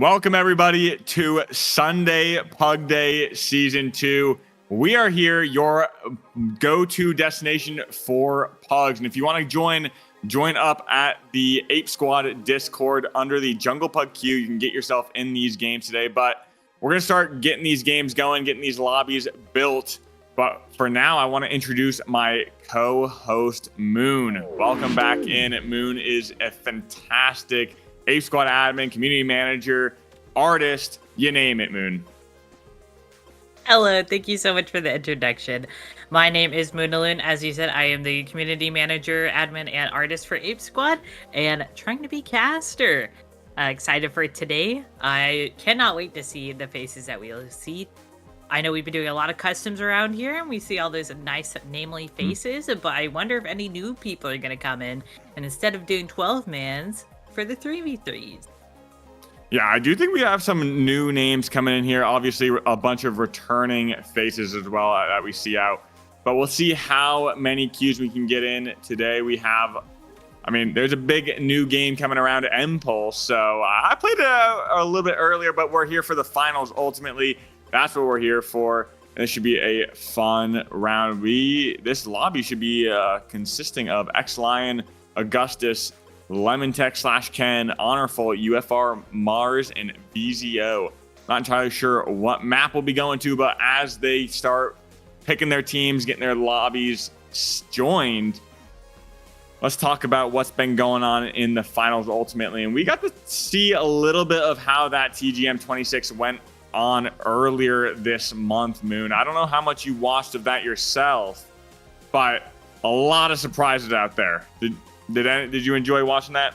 Welcome everybody to Sunday Pug Day Season 2. We are here, your go-to destination for pugs. And if you want to join up at the Ape Squad Discord under the Jungle Pug queue. You can get yourself in these games today. But we're going to start getting these games going, getting these lobbies built. But for now, I want to introduce my co-host, Moon. Welcome back in. Moon is a fantastic Ape Squad admin, community manager, artist, you name it, Moon. Hello, thank you so much for the introduction. My name is Moonaloon. As you said, I am the community manager, admin, and artist for Ape Squad, and trying to be caster. Excited for today. I cannot wait to see the faces that we'll see. I know we've been doing a lot of customs around here, and we see all those nice, namely faces, but I wonder if any new people are going to come in, and instead of doing 12-mans, for the 3v3s. Yeah, I do think we have some new names coming in here. Obviously, a bunch of returning faces as well that we see out. But we'll see how many queues we can get in today. We have, there's a big new game coming around, Impulse. So I played it a little bit earlier, but we're here for the finals ultimately. That's what we're here for. And this should be a fun round. This lobby should be consisting of X-Lion, Augustus, Lemon Tech / Ken, Honorful, UFR, Mars, and BZO. Not entirely sure what map we'll be going to, but as they start picking their teams, getting their lobbies joined, let's talk about what's been going on in the finals ultimately. And we got to see a little bit of how that TGM 26 went on earlier this month, Moon. I don't know how much you watched of that yourself, but a lot of surprises out there. Did you enjoy watching that?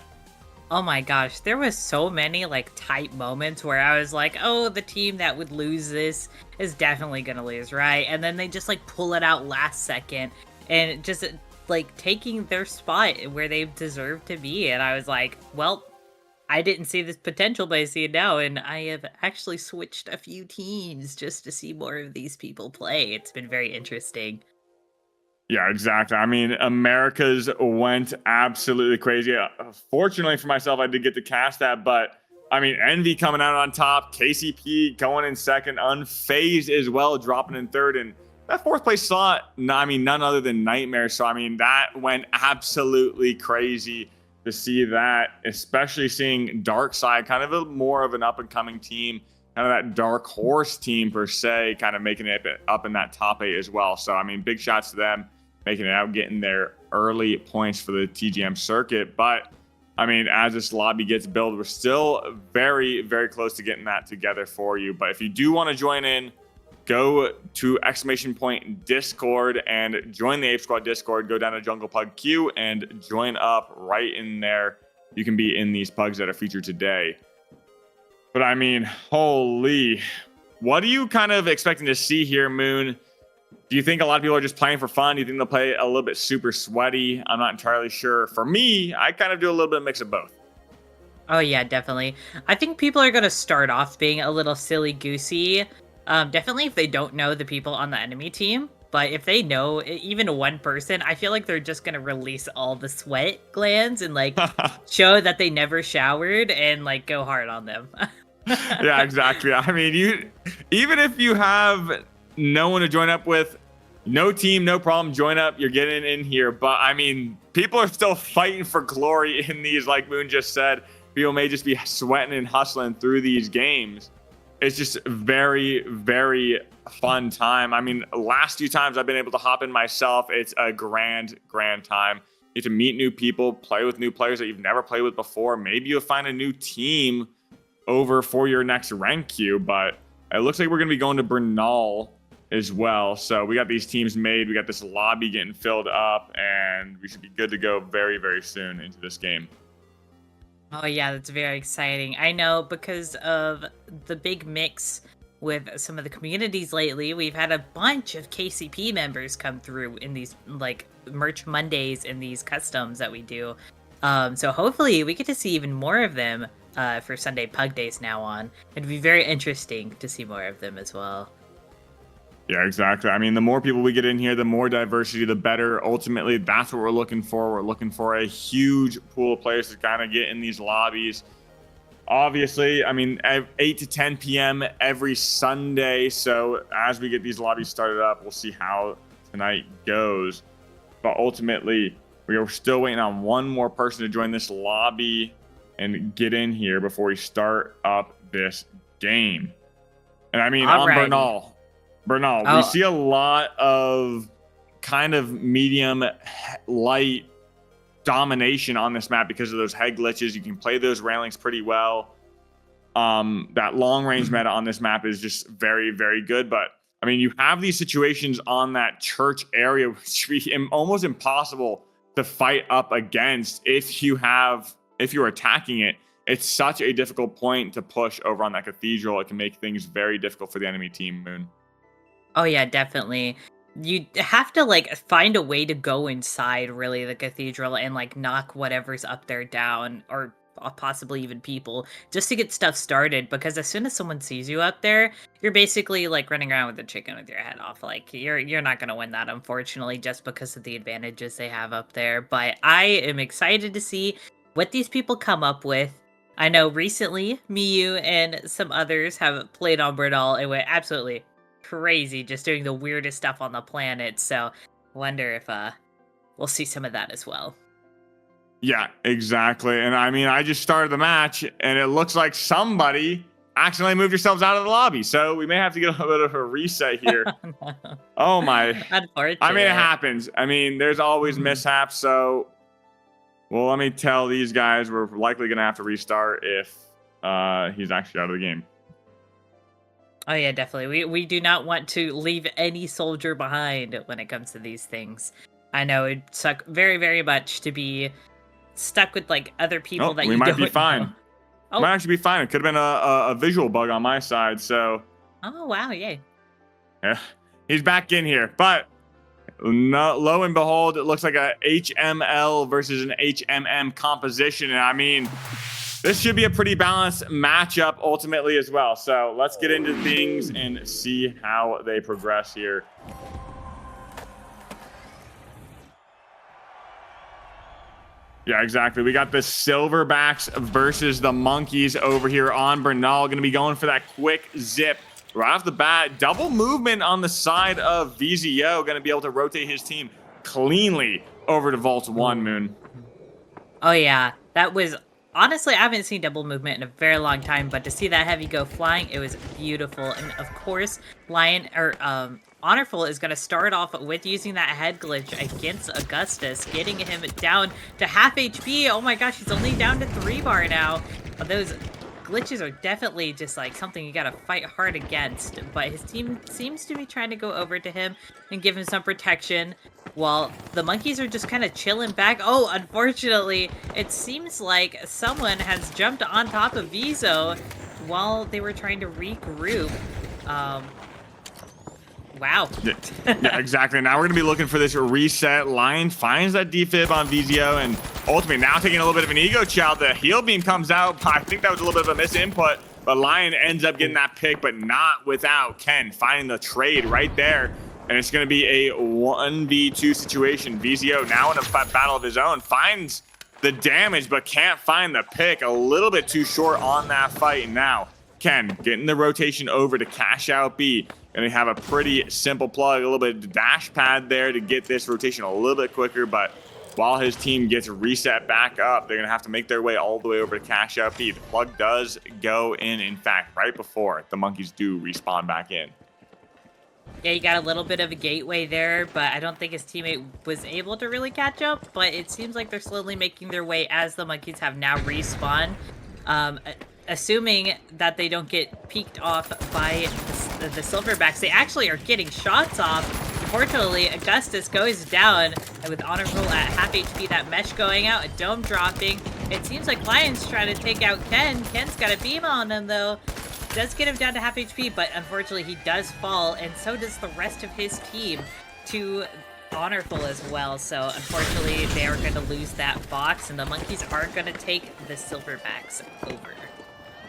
Oh my gosh, there was so many tight moments where I was like, oh, the team that would lose this is definitely gonna lose, right? And then they just pull it out last second and just taking their spot where they deserve to be. And I was like, well, I didn't see this potential, but I see it now, and I have actually switched a few teams just to see more of these people play. It's been very interesting. Yeah, exactly. America's went absolutely crazy. Fortunately for myself, I did get to cast that, but Envy coming out on top, KCP going in second, Unfazed as well, dropping in third, and that fourth place slot, none other than Nightmare. So, that went absolutely crazy to see that, especially seeing Darkside, kind of more of an up-and-coming team, kind of that dark horse team per se, kind of making it up in that top 8 as well. So, big shots to them, making it out, getting their early points for the TGM circuit. But, as this lobby gets built, we're still very, very close to getting that together for you. But if you do want to join in, go to !Discord and join the Ape Squad Discord. Go down to Jungle Pug queue and join up right in there. You can be in these pugs that are featured today. But holy, what are you kind of expecting to see here, Moon? Do you think a lot of people are just playing for fun? Do you think they'll play a little bit super sweaty? I'm not entirely sure. For me, I kind of do a little bit of mix of both. Oh yeah, definitely. I think people are going to start off being a little silly-goosey. Definitely if they don't know the people on the enemy team. But if they know even one person, I feel like they're just going to release all the sweat glands and show that they never showered and go hard on them. Yeah, exactly. Even if you have no one to join up with, no team, no problem, join up, you're getting in here. But people are still fighting for glory in these, like Moon just said. People may just be sweating and hustling through these games. It's just very, very fun time. Last few times I've been able to hop in myself, it's a grand time. You get to meet new people, play with new players that you've never played with before. Maybe you'll find a new team over for your next rank queue, but it looks like we're going to be going to Bernal as well. So we got these teams made. We got this lobby getting filled up, and we should be good to go very, very soon into this game. Oh yeah, that's very exciting. I know because of the big mix with some of the communities lately, we've had a bunch of KCP members come through in these merch Mondays and these customs that we do. So hopefully we get to see even more of them for Sunday Pug Days now on. It'd be very interesting to see more of them as well. Yeah, exactly. The more people we get in here, the more diversity, the better. Ultimately, that's what we're looking for. We're looking for a huge pool of players to kind of get in these lobbies. Obviously, I mean, 8 to 10 p.m. every Sunday. So as we get these lobbies started up, we'll see how tonight goes. But ultimately, we are still waiting on one more person to join this lobby and get in here before we start up this game. And I mean, on Bernal, we see a lot of kind of medium light domination on this map because of those head glitches. You can play those railings pretty well. That long range meta on this map is just very, very good. But I mean, you have these situations on that church area which be almost impossible to fight up against if you're attacking it. It's such a difficult point to push over on that cathedral. It can make things very difficult for the enemy team, Moon. Oh yeah, definitely. You have to like find a way to go inside really the cathedral and like knock whatever's up there down, or possibly even people, just to get stuff started, because as soon as someone sees you up there, you're basically like running around with a chicken with your head off. Like you're not going to win that, unfortunately, just because of the advantages they have up there. But I am excited to see what these people come up with. I know recently Miyu and some others have played on Bernal and went absolutely crazy, just doing the weirdest stuff on the planet. So wonder if we'll see some of that as well. Yeah, exactly. And I mean, I just started the match and it looks like somebody accidentally moved yourselves out of the lobby. So we may have to get a bit of a reset here. No. Oh my. Unfortunate. I mean, it happens. I mean, there's always mishaps. So, well, let me tell these guys we're likely going to have to restart if he's actually out of the game. Oh yeah, definitely. We do not want to leave any soldier behind when it comes to these things. I know it'd suck very, very much to be stuck with like other people that you don't know. We might be fine. Oh. Might actually be fine. It could have been a visual bug on my side. So. Oh wow! Yay. Yeah, he's back in here, but no, lo and behold, it looks like a HML versus an HMM composition, and I mean, this should be a pretty balanced matchup ultimately as well. So let's get into things and see how they progress here. Yeah, exactly. We got the Silverbacks versus the Monkeys over here on Bernal. Going to be going for that quick zip right off the bat. Double movement on the side of VZO. Going to be able to rotate his team cleanly over to Vault 1, Moon. Oh, yeah. That was... Honestly, I haven't seen double movement in a very long time, but to see that heavy go flying, it was beautiful. And of course, Honorful is going to start off with using that head glitch against Augustus, getting him down to half HP. Oh my gosh, he's only down to 3 bar now. Those glitches are definitely just like something you got to fight hard against. But his team seems to be trying to go over to him and give him some protection, while the Monkeys are just kind of chilling back. Oh, unfortunately, it seems like someone has jumped on top of Vizo while they were trying to regroup. Wow. Yeah, exactly. Now we're going to be looking for this reset. Lion finds that defib on VZO, and ultimately now taking a little bit of an ego child. The heal beam comes out. I think that was a little bit of a misinput, but Lion ends up getting that pick, but not without Ken finding the trade right there. And it's going to be a 1v2 situation. VZO now in a battle of his own finds the damage, but can't find the pick. A little bit too short on that fight. And now Ken getting the rotation over to cash out B. And they have a pretty simple plug, a little bit of dash pad there to get this rotation a little bit quicker. But while his team gets reset back up, they're going to have to make their way all the way over to cash out B. The plug does go in fact, right before the Monkeys do respawn back in. Yeah, you got a little bit of a gateway there, but I don't think his teammate was able to really catch up. But it seems like they're slowly making their way as the Monkeys have now respawned. Assuming that they don't get peeked off by the Silverbacks, they actually are getting shots off. Unfortunately, Augustus goes down, and with Honorful at half HP, that mesh going out, a dome dropping. It seems like Lion's trying to take out Ken. Ken's got a beam on him, though. Does get him down to half HP, but unfortunately he does fall, and so does the rest of his team to Honorful as well. So unfortunately, they are going to lose that box, and the Monkeys are going to take the Silverbacks over.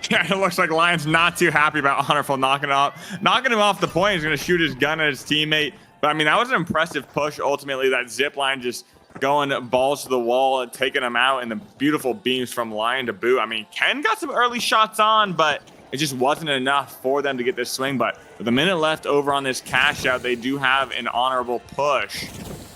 Yeah, it looks like Lion's not too happy about Honorful knocking him off the point. He's going to shoot his gun at his teammate. But I mean, that was an impressive push. Ultimately, that zip line just going balls to the wall and taking them out, and the beautiful beams from Lion to boot. I mean, Ken got some early shots on, but it just wasn't enough for them to get this swing. But with a minute left over on this cash out, they do have an honorable push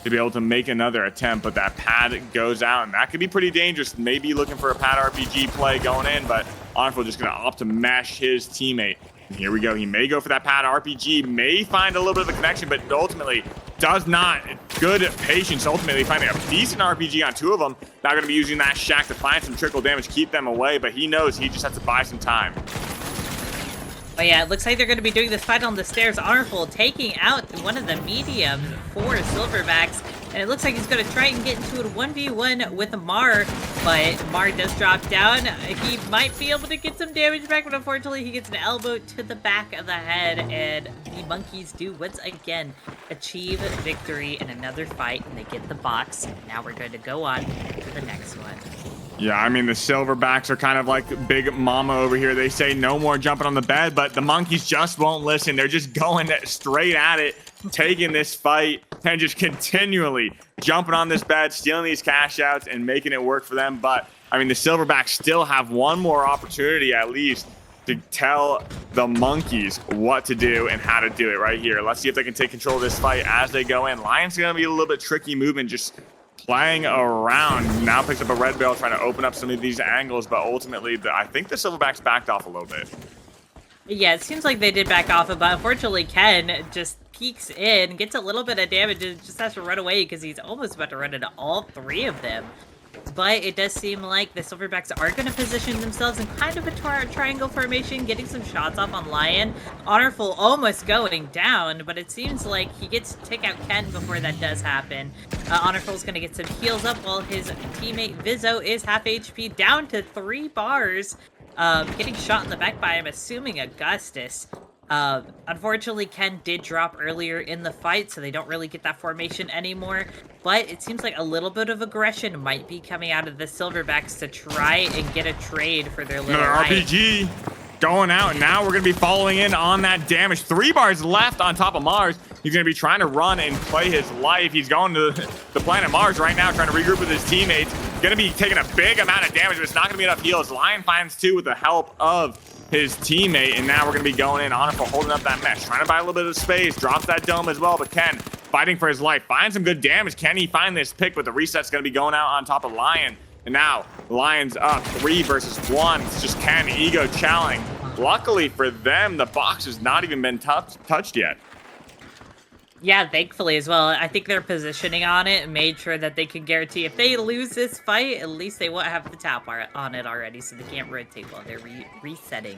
to be able to make another attempt, but that pad goes out, and that could be pretty dangerous. Maybe looking for a pad RPG play going in, but Honorful just going to opt to mesh his teammate. And here we go. He may go for that pad RPG, may find a little bit of a connection, but ultimately does not. Good patience, ultimately finding a decent RPG on 2 of them. Now going to be using that shack to find some trickle damage, keep them away, but he knows he just has to buy some time. But yeah, it looks like they're going to be doing this fight on the stairs. Honorful taking out one of the mediums for Silverbacks. And it looks like he's going to try and get into a 1v1 with Mar. But Mar does drop down. He might be able to get some damage back, but unfortunately he gets an elbow to the back of the head. And the monkeys do once again achieve victory in another fight. And they get the box. And now we're going to go on to the next one. Yeah, I mean, the Silverbacks are kind of like Big Mama over here. They say no more jumping on the bed, but the monkeys just won't listen. They're just going straight at it, taking this fight, and just continually jumping on this bed, stealing these cash outs, and making it work for them. But, I mean, the Silverbacks still have one more opportunity at least to tell the monkeys what to do and how to do it right here. Let's see if they can take control of this fight as they go in. Lion's going to be a little bit tricky movement, just playing around. Now picks up a red barrel, trying to open up some of these angles, but ultimately I think the Silverbacks backed off a little bit. Yeah, it seems like they did back off, but unfortunately Ken just peeks in, gets a little bit of damage, and just has to run away because he's almost about to run into all 3 of them. But it does seem like the Silverbacks are going to position themselves in kind of a triangle formation, getting some shots off on Lion. Honorful almost going down, but it seems like he gets to take out Ken before that does happen. Honorful's going to get some heals up while his teammate Vizzo is half HP, down to 3 bars. Getting shot in the back by, I'm assuming, Augustus. Unfortunately, Ken did drop earlier in the fight, so they don't really get that formation anymore. But it seems like a little bit of aggression might be coming out of the Silverbacks to try and get a trade for their little RPG going out. Now we're going to be following in on that damage. 3 bars left on top of Mars. He's going to be trying to run and play his life. He's going to the planet Mars right now, trying to regroup with his teammates. Going to be taking a big amount of damage, but it's not going to be enough heals. Lion finds 2 with the help of his teammate, and now we're going to be going in on him for holding up that mesh, trying to buy a little bit of space, drops that dome as well, but Ken fighting for his life, finds some good damage. Can he find this pick? But the reset's going to be going out on top of Lion, and now Lion's up 3 versus 1. It's just Ken ego challenge. Luckily for them, the box has not even been touched yet. Yeah, thankfully as well. I think their positioning on it made sure that they could guarantee if they lose this fight, at least they won't have the tap on it already, so they can't rotate while they're resetting.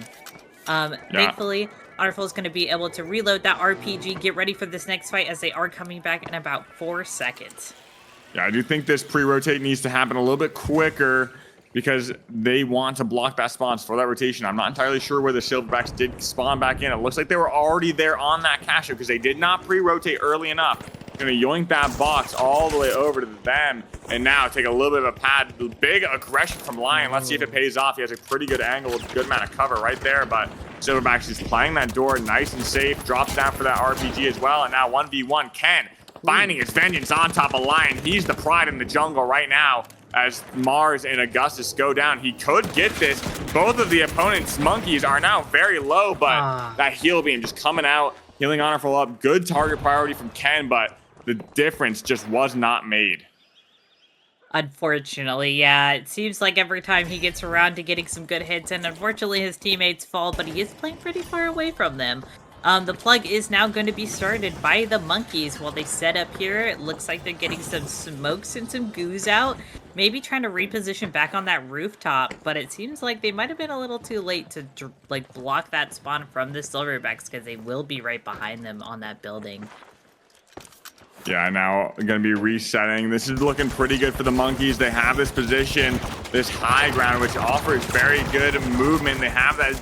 Thankfully, Honorful is going to be able to reload that RPG, get ready for this next fight as they are coming back in about 4 seconds. Yeah, I do think this pre-rotate needs to happen a little bit quicker because they want to block that spawn for that rotation. I'm not entirely sure where the Silverbacks did spawn back in. It looks like they were already there on that cash out because they did not pre-rotate early enough. Gonna yoink that box all the way over to them, and now take a little bit of a pad. Big aggression from Lion. Let's see if it pays off. He has a pretty good angle with a good amount of cover right there, but Silverbacks is playing that door nice and safe. Drops down for that RPG as well, and now 1v1 Ken finding his vengeance on top of Lion. He's the pride in the jungle right now. As Mars and Augustus go down, he could get this. Both of the opponent's monkeys are now very low, but that heal beam just coming out, healing Honorful up. Good target priority from Ken, but the difference just was not made. Unfortunately, yeah. It seems like every time he gets around to getting some good hits, and unfortunately his teammates fall, but he is playing pretty far away from them. The plug is now going to be started by the monkeys while they set up here. It looks like they're getting some smokes and some goos out. Maybe trying to reposition back on that rooftop, but it seems like they might have been a little too late to block that spawn from the Silverbacks because they will be right behind them on that building. Yeah, now going to be resetting. This is looking pretty good for the monkeys. They have this position, this high ground, which offers very good movement. They have that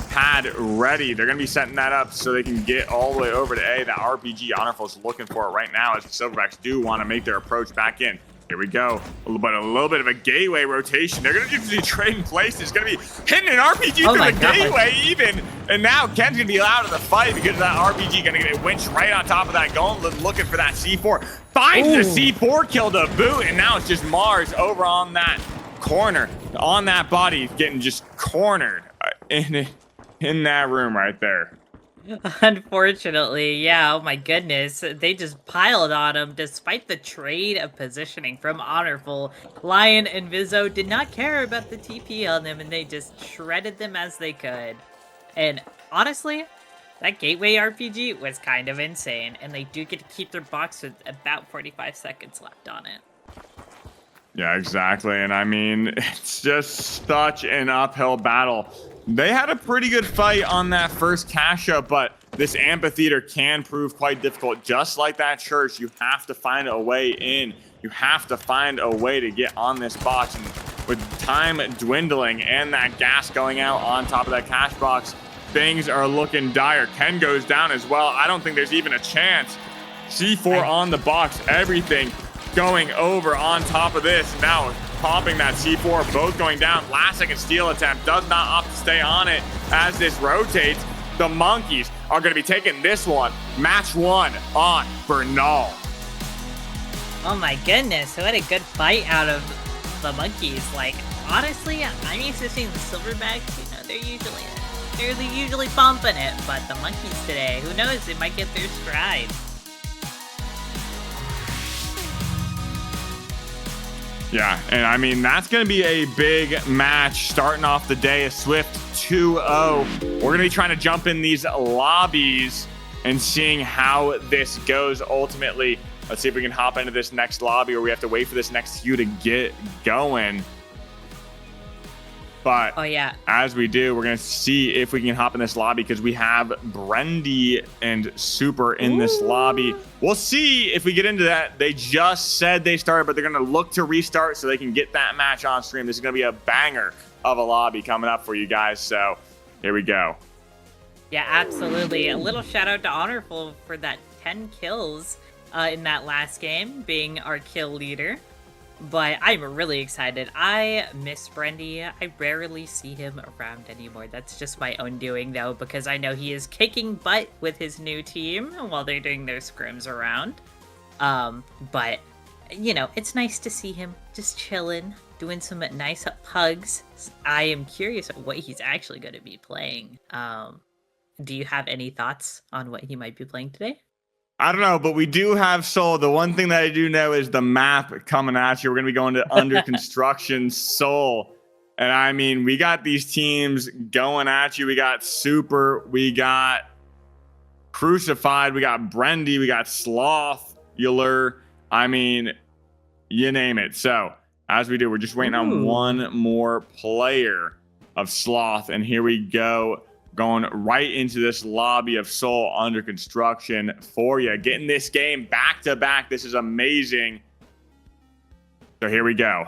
pad ready. They're going to be setting that up so they can get all the way over to A. That RPG Honorful is looking for it right now as the Silverbacks do want to make their approach back in. Here we go. A little bit of a gateway rotation. They're going to be trading places. It's going to be hitting an RPG through the gateway even. And now Ken's going to be out of the fight because that RPG going to get a winch right on top of that gauntlet looking for that C4. Finds the C4 kill to boot. And now it's just Mars over on that corner. On that body getting just cornered in that room right there. Unfortunately, yeah, oh my goodness. They just piled on him despite the trade of positioning from Honorful. Lion and Vizzo did not care about the TP on them and they just shredded them as they could. And honestly, that Gateway RPG was kind of insane, and they do get to keep their box with about 45 seconds left on it. Yeah, exactly. And I mean, it's just such an uphill battle. They had a pretty good fight on that first cash up, but this amphitheater can prove quite difficult. Just like that church, you have to find a way in. You have to find a way to get on this box. And with time dwindling and that gas going out on top of that cash box, things are looking dire. Ken goes down as well. I don't think there's even a chance. C4 on the box, everything going over on top of this. Now popping that C4, both going down. Last second steal attempt, does not opt to stay on it as this rotates. The Monkeys are going to be taking this one. Match 1 on Bernal. Oh my goodness, what a good fight out of the Monkeys. Like, honestly, I'm used to seeing the Silverbacks, you know, they're usually bumping it, but the Monkeys today, who knows, they might get their stride. Yeah, and I mean, that's going to be a big match starting off the day, a swift 2-0. We're going to be trying to jump in these lobbies and seeing how this goes ultimately. Let's see if we can hop into this next lobby, or we have to wait for this next queue to get going. But as we do, we're going to see if we can hop in this lobby because we have Brendy and Super in this lobby. We'll see if we get into that. They just said they started, but they're going to look to restart so they can get that match on stream. This is going to be a banger of a lobby coming up for you guys. So here we go. Yeah, absolutely. A little shout out to Honorful for that 10 kills in that last game, being our kill leader. But I'm really excited. I miss Brendy. I rarely see him around anymore. That's just my own doing, though, because I know he is kicking butt with his new team while they're doing their scrims around. But, you know, it's nice to see him just chilling, doing some nice PUGs. I am curious what he's actually going to be playing. Do you have any thoughts on what he might be playing today? I don't know, but we do have Seoul. The one thing that I do know is the map coming at you. We're going to be going to under construction Seoul. And I mean, we got these teams going at you. We got Super, we got Crucified, we got Brendy, we got Slothula. I mean, you name it. So as we do, we're just waiting on one more player of Sloth. And here we go. Going right into this lobby of Seoul under construction for you. Getting this game back to back. This is amazing. So here we go.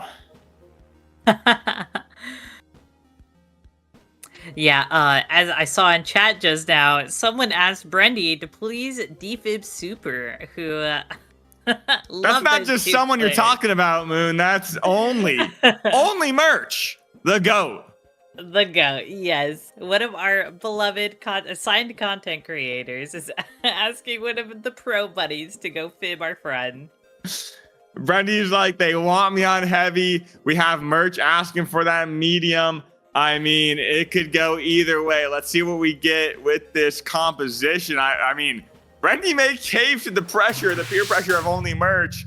Yeah, as I saw in chat just now, someone asked Brendy to please defib Super, who that's not just someone you're talking about, Moon. That's only merch. The GOAT. The GOAT, yes. One of our beloved assigned content creators is asking one of the pro buddies to go fib our friend. Brendy's like, they want me on heavy. We have merch asking for that medium. I mean, it could go either way. Let's see what we get with this composition. I mean, Brendy may cave to the peer pressure of only merch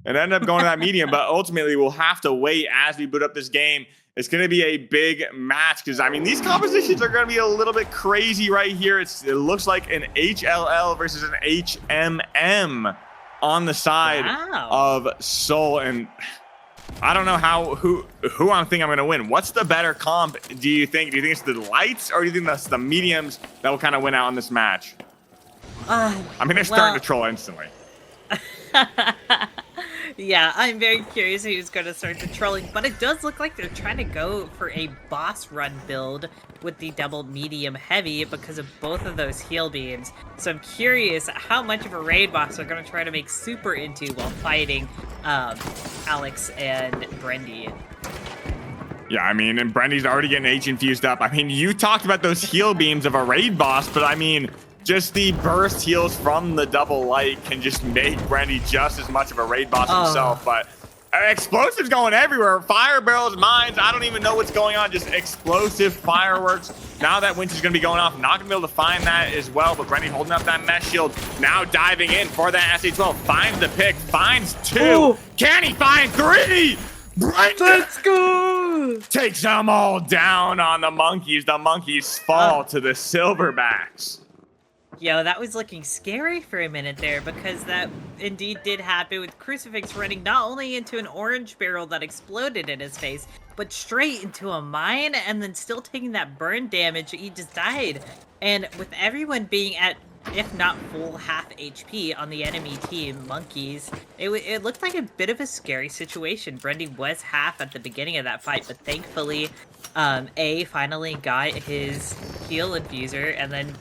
and end up going to that medium. But ultimately, we'll have to wait as we boot up this game. It's going to be a big match because, I mean, these compositions are going to be a little bit crazy right here. It looks like an HLL versus an HMM on the side of Seoul. And I don't know who I'm thinking I'm going to win. What's the better comp, do you think? Do you think it's the lights or do you think that's the mediums that will kind of win out in this match? I mean, they're starting to troll instantly. Yeah, I'm very curious who's going to start the trolling, but it does look like they're trying to go for a boss run build with the double medium heavy because of both of those heal beams. So I'm curious how much of a raid boss they're going to try to make Super into while fighting Alex and Brendy. Yeah, I mean, and Brendy's already getting H infused up. I mean, you talked about those heal beams of a raid boss, but I mean, just the burst heals from the double light can just make Brendy just as much of a raid boss himself. But explosives going everywhere. Fire barrels, mines. I don't even know what's going on. Just explosive fireworks. Now that winch is going to be going off. Not going to be able to find that as well. But Brendy holding up that mesh shield. Now diving in for that SA-12. Finds the pick. Finds 2. Ooh. Can he find 3? Brendy! Let's go! Takes them all down on the monkeys. The monkeys fall to the silverbacks. Yo, that was looking scary for a minute there, because that indeed did happen with Crucifix running not only into an orange barrel that exploded in his face, but straight into a mine, and then still taking that burn damage. He just died. And with everyone being at, if not full half HP on the enemy team, monkeys, it looked like a bit of a scary situation. Brendy was half at the beginning of that fight, but thankfully, A finally got his heal infuser, and then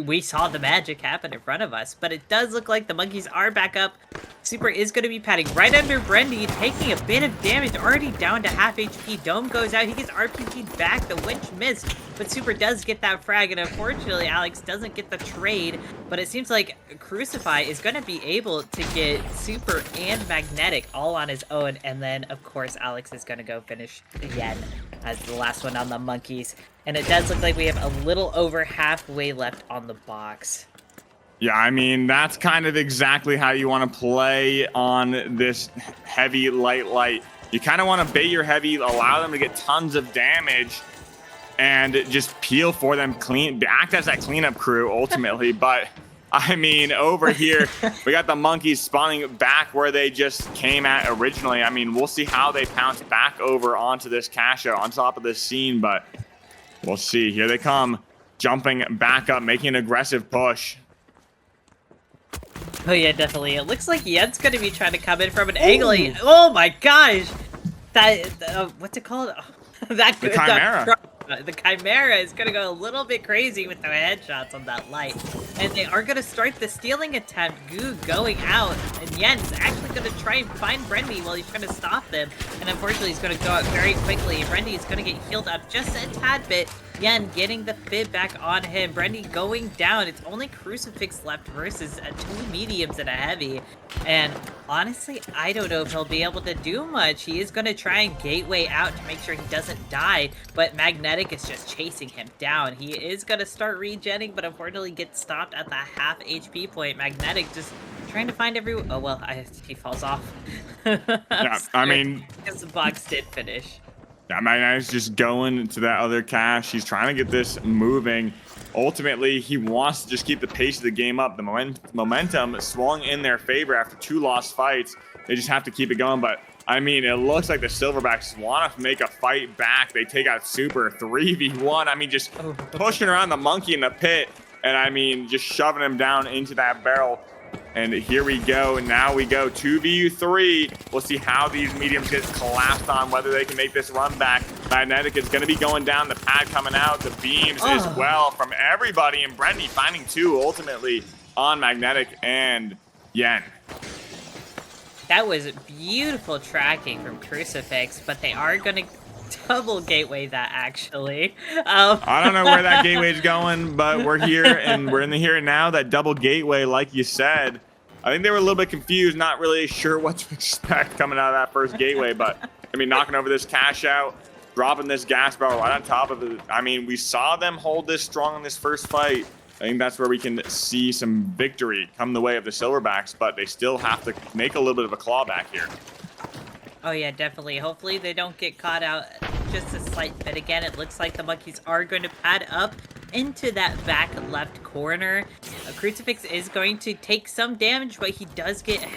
we saw the magic happen in front of us. But it does look like the monkeys are back up. Super is going to be padding right under Brendy, taking a bit of damage, already down to half HP. Dome goes out, he gets RPG'd back, the winch missed, but Super does get that frag, and unfortunately Alex doesn't get the trade, but it seems like Crucify is going to be able to get Super and Magnetic all on his own, and then of course Alex is going to go finish again as the last one on the monkeys. And it does look like we have a little over halfway left on the box. Yeah, I mean, that's kind of exactly how you want to play on this heavy, light. You kind of want to bait your heavy, allow them to get tons of damage, and just peel for them, act as that cleanup crew, ultimately. But, I mean, over here, we got the monkeys spawning back where they just came at originally. I mean, we'll see how they pounce back over onto this cash out on top of this scene, but we'll see. Here they come, jumping back up, making an aggressive push. Oh yeah, definitely. It looks like Yen's gonna be trying to come in from an angle. Oh my gosh! That, what's it called? The Chimera. The Chimera is gonna go a little bit crazy with the headshots on that light. And they are gonna start the stealing attempt. Goo going out. And Yen's actually gonna try and find Brendy while he's trying to stop them. And unfortunately, he's gonna go out very quickly. Brendy is gonna get healed up just a tad bit. Yen getting the fib back on him. Brendy going down. It's only Crucifix left versus 2 mediums and a heavy. And honestly, I don't know if he'll be able to do much. He is going to try and gateway out to make sure he doesn't die. But Magnetic is just chasing him down. He is going to start regenning, but unfortunately gets stopped at the half HP point. Magnetic just trying to find everyone. Oh, well, he falls off. Yeah, I mean, because the box did finish. Yeah, Magnetic's just going to that other cache. He's trying to get this moving. Ultimately, he wants to just keep the pace of the game up. The momentum swung in their favor after 2 lost fights. They just have to keep it going. But, I mean, it looks like the Silverbacks want to make a fight back. They take out Super 3v1. I mean, just pushing around the monkey in the pit. And, I mean, just shoving him down into that barrel. And here we go. Now we go 2v3. We'll see how these mediums get collapsed on, whether they can make this run back. Magnetic is going to be going down. The pad coming out. The beams as well from everybody. And Brendy finding 2 ultimately on Magnetic and Yen. That was beautiful tracking from Crucifix, but they are going to double gateway that, actually. I don't know where that gateway is going, but we're here, and we're in the here and now. That double gateway, like you said, I think they were a little bit confused, not really sure what to expect coming out of that first gateway, but, I mean, knocking over this cash out, dropping this gas barrel right on top of it. I mean, we saw them hold this strong in this first fight. I think that's where we can see some victory come the way of the Silverbacks, but they still have to make a little bit of a clawback here. Oh yeah, definitely. Hopefully they don't get caught out just a slight bit. Again, it looks like the monkeys are going to pad up into that back left corner. Crucifix is going to take some damage, but he does get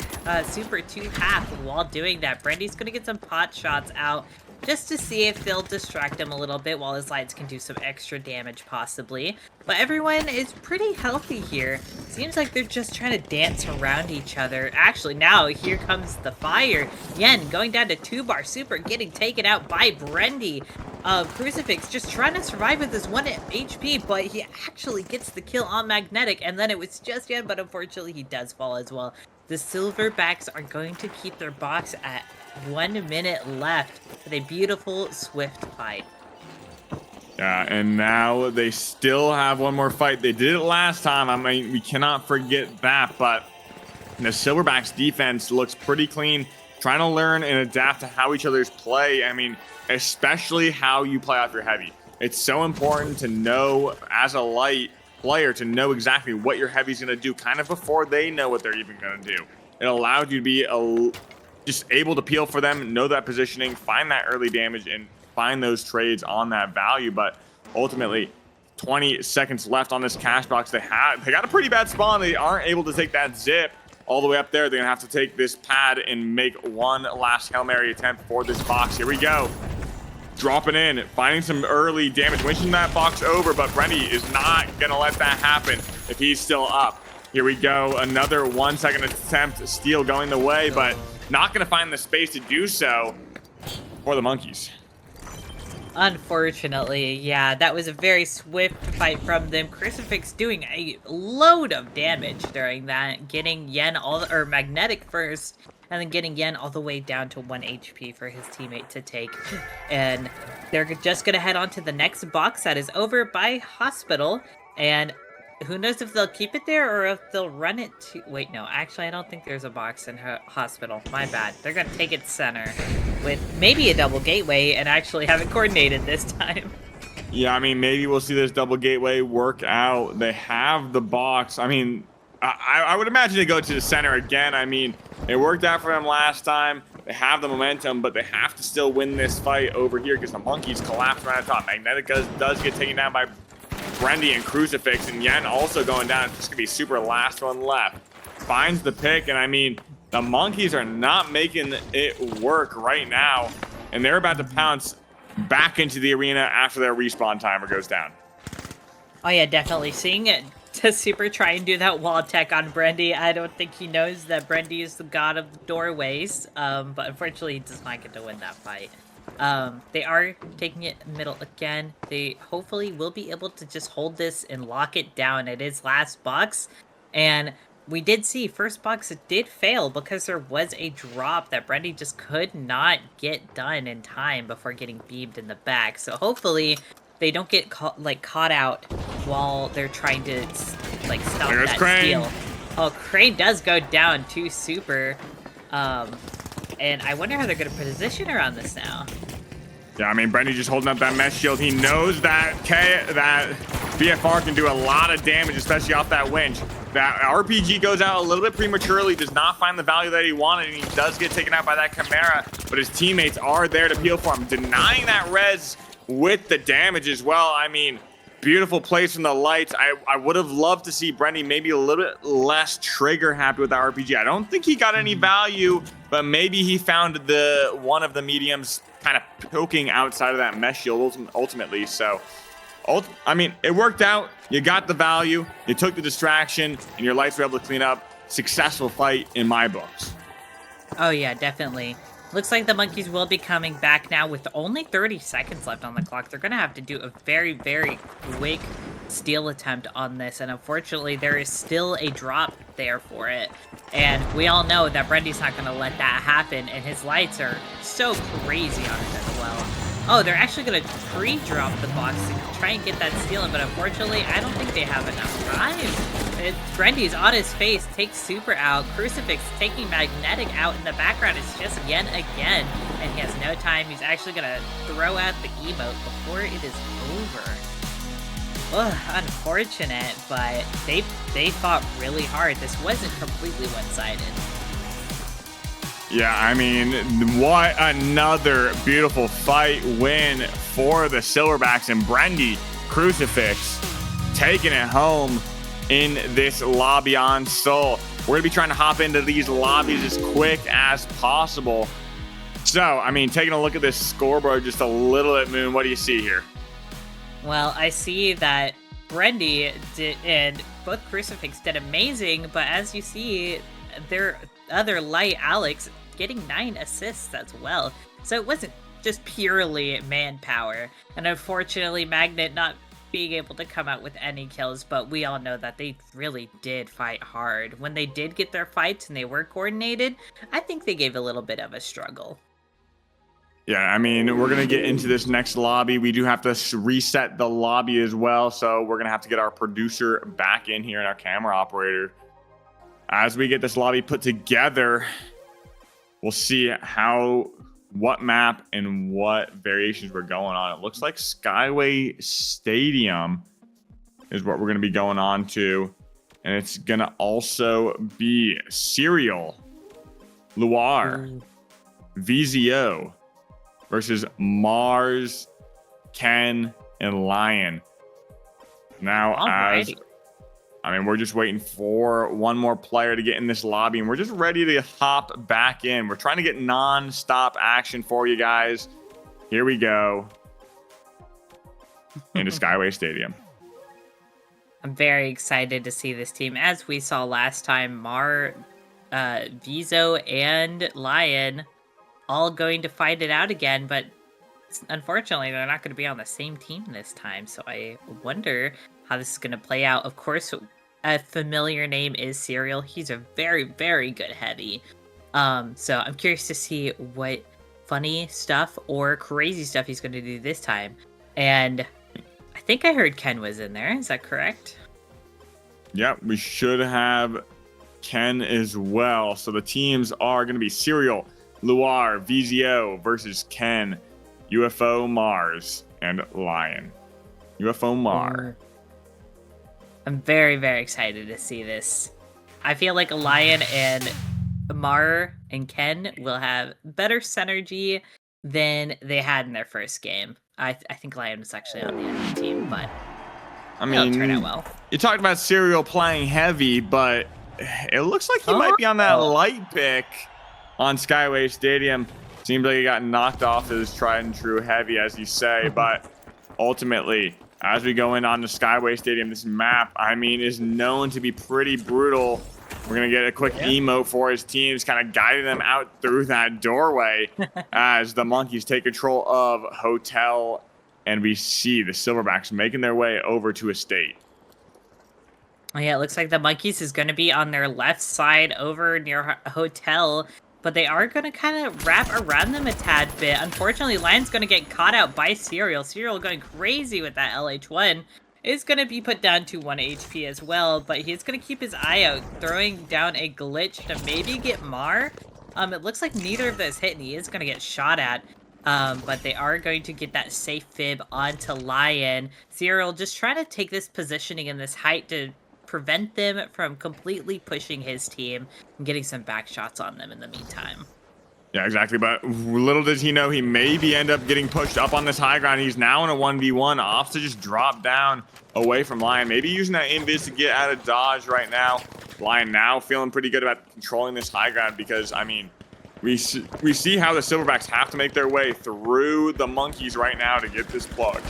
Super 2 half while doing that. Brendy's going to get some pot shots out just to see if they'll distract him a little bit while his lights can do some extra damage possibly. But everyone is pretty healthy here. Seems like they're just trying to dance around each other. Actually, now here comes the fire. Yen going down to 2 bar. Super getting taken out by Brendy. Crucifix just trying to survive with his 1 HP, but he actually gets the kill on Magnetic, and then it was just Yen, but unfortunately he does fall as well. the Silverbacks are going to keep their box at 1 minute left with a beautiful, swift fight. Yeah, and now they still have one more fight. They did it last time. I mean, we cannot forget that, but the Silverbacks defense looks pretty clean, trying to learn and adapt to how each other's play. I mean, especially how you play off your heavy. It's so important to know, as a light player, to know exactly what your heavy's going to do kind of before they know what they're even going to do. It allowed you to be just able to peel for them, know that positioning, find that early damage, and find those trades on that value. But ultimately, 20 seconds left on this cash box. They got a pretty bad spawn. They aren't able to take that zip all the way up there. They're gonna have to take this pad and make one last Hail Mary attempt for this box. Here we go. Dropping in, finding some early damage, winching that box over, but Brendy is not gonna let that happen if he's still up. Here we go, another 1 second attempt, steal going the way, but not gonna find the space to do so for the Monkeys. Unfortunately, yeah, that was a very swift fight from them. Crucifix doing a load of damage during that, getting Yen Magnetic first, and then getting Yen all the way down to 1 HP for his teammate to take. And they're just gonna head on to the next box that is over by Hospital, and who knows if they'll keep it there or if they'll run it to... Wait, no, actually, I don't think there's a box in Hospital. My bad. They're gonna take it center with maybe a double gateway and actually have it coordinated this time. Yeah, I mean, maybe we'll see this double gateway work out. They have the box. I mean, I would imagine they go to the center again. I mean, it worked out for them last time. They have the momentum, but they have to still win this fight over here because the Monkeys collapse right at the top. Magnetic does get taken down by Brendy and Crucifix, and Yen also going down. It's just gonna be super last one left. Finds the pick, and I mean, the Monkeys are not making it work right now, and they're about to pounce back into the arena after their respawn timer goes down. Oh yeah, definitely. Seeing it to super try and do that wall tech on Brendy. I don't think he knows that Brendy is the god of the doorways, but unfortunately he does not get to win that fight. They are taking it middle again. They hopefully will be able to just hold this and lock it down. It is last box, and we did see first box it did fail because there was a drop that Brendy just could not get done in time before getting beamed in the back. So hopefully they don't get caught out while they're trying to stop that steal. Oh, Crane does go down to super. And I wonder how they're going to position her on this now. Yeah, I mean, Brendy just holding up that mesh shield. He knows that that BFR can do a lot of damage, especially off that winch. That RPG goes out a little bit prematurely, does not find the value that he wanted, and he does get taken out by that Chimera, but his teammates are there to peel for him, denying that res with the damage as well. I mean, beautiful plays from the lights. I would have loved to see Brendy maybe a little bit less trigger happy with that RPG. I don't think he got any value, but maybe he found one of the mediums kind of poking outside of that mesh shield ultimately. So, I mean, it worked out. You got the value, you took the distraction, and your lights were able to clean up. Successful fight in my books. Oh yeah, definitely. Looks like the Monkeys will be coming back now with only 30 seconds left on the clock. They're going to have to do a very, very quick steal attempt on this. And unfortunately, there is still a drop there for it. And we all know that Brendy's not going to let that happen. And his lights are so crazy on it as well. Oh, they're actually going to pre-drop the box to try and get that steal in. But unfortunately, I don't think they have enough time. Brendy's on his face, takes super out. Crucifix taking Magnetic out in the background. It's just Yen again. And he has no time. He's actually going to throw out the emote before it is over. Ugh, unfortunate, but they fought really hard. This wasn't completely one-sided. Yeah, I mean, what another beautiful fight win for the Silverbacks, and Brendy Crucifix taking it home in this lobby on Soul. We're gonna be trying to hop into these lobbies as quick as possible. So, I mean, taking a look at this scoreboard just a little bit, Moon, what do you see here? Well, I see that Brendy did, and both Crucifix did amazing, but as you see, their other light, Alex, getting 9 assists as well. So it wasn't just purely manpower. And unfortunately, Magnet not being able to come out with any kills, but we all know that they really did fight hard. When they did get their fights and they were coordinated, I think they gave a little bit of a struggle. Yeah, I mean, we're going to get into this next lobby. We do have to reset the lobby as well, so we're going to have to get our producer back in here and our camera operator. As we get this lobby put together, we'll see what map and what variations we're going on. It looks like Skyway Stadium is what we're going to be going on to. And it's going to also be Serial, Luar, VZO versus Mars, Ken, and Lion. Now, we're just waiting for one more player to get in this lobby, and we're just ready to hop back in. We're trying to get non-stop action for you guys. Here we go into Skyway Stadium. I'm very excited to see this team. As we saw last time, Vizo, and Lion all going to fight it out again, but unfortunately, they're not going to be on the same team this time, so I wonder how this is going to play out. Of course, a familiar name is Serial. He's a very, very good heavy. So I'm curious to see what funny stuff or crazy stuff he's going to do this time. And I think I heard Ken was in there. Is that correct? Yeah, we should have Ken as well. So the teams are going to be Serial, Luar, VZO versus Ken, UFO, Mars, and Lion. UFO Mar. I'm very, very excited to see this. I feel like Lion and Mar and Ken will have better synergy than they had in their first game. I think Lion was actually on the enemy team, but it'll turn out well. You talked about Serial playing heavy, but it looks like he might be on that light pick on Skyway Stadium. Seems like he got knocked off his tried and true heavy, as you say, but ultimately, as we go in on the Skyway Stadium, this map, is known to be pretty brutal. We're going to get a quick emote for his teams, kind of guiding them out through that doorway as the monkeys take control of Hotel, and we see the Silverbacks making their way over to Estate. Oh, yeah, it looks like the monkeys is going to be on their left side over near Hotel, but they are going to kind of wrap around them a tad bit. Unfortunately, Lion's going to get caught out by Serial. Serial going crazy with that LH1. Is going to be put down to 1 HP as well, but he's going to keep his eye out, throwing down a glitch to maybe get Mar. It looks like neither of those hit, and he is going to get shot at. But they are going to get that safe fib onto Lion. Serial just trying to take this positioning and this height to prevent them from completely pushing his team and getting some back shots on them in the meantime. Yeah, exactly. But little does he know, he maybe end up getting pushed up on this high ground. He's now in a 1v1. Opts to just drop down away from Lion. Maybe using that invis to get out of dodge right now. Lion now feeling pretty good about controlling this high ground because, we see how the Silverbacks have to make their way through the monkeys right now to get this plug.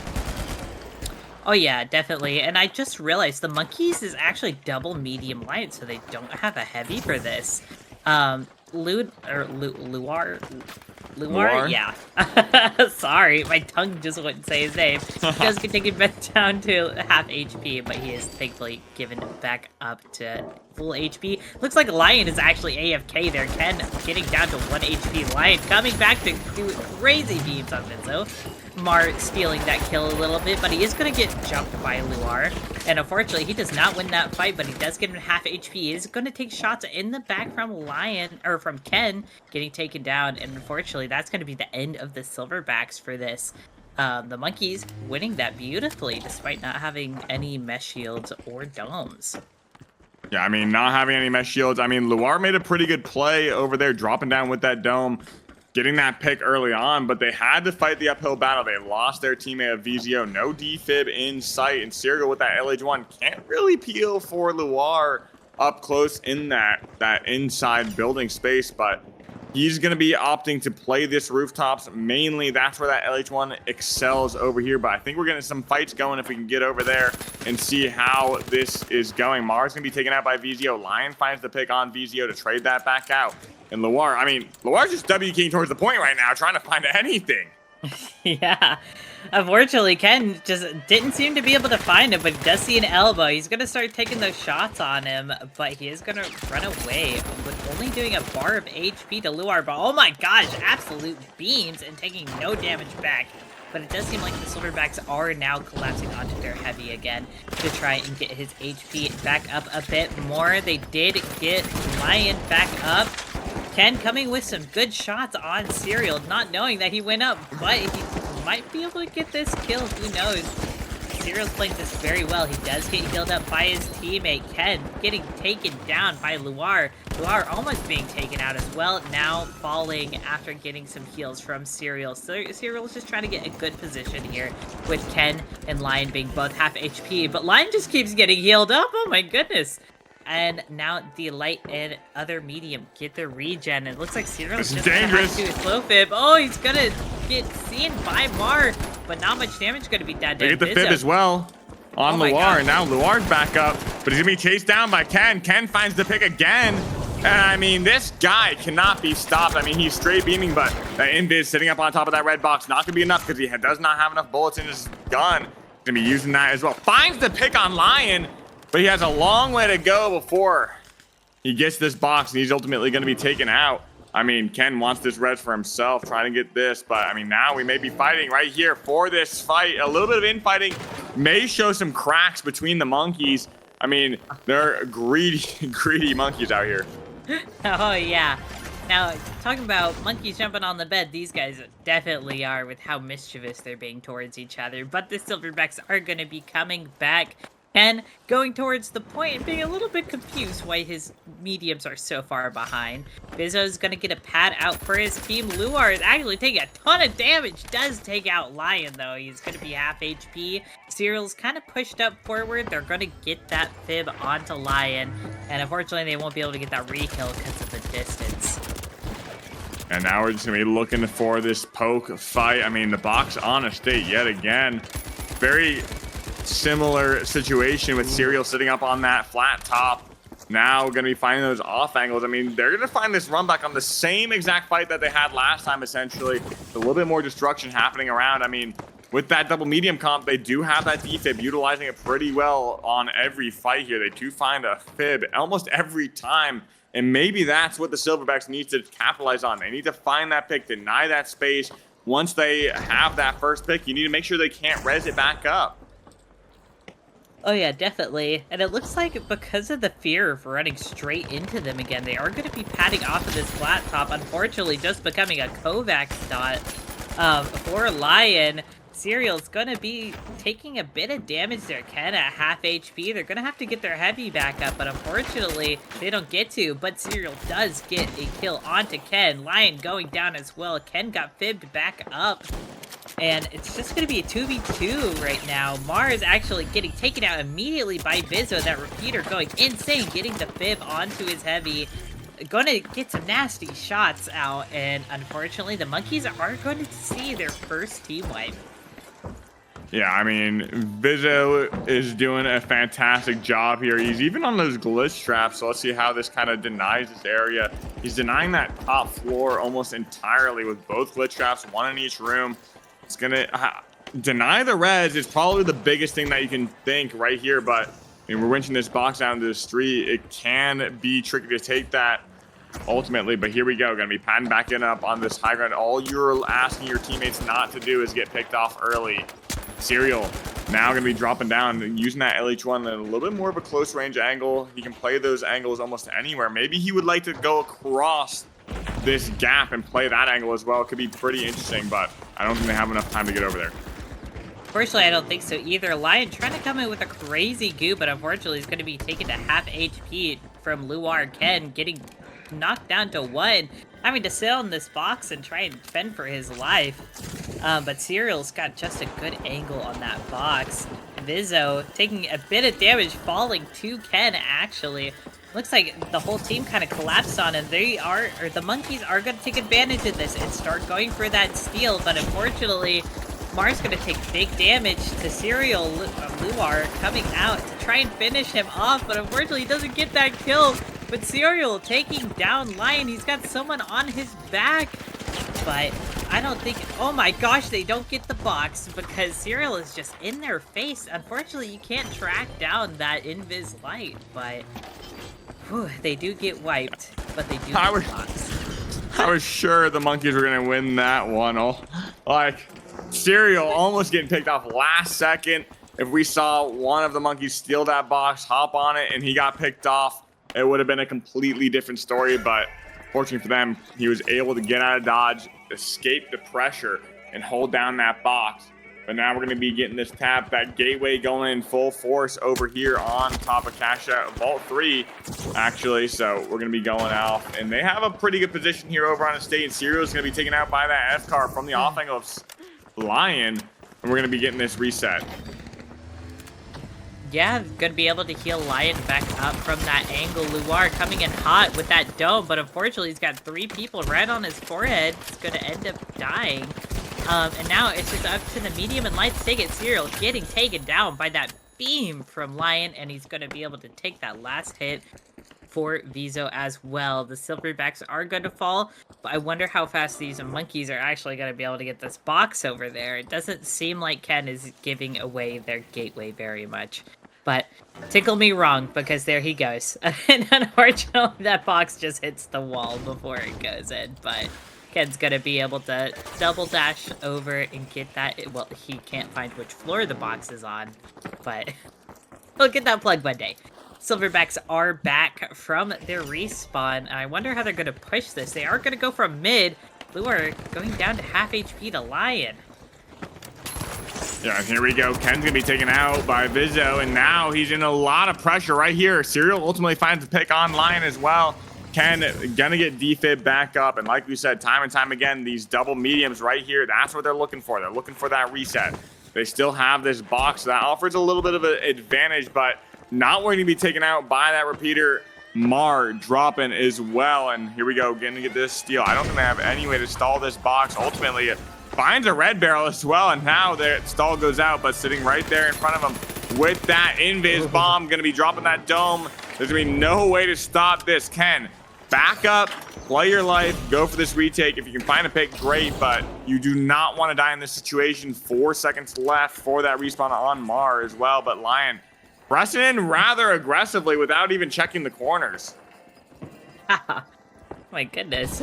Oh yeah, definitely. And I just realized the monkeys is actually double medium light, so they don't have a heavy for this. Luar? Yeah. Sorry, my tongue just wouldn't say his name. He does get taken back down to half HP, but he is thankfully given back up to full HP. Looks like Lion is actually AFK there. Ken getting down to 1 HP. Lion coming back to do crazy beams on Vinzo. Mar stealing that kill a little bit, but he is going to get jumped by Luar. And unfortunately, he does not win that fight, but he does get him half HP. He is going to take shots in the back from from Ken getting taken down. And unfortunately, that's going to be the end of the Silverbacks for this. The monkeys winning that beautifully, despite not having any mesh shields or domes. Yeah, not having any mesh shields. Luar made a pretty good play over there, dropping down with that dome, getting that pick early on, but they had to fight the uphill battle. They lost their teammate of VZO. No defib in sight, and Serial with that LH1 can't really peel for Luar up close in that inside building space, but he's going to be opting to play this rooftops. Mainly, that's where that LH1 excels over here, but I think we're getting some fights going if we can get over there and see how this is going. Mars going to be taken out by VZO. Lion finds the pick on VZO to trade that back out. And Luar, Luar's just W keying towards the point right now, trying to find anything. Yeah. Unfortunately, Ken just didn't seem to be able to find him, but he does see an elbow. He's going to start taking those shots on him, but he is going to run away with only doing a bar of HP to Luar. But oh my gosh, absolute beams and taking no damage back. But it does seem like the Silverbacks are now collapsing onto their heavy again to try and get his HP back up a bit more. They did get Lion back up. Ken coming with some good shots on Serial, not knowing that he went up, but he might be able to get this kill, who knows. Serial's playing this very well. He does get healed up by his teammate, Ken, getting taken down by Luar. Luar almost being taken out as well, now falling after getting some heals from Serial. So Serial's just trying to get a good position here, with Ken and Lion being both half HP, but Lion just keeps getting healed up, oh my goodness. And now the light and other medium get the regen. It looks like Serial's just gonna have to do his slow fib. Oh, he's gonna get seen by Mar, but not much damage gonna be done. They get the fib as well on Luar, and now Luar's back up, but he's gonna be chased down by Ken. Ken finds the pick again. And I mean, this guy cannot be stopped. I mean, he's straight beaming, but the invis sitting up on top of that red box, not gonna be enough because he does not have enough bullets in his gun. He's gonna be using that as well. Finds the pick on Lion, but he has a long way to go before he gets this box, and he's ultimately going to be taken out. I mean, Ken wants this res for himself, trying to get this, but I mean, now we may be fighting right here for this fight. A little bit of infighting may show some cracks between the monkeys. I mean, they're greedy monkeys out here. Oh, yeah. Now, talking about monkeys jumping on the bed, these guys definitely are with how mischievous they're being towards each other, but the Silverbacks are going to be coming back. Ken going towards the point and being a little bit confused why his mediums are so far behind. Bizzo's gonna get a pad out for his team. Luar is actually taking a ton of damage. Does take out Lion though. He's gonna be half HP. Serial's kind of pushed up forward. They're gonna get that fib onto Lion. And unfortunately they won't be able to get that re-kill because of the distance. And now we're just gonna be looking for this poke fight. I mean, the box on a state yet again. Very similar situation with Serial sitting up on that flat top. Now going to be finding those off angles. I mean, they're going to find this run back on the same exact fight that they had last time, essentially. A little bit more destruction happening around. I mean, with that double medium comp, they do have that defib, utilizing it pretty well on every fight here. They do find a fib almost every time. And maybe that's what the Silverbacks need to capitalize on. They need to find that pick, deny that space. Once they have that first pick, you need to make sure they can't res it back up. Oh yeah, definitely. And it looks like because of the fear of running straight into them again, they are going to be padding off of this flat top, unfortunately just becoming a Kovacs dot for Lion. Serial's going to be taking a bit of damage there. Ken at half HP. They're going to have to get their heavy back up, but unfortunately they don't get to. But Serial does get a kill onto Ken. Lion going down as well. Ken got fibbed back up. And it's just going to be a 2v2 right now. Mar is actually getting taken out immediately by Bizzo. That repeater going insane, getting the fib onto his heavy. Going to get some nasty shots out. And unfortunately, the monkeys are going to see their first team wipe. Yeah, I mean, Bizzo is doing a fantastic job here. He's even on those glitch traps, so let's see how this kind of denies this area. He's denying that top floor almost entirely with both glitch traps, one in each room. It's gonna deny the res is probably the biggest thing that you can think right here, but I mean, we're winching this box down to the street. It can be tricky to take that ultimately, but here we go. Gonna be padding back in up on this high ground. All you're asking your teammates not to do is get picked off early. Serial now gonna be dropping down and using that LH1 at a little bit more of a close range angle. He can play those angles almost anywhere. Maybe he would like to go across this gap and play that angle as well. It could be pretty interesting, but I don't think they have enough time to get over there. Unfortunately, I don't think so either. Lion trying to come in with a crazy goo, but unfortunately he's going to be taken to half HP from Luar. Ken getting knocked down to 1, having to sit on this box and try and fend for his life. But Serial's got just a good angle on that box. Bizzo taking a bit of damage, falling to Ken actually. Looks like the whole team kind of collapsed on him. The monkeys are going to take advantage of this and start going for that steal, but unfortunately, Mar's going to take big damage to Serial. Luar coming out to try and finish him off, but unfortunately he doesn't get that kill. But Serial taking down Lion. He's got someone on his back, but I don't think... Oh my gosh, they don't get the box because Cereal is just in their face. Unfortunately, you can't track down that invis light, but... Whew, they do get wiped, but they do get the box. I was sure the monkeys were going to win that one. Like, Cereal almost getting picked off last second. If we saw one of the monkeys steal that box, hop on it, and he got picked off, it would have been a completely different story, but... Fortunately for them, he was able to get out of dodge, escape the pressure, and hold down that box. But now we're going to be getting this tap, that gateway going in full force over here on top of Cash Out Vault 3, actually. So we're going to be going off. And they have a pretty good position here over on the state. And Cereal is going to be taken out by that F-car from the off angle of Lion. And we're going to be getting this reset. Yeah, gonna be able to heal Lion back up from that angle. Luar coming in hot with that dome, but unfortunately he's got 3 people right on his forehead. He's gonna end up dying. And now it's just up to the medium and light to take it. Cereal getting taken down by that beam from Lion, and he's gonna be able to take that last hit for Vizo as well. The Silverbacks are going to fall, but I wonder how fast these monkeys are actually going to be able to get this box over there. It doesn't seem like Ken is giving away their gateway very much. But tickle me wrong, because there he goes. And unfortunately, that box just hits the wall before it goes in. But Ken's going to be able to double dash over and get that. Well, he can't find which floor the box is on, but he'll get that plug one day. Silverbacks are back from their respawn, and I wonder how they're going to push this. They are going to go from mid. Lure going down to half HP to Lion. Yeah, here we go. Ken's going to be taken out by Vizo, and now he's in a lot of pressure right here. Cereal ultimately finds the pick on Lion as well. Ken going to get defib back up, and like we said, time and time again, these double mediums right here, that's what they're looking for. They're looking for that reset. They still have this box that offers a little bit of an advantage, but not going to be taken out by that repeater. Mar dropping as well, and here we go, getting to get this steal. I don't think they have any way to stall this box. Ultimately, it finds a red barrel as well, and now their stall goes out, but sitting right there in front of him with that invis bomb, going to be dropping that dome. There's going to be no way to stop this. Ken, back up, play your life, go for this retake. If you can find a pick, great, but you do not want to die in this situation. 4 seconds left for that respawn on Mar as well, but Lion pressing in rather aggressively without even checking the corners. My goodness.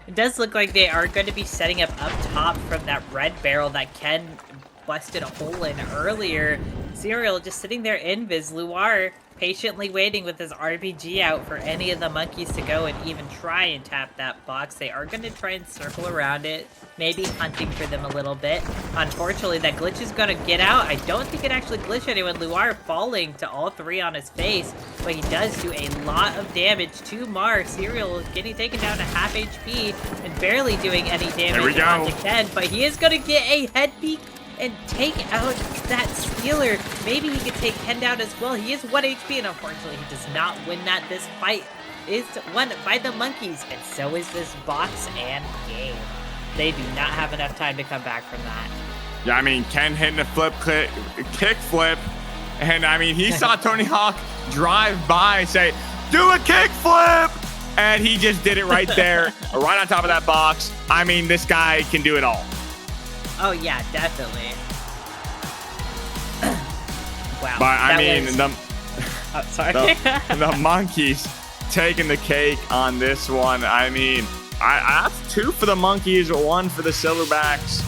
It does look like they are going to be setting up top from that red barrel that Ken busted a hole in earlier. Cereal just sitting there invis. Luar patiently waiting with his RPG out for any of the monkeys to go and even try and tap that box. They are going to try and circle around it, maybe hunting for them a little bit. Unfortunately, that glitch is going to get out. I don't think it actually glitched anyone. Luar falling to all 3 on his face, but he does do a lot of damage to Mar. Cereal getting taken down to half HP and barely doing any damage onto Ken, but he is going to get a head peek and take out that stealer. Maybe he could take Ken down as well. He is 1 HP, and unfortunately, he does not win that. This fight is won by the monkeys, and so is this box and game. They do not have enough time to come back from that. Yeah, I mean, Ken hitting a kick flip, and I mean, he saw Tony Hawk drive by and say, do a kick flip, and he just did it right there, right on top of that box. I mean, this guy can do it all. Oh yeah, definitely. Wow. But I mean, oh, sorry. the monkeys taking the cake on this one. I mean, that's 2 for the monkeys, 1 for the Silverbacks.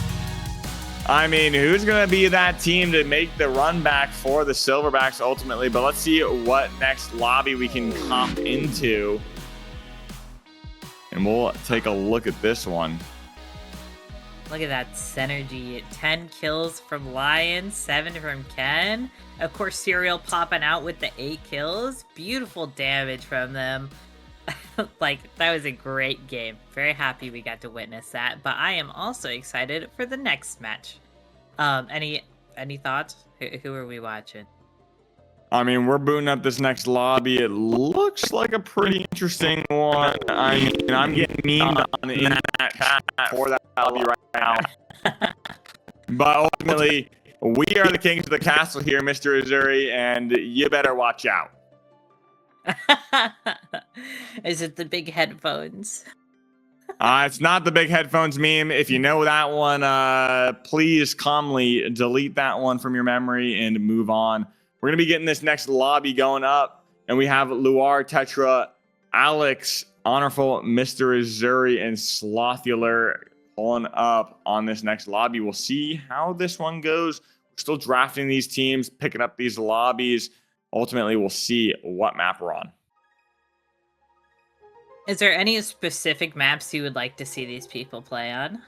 I mean, who's going to be that team to make the run back for the Silverbacks ultimately? But let's see what next lobby we can comp into. And we'll take a look at this one. Look at that synergy. 10 kills from Lion, 7 from Ken. Of course, Cereal popping out with the 8 kills. Beautiful damage from them. Like, that was a great game. Very happy we got to witness that. But I am also excited for the next match. Any thoughts? Who are we watching? I mean, we're booting up this next lobby. It looks like a pretty interesting one. I mean, I'm getting memed on in that chat for that lobby right now. But ultimately, we are the kings of the castle here, Mr. Azuri, and you better watch out. Is it the big headphones? It's not the big headphones meme. If you know that one, please calmly delete that one from your memory and move on. We're going to be getting this next lobby going up, and we have Luar, Tetra, Alex, Honorful, Mr. Azuri, and Slothular pulling up on this next lobby. We'll see how this one goes. We're still drafting these teams, picking up these lobbies. Ultimately, we'll see what map we're on. Is there any specific maps you would like to see these people play on?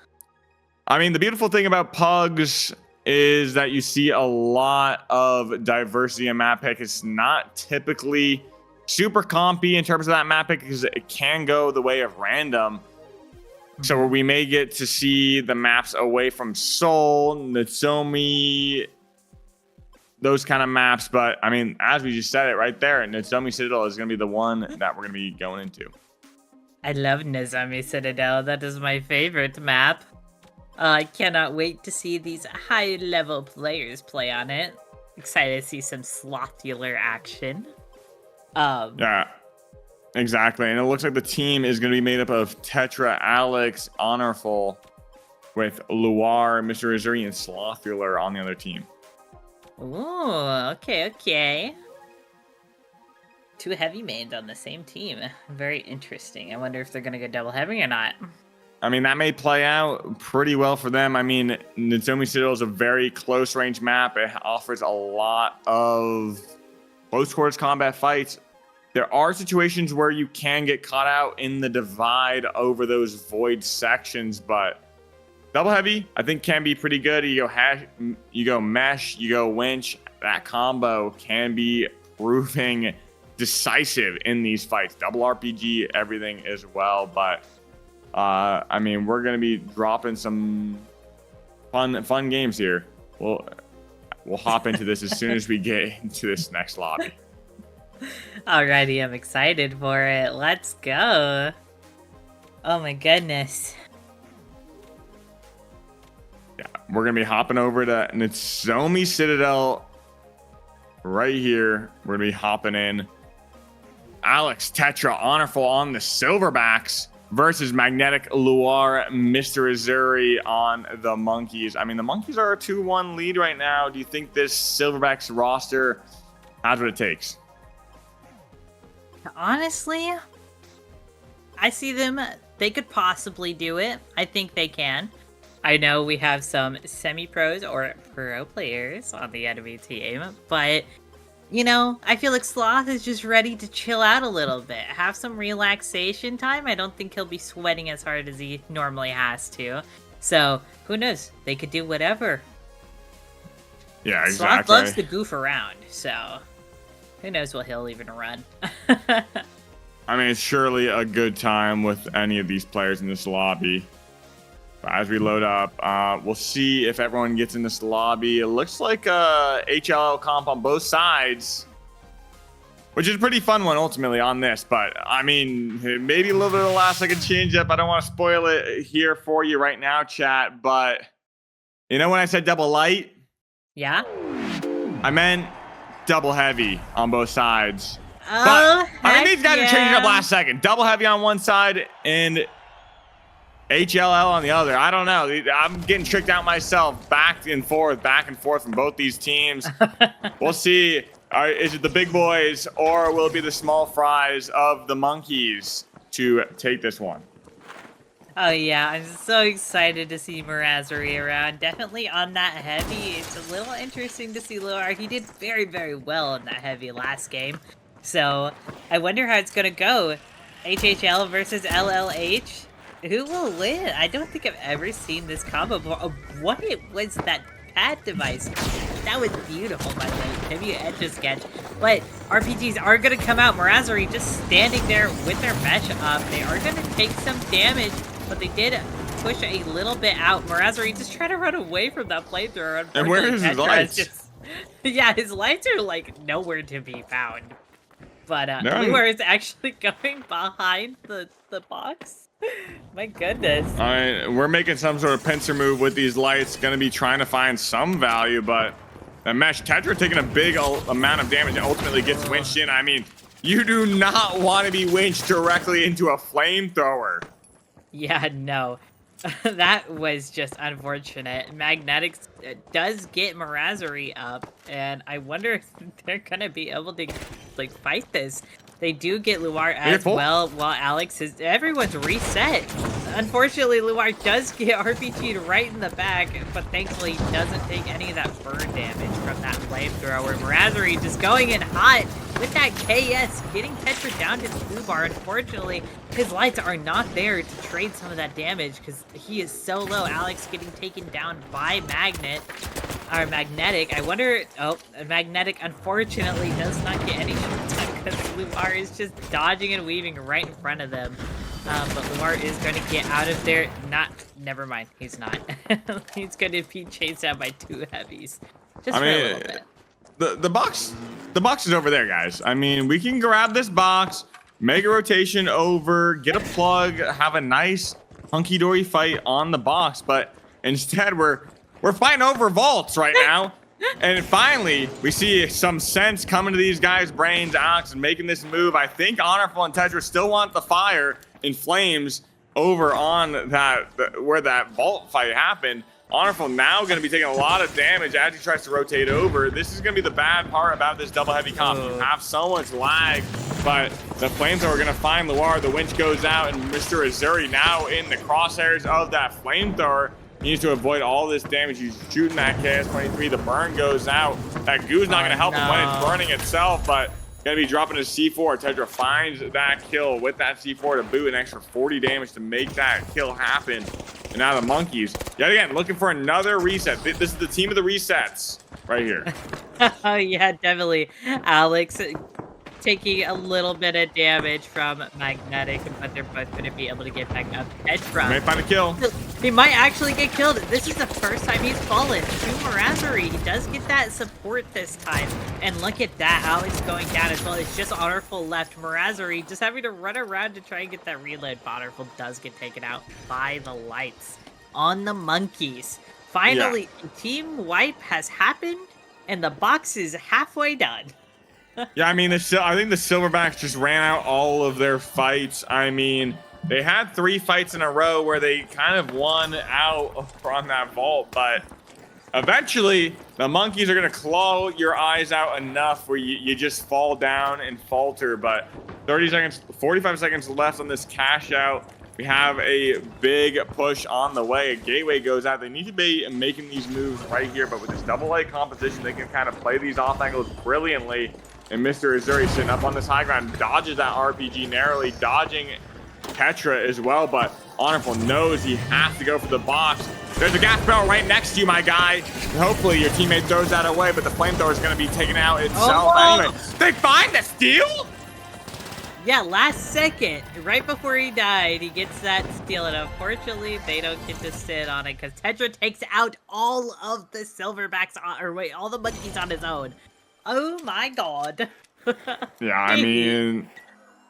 I mean, the beautiful thing about PUGs is that you see a lot of diversity in map pick. It's not typically super compy in terms of that map pick because it can go the way of random. So we may get to see the maps away from Seoul, Natsomi, those kind of maps. But I mean, as we just said it right there, Natsomi Citadel is going to be the one that we're going to be going into. I love Nozomi Citadel. That is my favorite map. I cannot wait to see these high-level players play on it. Excited to see some Slothular action. Yeah, exactly. And it looks like the team is going to be made up of Tetra, Alex, Honorful, with Luar, Mr. Azuri, and Slothular on the other team. Ooh, okay. Two heavy mains on the same team. Very interesting. I wonder if they're going to go double heavy or not. I mean, that may play out pretty well for them. I mean, Natsomi Citadel is a very close range map. It offers a lot of close quarters combat fights. There are situations where you can get caught out in the divide over those void sections, but double heavy, I think, can be pretty good. You go mesh, you go winch. That combo can be proving decisive in these fights. Double RPG, everything as well. But I mean, we're gonna be dropping some fun games here. We'll hop into this as soon as we get into this next lobby. Alrighty, I'm excited for it. Let's go. Oh my goodness. Yeah, we're gonna be hopping over to Natsomi Citadel right here. We're gonna be hopping in. Alex, Tetra, Honorful on the Silverbacks versus Magnetic, Luar, Mr. Azuri on the Monkeys. I mean, the Monkeys are a 2-1 lead right now. Do you think this Silverbacks roster has what it takes? Honestly, I see them. They could possibly do it. I think they can. I know we have some semi-pros or pro players on the enemy team, but you know, I feel like Sloth is just ready to chill out a little bit, have some relaxation time. I don't think he'll be sweating as hard as he normally has to. So, who knows? They could do whatever. Yeah, exactly. Sloth loves to goof around, so who knows what he'll even run. I mean, it's surely a good time with any of these players in this lobby. But as we load up, we'll see if everyone gets in this lobby. It looks like a HLL comp on both sides, which is a pretty fun one ultimately on this. But I mean, maybe a little bit of a last second change up. I don't want to spoil it here for you right now, chat. But you know when I said double light? Yeah? I meant double heavy on both sides. Oh, but I mean, these guys are changing up yeah. last second. Double heavy on one side and HLL on the other. I don't know. I'm getting tricked out myself. Back and forth from both these teams. We'll see. Is it the big boys or will it be the small fries of the Monkeys to take this one? Oh yeah, I'm so excited to see Mirazuri around. Definitely on that heavy. It's a little interesting to see Luar. He did very, very well in that heavy last game. So I wonder how it's gonna go. HHL versus LLH. Who will win? I don't think I've ever seen this combo before. What was that pad device? That was beautiful, by the way. Heavy edge sketch. But RPGs are going to come out. Mirazuri just standing there with their mesh up. They are going to take some damage, but they did push a little bit out. Mirazuri just trying to run away from that flamethrower. And where is his lights? Yeah, his lights are like nowhere to be found. But No. is actually going behind the box. My goodness. We're making some sort of pincer move with these lights. Going to be trying to find some value, but the mesh Tetra taking a big amount of damage and ultimately gets winched in. I mean, you do not want to be winched directly into a flamethrower. Yeah, no. That was just unfortunate. Magnetics does get Mirazari up, and I wonder if they're gonna be able to like fight this. They do get Luar as Careful. well, while Alex is everyone's reset. Unfortunately, Luar does get RPG'd right in the back, but thankfully he doesn't take any of that burn damage from that flamethrower. Mirazari just going in hot with that KS, getting Tetra down to the blue bar. Unfortunately, his lights are not there to trade some of that damage because he is so low. Alex getting taken down by Magnetic. I wonder. Oh, Magnetic unfortunately does not get any shots because Luar is just dodging and weaving right in front of them. But Luar is going to get out of there. Never mind. He's not. He's going to be chased out by 2 heavies. Just for a little bit. The box is over there, guys. I mean, we can grab this box, make a rotation over, get a plug, have a nice hunky-dory fight on the box, but instead we're fighting over vaults right now. And finally, we see some sense coming to these guys' brains. Alex is making this move. I think Honorful and Tetra still want the fire in flames over on where that vault fight happened. Honorful now going to be taking a lot of damage as he tries to rotate over. This is going to be the bad part about this double heavy comp. You have so much lag, but the flamethrower are going to find Luar. The winch goes out, and Mr. Azuri now in the crosshairs of that flamethrower. He needs to avoid all this damage. He's shooting that KS-23. The burn goes out. That goo's not going to help him when it's burning itself, but going to be dropping his C4. Tetra finds that kill with that C4 to boot an extra 40 damage to make that kill happen. And now the monkeys, yet again, looking for another reset. This is the team of the resets right here. Oh, yeah, definitely. Alex taking a little bit of damage from Magnetic, but they're both going to be able to get back up. Tetra May find a kill. He might actually get killed. This is the first time he's fallen to Mirazari. He does get that support this time. And look at that, Alex going down as well. It's just Honorful left. Mirazari just having to run around to try and get that reload. Honorful does get taken out by the lights on the monkeys. Finally, team wipe has happened, and the box is halfway done. Yeah, I mean, I think the Silverbacks just ran out all of their fights. I mean, they had 3 fights in a row where they kind of won out from that vault, but eventually the monkeys are going to claw your eyes out enough where you just fall down and falter. But 45 seconds left on this cash out. We have a big push on the way. A gateway goes out. They need to be making these moves right here, but with this double A composition, they can kind of play these off angles brilliantly. And Mr. Azuri sitting up on this high ground, dodges that RPG narrowly, dodging Tetra as well, but Honorful knows he has to go for the box. There's a gas barrel right next to you, my guy. Hopefully your teammate throws that away, but the flamethrower is going to be taken out itself anyway. They find the steal? Yeah, last second, right before he died, he gets that steal, and unfortunately, they don't get to sit on it because Tetra takes out all of the Silverbacks, all the monkeys on his own. Oh my god. Yeah, I mean,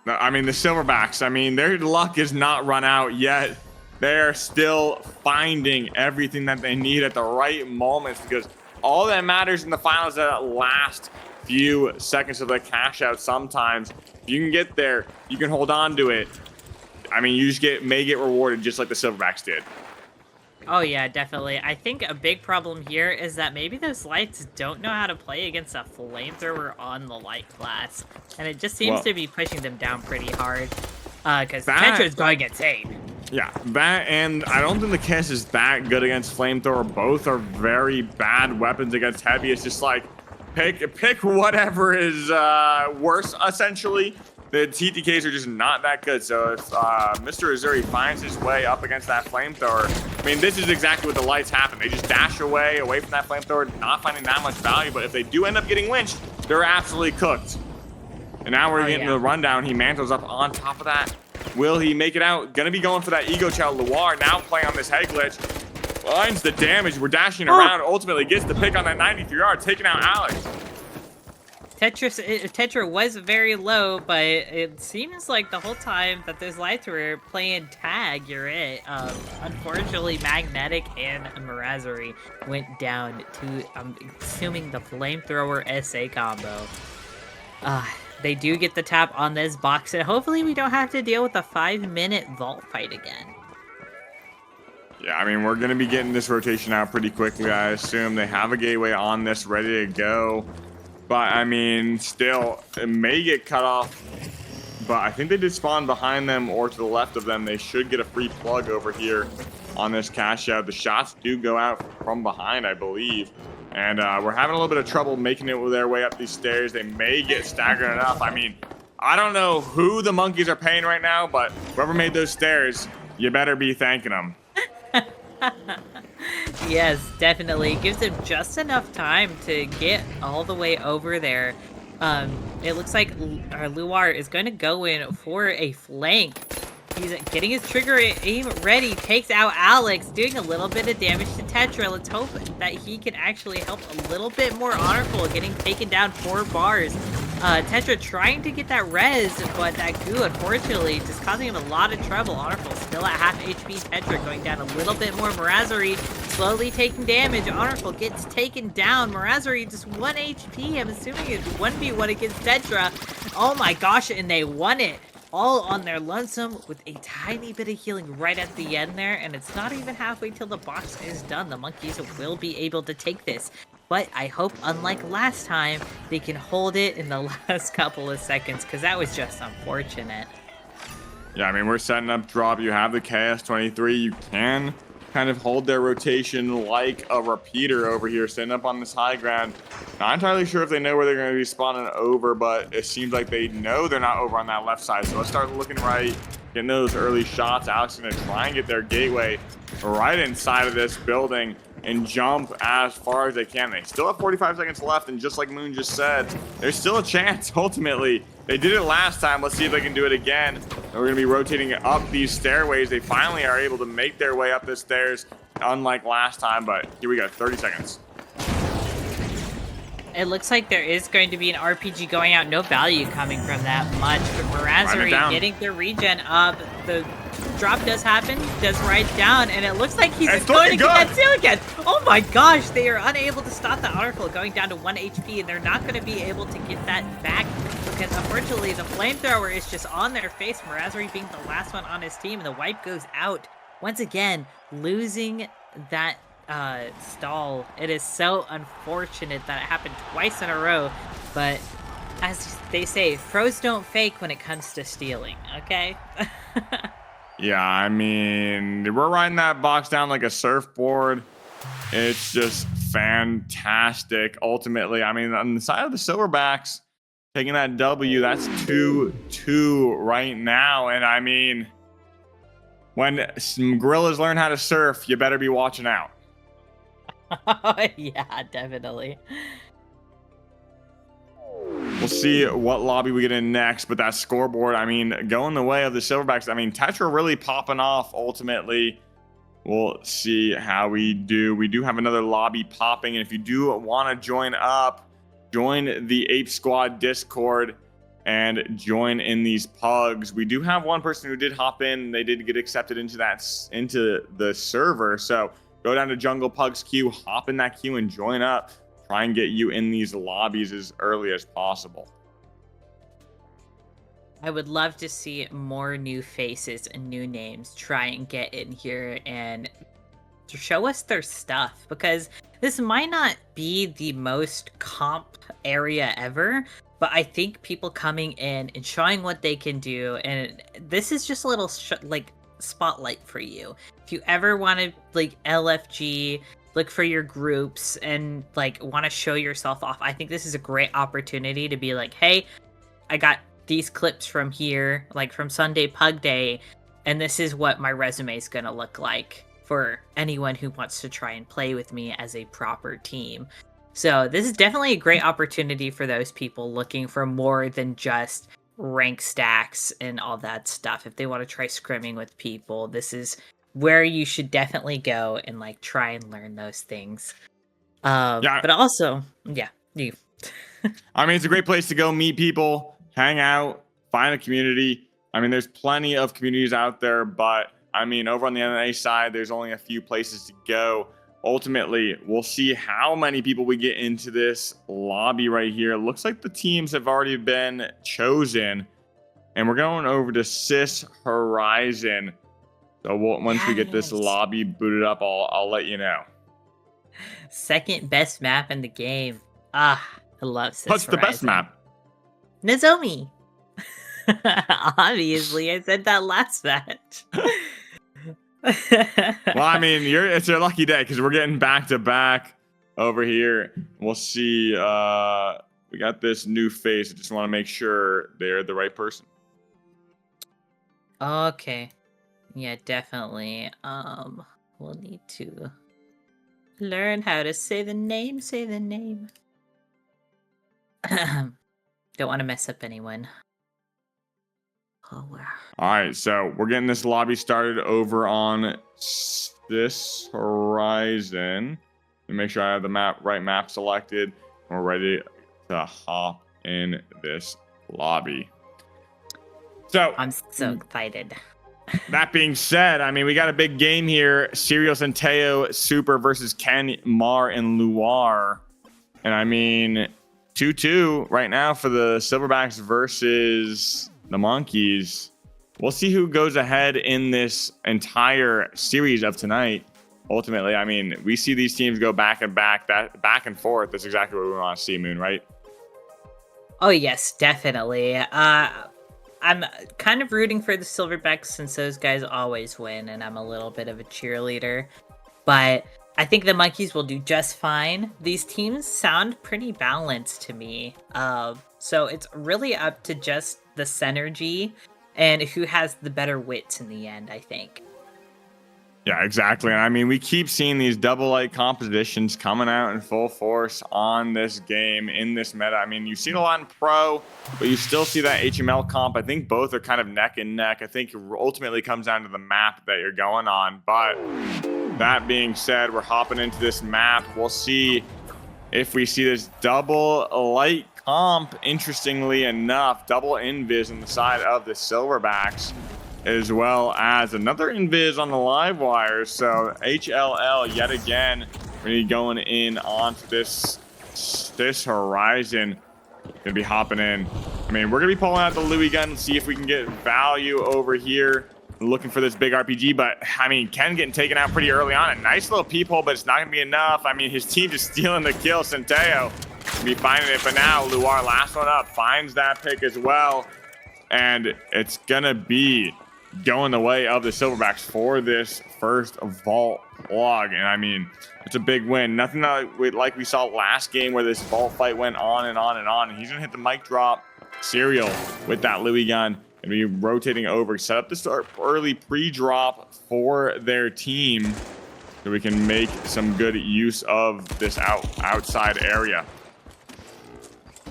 the Silverbacks, I mean, their luck is not run out yet. They're still finding everything that they need at the right moments, because all that matters in the finals is that last few seconds of the cash out. Sometimes if you can get there, you can hold on to it. I mean, you just may get rewarded just like the Silverbacks did. Oh yeah, definitely. I think a big problem here is that maybe those lights don't know how to play against a flamethrower on the light class. And it just seems to be pushing them down pretty hard. Because Tetra's going insane. Yeah, that, and I don't think the KS is that good against flamethrower. Both are very bad weapons against heavy. It's just like, pick whatever is worse, essentially. The TTKs are just not that good. So if Mr. Azuri finds his way up against that flamethrower, I mean, this is exactly what the lights happen. They just dash away from that flamethrower, not finding that much value. But if they do end up getting lynched, they're absolutely cooked. And now we're getting the rundown. He mantles up on top of that. Will he make it out? Gonna be going for that ego child. Luar now playing on this head glitch. Finds the damage. We're dashing around. Ultimately gets the pick on that 93R, taking out Alex. Tetra was very low, but it seems like the whole time that those lights were playing tag, you're it. Unfortunately, Magnetic and Mirazari went down to, I'm assuming, the flamethrower SA combo. They do get the tap on this box, and hopefully we don't have to deal with a 5-minute vault fight again. Yeah, I mean, we're going to be getting this rotation out pretty quickly. I assume they have a gateway on this ready to go. But, I mean, still, it may get cut off. But I think they did spawn behind them or to the left of them. They should get a free plug over here on this cash out. The shots do go out from behind, I believe. And we're having a little bit of trouble making it their way up these stairs. They may get staggered enough. I mean, I don't know who the monkeys are paying right now, but whoever made those stairs, you better be thanking them. Yes, definitely. It gives them just enough time to get all the way over there. It looks like Luar is going to go in for a flank. He's getting his trigger aim ready, takes out Alex, doing a little bit of damage to Tetra. Let's hope that he can actually help a little bit more Honorful, getting taken down 4 bars. Tetra trying to get that res, but that goo, unfortunately, just causing him a lot of trouble. Honorful still at half HP. Tetra going down a little bit more. Mirazari slowly taking damage. Honorful gets taken down. Mirazari just 1 HP. I'm assuming it's 1v1 against Tetra. Oh my gosh, and they won it. All on their lonesome with a tiny bit of healing right at the end there, and it's not even halfway till the box is done. The monkeys will be able to take this, but I hope, unlike last time, they can hold it in the last couple of seconds, because that was just unfortunate. Yeah, I mean, we're setting up drop. You have the KS-23. You can kind of hold their rotation like a repeater over here, setting up on this high ground. Not entirely sure if they know where they're going to be spawning over, but it seems like they know they're not over on that left side. So let's start looking right, getting those early shots. Alex is going to try and get their gateway right inside of this building and jump as far as they can. They still have 45 seconds left, and just like Moon just said, there's still a chance, ultimately. They did it last time. Let's see if they can do it again. And we're going to be rotating up these stairways. They finally are able to make their way up the stairs, unlike last time, but here we go, 30 seconds. It looks like there is going to be an RPG going out. No value coming from that much, but Mirazari getting the regen up. The drop does happen, does ride down, and it looks like he's going to get that seal again. Oh my gosh, they are unable to stop the Honorful going down to 1 HP, and they're not going to be able to get that back because unfortunately the flamethrower is just on their face. Mirazari being the last one on his team, and the wipe goes out. Once again, losing that stall. It is so unfortunate that it happened twice in a row, but as they say, pros don't fake when it comes to stealing, okay? Yeah, I mean, we're riding that box down like a surfboard. It's just fantastic. Ultimately, I mean, on the side of the Silverbacks, taking that W, that's 2-2 right now. And I mean, when some gorillas learn how to surf, you better be watching out. Yeah, definitely. We'll see what lobby we get in next, but that scoreboard, I mean, going the way of the Silverbacks. I mean, Tetra really popping off ultimately. We'll see how we do. We do have another lobby popping, and if you do want to join up, join the Ape Squad Discord and join in these pugs. We do have one person who did hop in. They did get accepted into the server, so go down to Jungle Pugs queue, hop in that queue, and join up. Try and get you in these lobbies as early as possible. I would love to see more new faces and new names try and get in here and to show us their stuff, because this might not be the most comp area ever, but I think people coming in and showing what they can do, and this is just a little spotlight for you. If you ever want to LFG, look for your groups and want to show yourself off, I think this is a great opportunity to be like, hey, I got these clips from here, from Sunday PugDay, and this is what my resume is going to look like for anyone who wants to try and play with me as a proper team. So this is definitely a great opportunity for those people looking for more than just rank stacks and all that stuff. If they want to try scrimming with people, this is where you should definitely go and try and learn those things. But also, yeah, you. I mean, it's a great place to go meet people, hang out, find a community. I mean, there's plenty of communities out there, but I mean, over on the NA side, there's only a few places to go. Ultimately, we'll see how many people we get into this lobby right here. It looks like the teams have already been chosen, and we're going over to Cis Horizon. So once we get this Yes. lobby booted up, I'll let you know. Second best map in the game. Ah, I love this. What's the best map? Nozomi. Obviously, I said that last match. Well, I mean, it's your lucky day because we're getting back to back over here. We'll see. We got this new face. I just want to make sure they're the right person. Okay. Yeah, definitely. We'll need to learn how to say the name. Say the name. Don't want to mess up anyone. Oh, wow. All right, so we're getting this lobby started over on this horizon. And make sure I have the right map selected. We're ready to hop in this lobby. So I'm so excited. That being said, I mean, we got a big game here. Sirius and Teo Super versus Ken, Mar, and Luar. And I mean, 2-2 right now for the Silverbacks versus the Monkeys. We'll see who goes ahead in this entire series of tonight. Ultimately, I mean, we see these teams go back and forth. That's exactly what we want to see, Moon, right? Oh, yes, definitely. I'm kind of rooting for the Silverbacks since those guys always win, and I'm a little bit of a cheerleader. But I think the Monkeys will do just fine. These teams sound pretty balanced to me. So it's really up to just the synergy and who has the better wits in the end, I think. Yeah, exactly. And I mean, we keep seeing these double light compositions coming out in full force on this game, in this meta. I mean, you've seen a lot in pro, but you still see that HML comp. I think both are kind of neck and neck. I think it ultimately comes down to the map that you're going on. But that being said, we're hopping into this map. We'll see if we see this double light comp, interestingly enough, double invis on the side of the Silverbacks, as well as another invis on the live wire. So HLL yet again really going in onto this horizon. Gonna be hopping in. I mean, we're gonna be pulling out the Louis gun, see if we can get value over here, looking for this big RPG. But I mean, Ken getting taken out pretty early on. A nice little peephole, but it's not gonna be enough. I mean, his team just stealing the kill. Centeo be finding it, but now Luar, last one up, finds that pick as well, and it's gonna be going the way of the Silverbacks for this first vault log. And I mean, it's a big win. Nothing like we saw last game where this vault fight went on and on and on. And he's gonna hit the mic drop. Serial with that Louis gun and be rotating over, set up this early pre-drop for their team so we can make some good use of this outside area.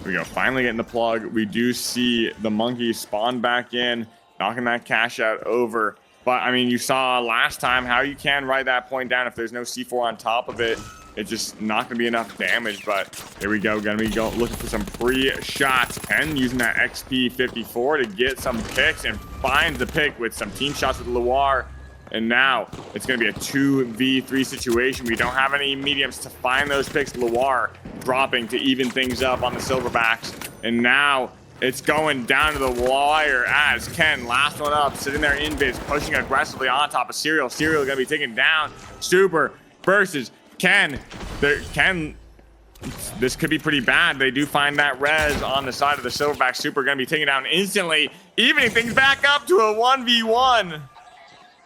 Here we go, finally getting the plug. We do see the Monkeys spawn back in, knocking that cash out over. But I mean, you saw last time how you can ride that point down if there's no C4 on top of it. It's just not gonna be enough damage. But here we go, gonna be looking for some pre-shots. Ken using that XP54 to get some picks and finds the pick with some team shots with Luar. And now it's gonna be a 2v3 situation. We don't have any mediums to find those picks. Luar dropping to even things up on the Silverbacks. And now it's going down to the wire as Ken, last one up, sitting there in biz, pushing aggressively on top of Serial. Serial gonna be taken down. Super versus Ken. Ken, this could be pretty bad. They do find that res on the side of the Silverback. Super gonna be taken down instantly, evening things back up to a 1v1.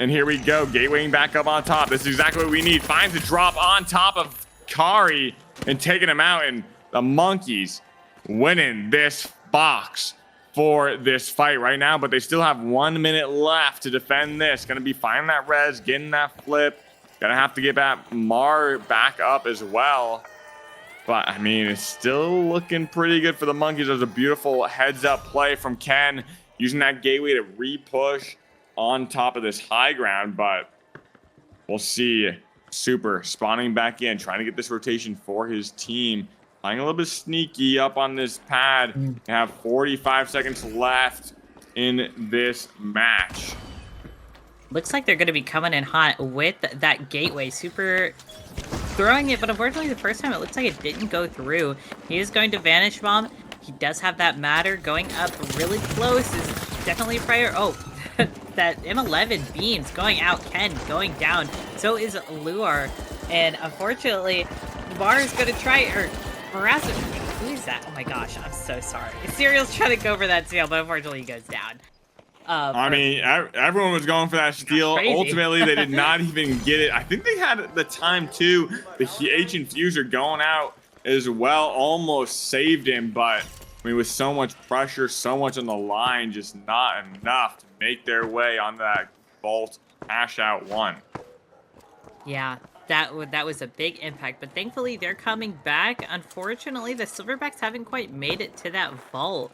And here we go, gatewaying back up on top. This is exactly what we need. Finds a drop on top of Kari and taking him out. And the Monkeys winning this box for this fight right now, but they still have 1 minute left to defend this. Gonna be finding that res, getting that flip. Gonna have to get that Mar back up as well. But I mean, it's still looking pretty good for the Monkeys. There's a beautiful heads up play from Ken, using that gateway to re-push on top of this high ground. But we'll see. Super spawning back in, trying to get this rotation for his team. Playing a little bit sneaky up on this pad. We have 45 seconds left in this match. Looks like they're going to be coming in hot with that gateway. Super throwing it, but unfortunately the first time it looks like it didn't go through. He is going to Vanish Bomb. He does have that matter going up really close. Is definitely a prior. Oh, that M11 beams going out, Ken going down. So is Luar. And unfortunately, Bar is going to try, or Maraz, who is that? Oh my gosh, I'm so sorry. Serial's trying to go for that steal, but unfortunately he goes down. I mean, everyone was going for that steal. Ultimately, they did not even get it. I think they had the time too. The H infuser going out as well almost saved him, but I mean, with so much pressure, so much on the line, just not enough to make their way on that vault cash out one. Yeah, that was a big impact, but thankfully they're coming back. Unfortunately, the Silverbacks haven't quite made it to that vault.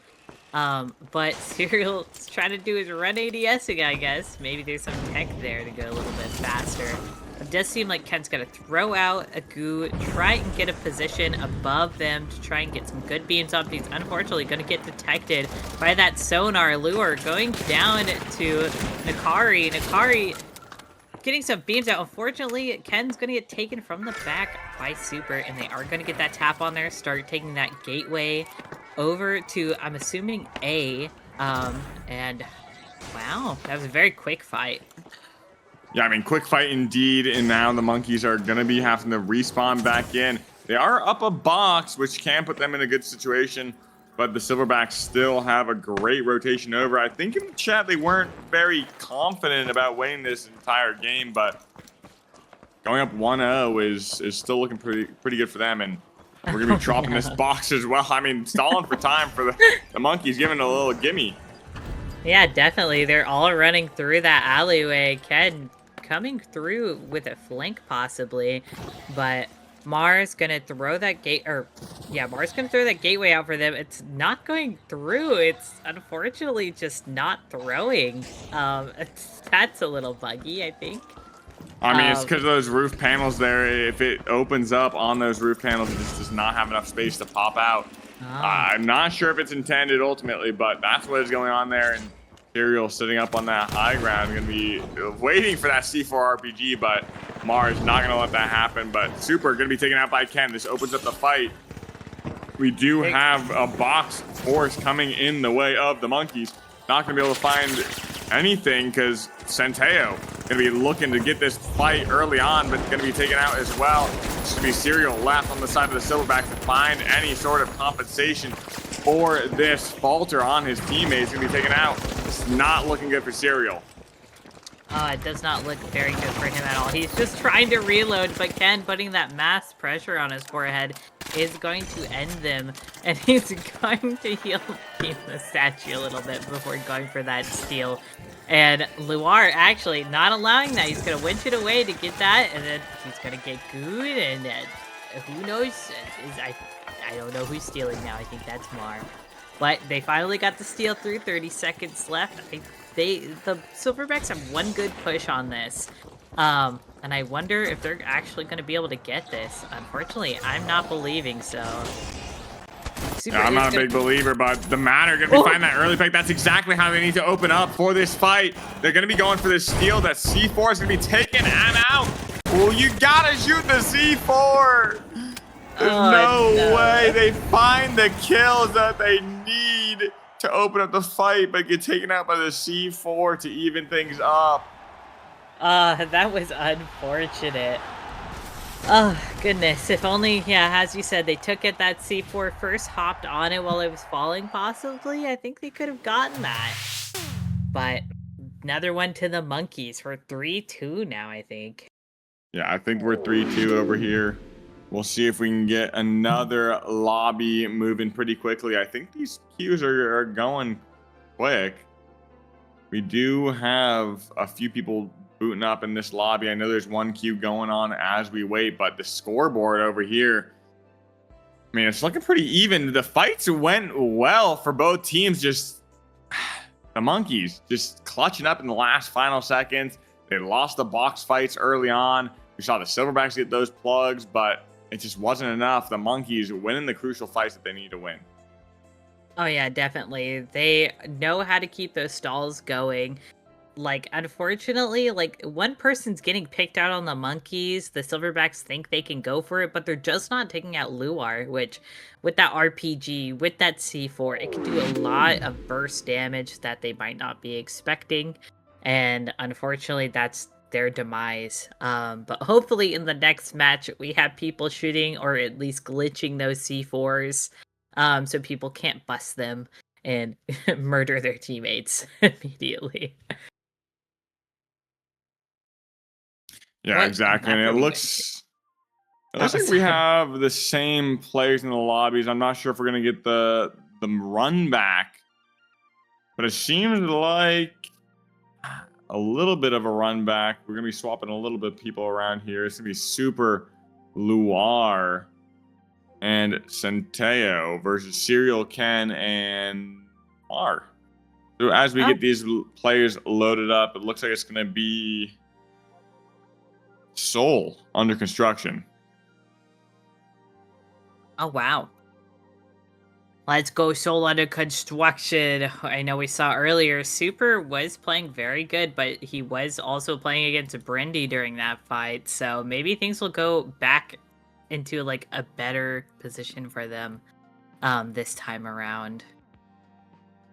But Serial's trying to do his run ADSing, I guess. Maybe there's some tech there to go a little bit faster. It does seem like Ken's gonna throw out a goo, try and get a position above them to try and get some good beams up. He's unfortunately gonna get detected by that sonar lure going down to Nakari. Nakari getting some beams out. Unfortunately, Ken's gonna get taken from the back by Super, and they are gonna get that tap on there, start taking that gateway over to, I'm assuming, A. And wow, that was a very quick fight. Yeah, I mean, quick fight indeed, and now the monkeys are going to be having to respawn back in. They are up a box, which can put them in a good situation, but the Silverbacks still have a great rotation over. I think in the chat they weren't very confident about winning this entire game, but going up 1-0 is still looking pretty good for them, and we're going to be dropping this box as well. I mean, stalling for time for the monkeys, giving a little gimme. Yeah, definitely. They're all running through that alleyway. Ken coming through with a flank possibly, but Mars gonna throw that Mars gonna throw that gateway out for them. It's not going through. It's unfortunately just not throwing. That's a little buggy, I think. I mean, it's because of those roof panels there. If it opens up on those roof panels, it just does not have enough space to pop out. I'm not sure if it's intended ultimately, but that's what is going on there. And Serial sitting up on that high ground, going to be waiting for that C4 RPG, but Mars not going to let that happen. But Super going to be taken out by Ken. This opens up the fight. We do have a box force coming in the way of the monkeys. Not going to be able to find anything because Centeo going to be looking to get this fight early on, but going to be taken out as well. It's going to be Serial left on the side of the Silverbacks to find any sort of compensation for this falter on his teammates. Going to be taken out. It's not looking good for Serial. It does not look very good for him at all. He's just trying to reload, but Ken putting that mass pressure on his forehead is going to end them, and he's going to heal the statue a little bit before going for that steal. And Luar actually not allowing that. He's going to winch it away to get that, and then he's going to get good, and who knows? I don't know who's stealing now. I think that's Mar. But they finally got the steal through. 30 seconds left. The Silverbacks have one good push on this. And I wonder if they're actually going to be able to get this. Unfortunately, I'm not believing so. I'm not a big believer, but the Matter going to be finding that early pick. That's exactly how they need to open up for this fight. They're going to be going for this steal. That C4 is going to be taken and out. Well, you got to shoot the C4. There's no way they find the kills that they need to open up the fight, but get taken out by the C4 to even things up. That was unfortunate. Oh, goodness. If only, yeah, as you said, they took it that C4 first, hopped on it while it was falling, possibly. I think they could have gotten that. But another one to the monkeys. We're 3-2 now, I think. Yeah, I think we're 3-2 over here. We'll see if we can get another lobby moving pretty quickly. I think these queues are going quick. We do have a few people booting up in this lobby. I know there's one queue going on as we wait, but the scoreboard over here, I mean, it's looking pretty even. The fights went well for both teams. Just the monkeys just clutching up in the last final seconds. They lost the box fights early on. We saw the Silverbacks get those plugs, but it just wasn't enough. The monkeys winning the crucial fights that they need to win. Oh yeah, definitely. They know how to keep those stalls going. Like, unfortunately, like, one person's getting picked out on the monkeys. The Silverbacks think they can go for it, but they're just not taking out Luar, which, with that RPG, with that C4, it can do a lot of burst damage that they might not be expecting. and unfortunately, that's their demise. But hopefully, in the next match, we have people shooting or at least glitching those C4s, so people can't bust them and murder their teammates immediately. Yeah, What exactly. And map it are we going to? looks Oh, like we sorry. have the same players in the lobbies. I'm not sure if we're gonna get the run back, but it seems like a little bit of a run back. We're gonna be swapping a little bit of people around here. It's gonna be Super Luar and Centeo versus Serial Ken and R. So as we Oh, get these players loaded up, it looks like it's gonna be Soul under construction. oh wow. Let's go Soul under construction. I know we saw earlier, Super was playing very good, but he was also playing against Brendy during that fight, so maybe things will go back into like a better position for them this time around.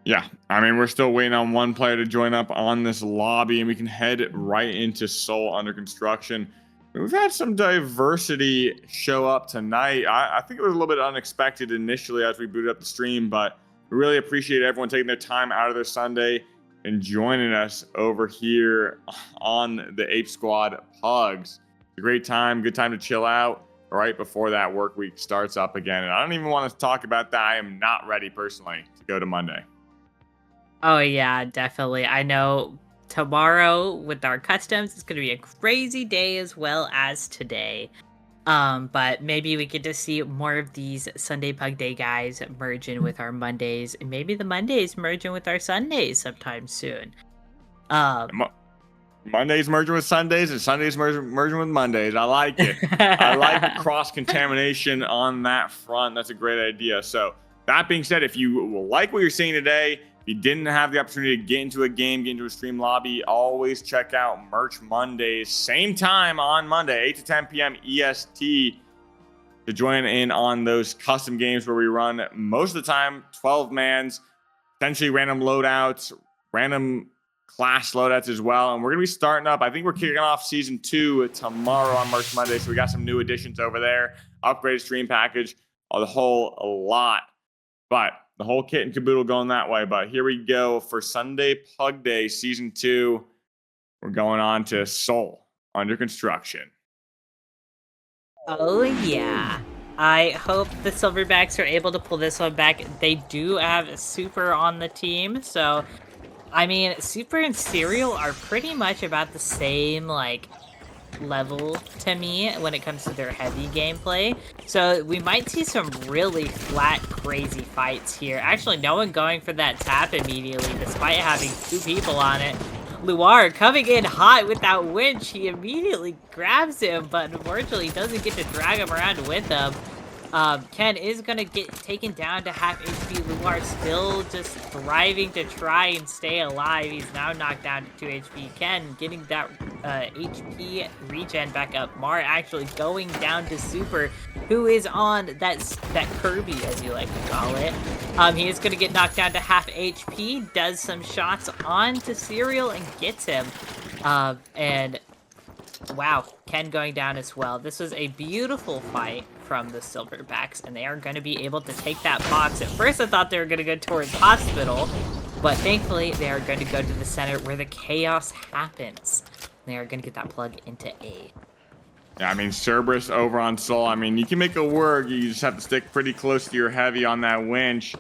Yeah, I mean, we're still waiting on one player to join up on this lobby, and we can head right into Soul under construction. We've had some diversity show up tonight. I think it was a little bit unexpected initially as we booted up the stream, but we really appreciate everyone taking their time out of their Sunday and joining us over here on the Ape Squad PUGs. It's a great time, good time to chill out right before that work week starts up again. And I don't even want to talk about that. I am not ready personally to go to Monday. Oh yeah, definitely. I know tomorrow with our customs, it's gonna be a crazy day as well as today. But maybe we get to see more of these Sunday Pug Day guys merge in with our Mondays, and maybe the Mondays merge in with our Sundays sometime soon. Um, Mondays merging with Sundays and Sundays merging with Mondays. I like it. I like the cross contamination on that front. That's a great idea. So that being said, if you like what you're seeing today, if you didn't have the opportunity to get into a game, get into a stream lobby, always check out Merch Mondays. Same time on Monday, 8 to 10 p.m. EST to join in on those custom games where we run most of the time 12 mans, potentially random loadouts, random class loadouts as well. And we're going to be starting up. I think we're kicking off season 2 tomorrow on Merch Monday. So we got some new additions over there, upgraded stream package, the whole lot. But the whole kit and caboodle going that way. But here we go for Sunday Pug Day season 2. We're going on to Soul under construction. oh yeah. I hope the Silverbacks are able to pull this one back. They do have Super on the team, so I mean, Super and Serial are pretty much about the same, like, level to me when it comes to their heavy gameplay. So we might see some really flat, crazy fights here. Actually, no one going for that tap immediately, despite having 2 people on it. Luar coming in hot with that winch. He immediately grabs him, but unfortunately doesn't get to drag him around with him. Ken is gonna get taken down to half HP. Luar still just thriving to try and stay alive. He's now knocked down to 2 HP. Ken getting that HP regen back up. Mar actually going down to Super, who is on that Kirby, as you like to call it. He is gonna get knocked down to half HP. Does some shots onto Serial and gets him. And wow, Ken going down as well. This was a beautiful fight from the Silverbacks, and they are going to be able to take that box. At first, I thought they were going to go towards Hospital, but thankfully, they are going to go to the center where the chaos happens. They are going to get that plug into A. Yeah, I mean, Cerberus over on Soul. I mean, you can make it work. You just have to stick pretty close to your heavy on that winch.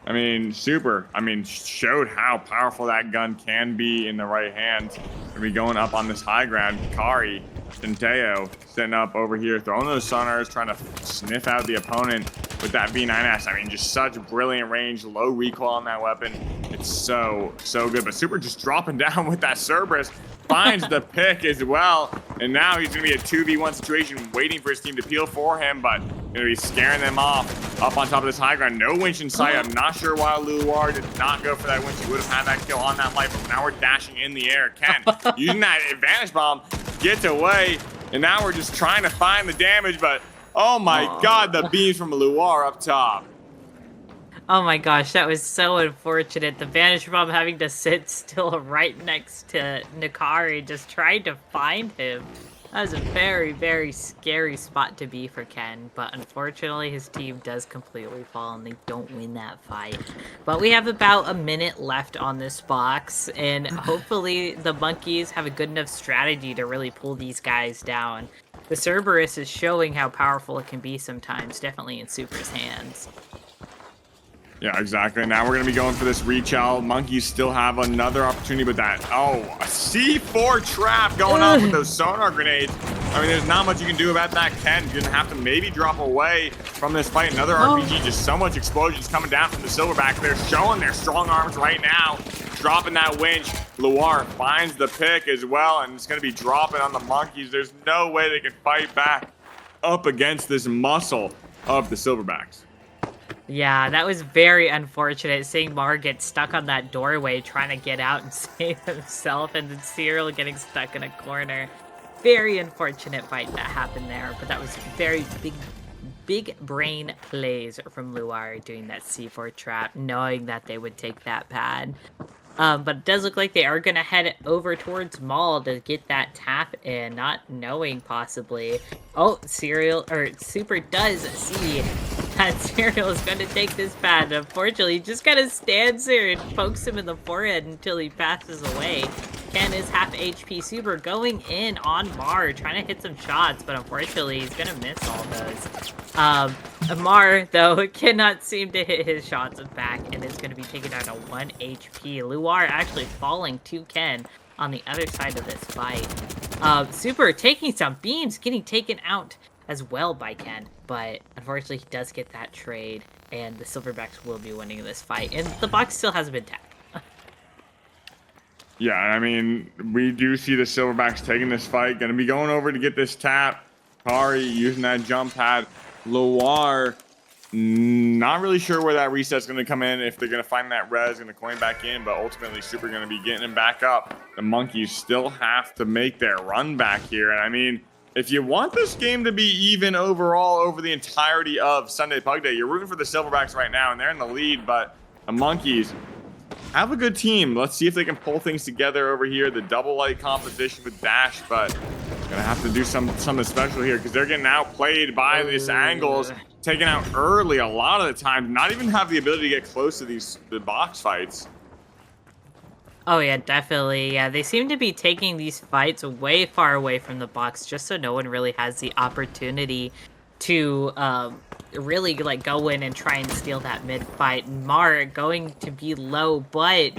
I mean, Super. I mean, showed how powerful that gun can be in the right hands. Gonna be going up on this high ground. Kari, Centeo, sitting up over here, throwing those sonars, trying to sniff out the opponent with that V9S. I mean, just such brilliant range, low recoil on that weapon. It's so good. But Super just dropping down with that Cerberus. Finds the pick as well, and now he's gonna be a 2v1 situation, waiting for his team to peel for him, but gonna be scaring them off up on top of this high ground. No winch in sight. I'm not sure why Luar did not go for that winch. He would have had that kill on that light, but now we're dashing in the air. Ken using that advantage bomb gets away, and now we're just trying to find the damage. But oh my God, the beams from Luar up top. Oh my gosh, that was so unfortunate. The Vanish Bomb having to sit still right next to Nikari, just trying to find him. That was a very, very scary spot to be for Ken, but unfortunately his team does completely fall and they don't win that fight. But we have about a minute left on this box, and hopefully the monkeys have a good enough strategy to really pull these guys down. The Cerberus is showing how powerful it can be sometimes, definitely in Super's hands. Yeah, exactly. Now we're going to be going for this reach out. Monkeys still have another opportunity with that. Oh, a C4 trap going off with those sonar grenades. I mean, there's not much you can do about that, Ken. You're going to have to maybe drop away from this fight. Another RPG, just so much explosions coming down from the Silverback. They're showing their strong arms right now. Dropping that winch. Luar finds the pick as well, and it's going to be dropping on the monkeys. There's no way they can fight back up against this muscle of the Silverbacks. Yeah, that was very unfortunate, seeing Mar get stuck on that doorway trying to get out and save himself, and then Serial getting stuck in a corner. Very unfortunate fight that happened there, but that was very big brain plays from Luar doing that C4 trap, knowing that they would take that pad. But it does look like they are going to head over towards Mall to get that tap in, not knowing possibly. Oh, Super does see that Serial is going to take this pad. Unfortunately, he just kind of stands there and pokes him in the forehead until he passes away. Ken is half HP. Super going in on Mar, trying to hit some shots, but unfortunately, he's going to miss all those. Mar, though, cannot seem to hit his shots back and is going to be taken down to 1 HP. Luar actually falling to Ken on the other side of this fight. Super taking some beams, getting taken out as well by Ken, but unfortunately, he does get that trade, and the Silverbacks will be winning this fight, and the box still hasn't been tapped. Yeah, I mean, we do see the Silverbacks taking this fight. Going to be going over to get this tap. Kari using that jump pad. Loire, not really sure where that reset's going to come in. If they're going to find that res, going to coin back in, but ultimately Super going to be getting him back up. The monkeys still have to make their run back here. And I mean, if you want this game to be even overall over the entirety of Sunday PugDay, you're rooting for the Silverbacks right now, and they're in the lead, but the monkeys have a good team. Let's see if they can pull things together over here. The double light competition with Dash, but gonna have to do something special here because they're getting outplayed by these angles, taken out early a lot of the time, not even have the ability to get close to the box fights. Oh yeah, definitely. Yeah, they seem to be taking these fights way far away from the box just so no one really has the opportunity to really like go in and try and steal that mid fight. Mar going to be low, but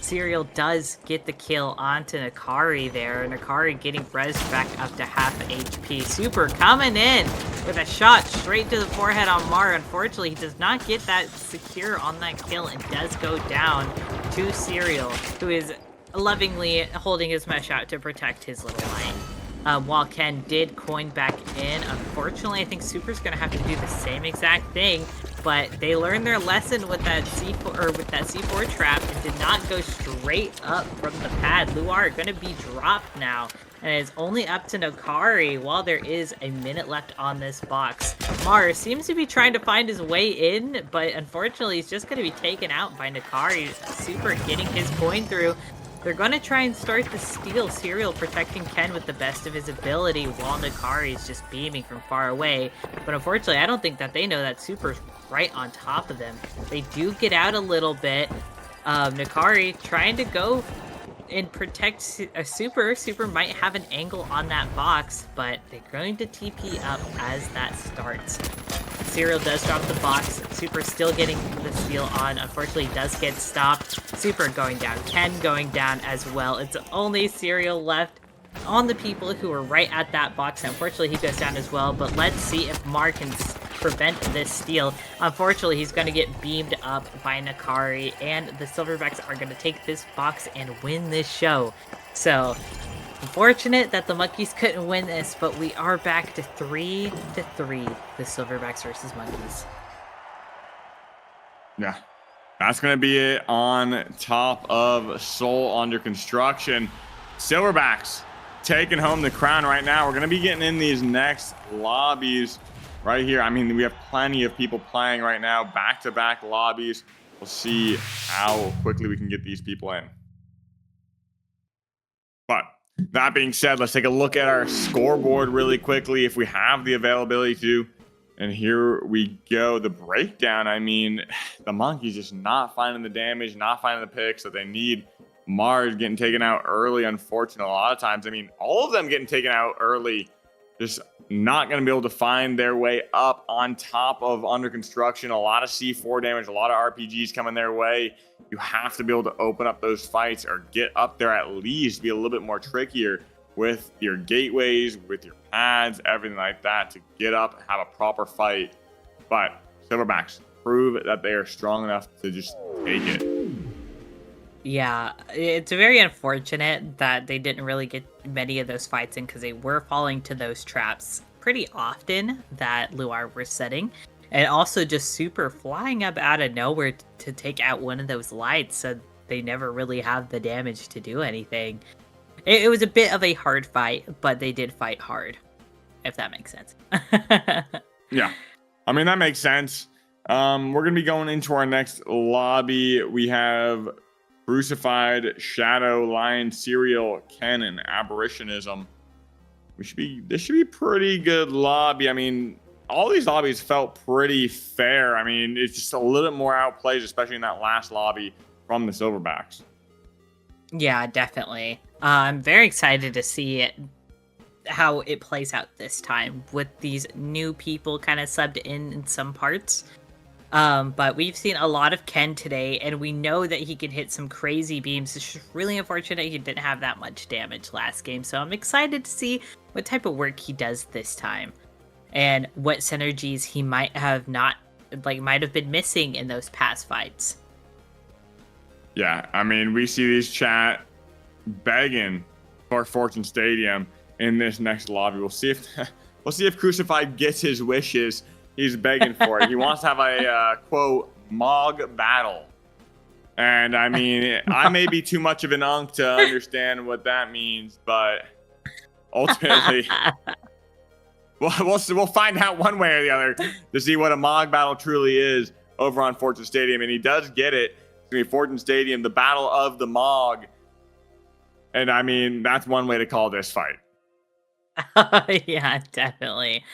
Serial does get the kill onto Nikari there. Nikari getting res back up to half HP. Super coming in with a shot straight to the forehead on Mar. Unfortunately, he does not get that secure on that kill and does go down to Serial, who is lovingly holding his mesh out to protect his little line. While Ken did coin back in, unfortunately, I think Super's gonna have to do the same exact thing, but they learned their lesson with that C4 trap and did not go straight up from the pad. Luar gonna be dropped now, and it's only up to Nikari while there is a minute left on this box. Mar seems to be trying to find his way in, but unfortunately, he's just gonna be taken out by Nikari. Super getting his coin through. They're going to try and start the steal. Serial protecting Ken with the best of his ability while Nikari is just beaming from far away. But unfortunately, I don't think that they know that Super's right on top of them. They do get out a little bit. Nikari trying to go and protect Super. Super might have an angle on that box, but they're going to TP up as that starts. Serial does drop the box. Super still getting the steal on. Unfortunately, does get stopped. Super going down. Ken going down as well. It's only Serial left on the people who are right at that box. Unfortunately, he goes down as well. But let's see if Mar can prevent this steal. Unfortunately, he's going to get beamed up by Nikari. And the Silverbacks are going to take this box and win this show. So unfortunate that the monkeys couldn't win this, but we are back to 3-3, the Silverbacks versus monkeys. Yeah, that's going to be it on top of Soul Under Construction. Silverbacks taking home the crown right now. We're going to be getting in these next lobbies right here. I mean, we have plenty of people playing right now, back-to-back lobbies. We'll see how quickly we can get these people in. But that being said, let's take a look at our scoreboard really quickly if we have the availability to. And here we go. The breakdown. I mean, the Monkeys just not finding the damage, not finding the picks that they need. Mars getting taken out early, unfortunately, a lot of times. I mean, all of them getting taken out early, just not going to be able to find their way up on top of under construction. A lot of C4 damage, a lot of RPGs coming their way. You have to be able to open up those fights or get up there at least, be a little bit more trickier with your gateways, with your pads, everything like that to get up and have a proper fight. But Silverbacks prove that they are strong enough to just take it. Yeah, it's very unfortunate that they didn't really get many of those fights in because they were falling to those traps pretty often that Luar were setting. And also just super flying up out of nowhere to take out one of those lights, so they never really have the damage to do anything. It was a bit of a hard fight, but they did fight hard, if that makes sense. Yeah, I mean, that makes sense. We're going to be going into our next lobby. We have Crucified, Shadow, Lion, Serial, Cannon, Aberrationism. This should be pretty good lobby. I mean, all these lobbies felt pretty fair. I mean, it's just a little bit more outplayed, especially in that last lobby from the Silverbacks. Yeah, definitely. I'm very excited to see how it plays out this time with these new people kind of subbed in some parts. But we've seen a lot of Ken today, and we know that he can hit some crazy beams. It's just really unfortunate he didn't have that much damage last game, so I'm excited to see what type of work he does this time, and what synergies he might have been missing in those past fights. Yeah, I mean, we see these chat begging for Fortune Stadium in this next lobby. We'll see if Crucified gets his wishes. He's begging for it. He wants to have a quote Mog battle, and I mean, I may be too much of an unk to understand what that means, but ultimately, we'll find out one way or the other to see what a Mog battle truly is over on Fortune Stadium, and he does get it. It's gonna be Fortune Stadium, the battle of the Mog, and I mean, that's one way to call this fight. Yeah, definitely.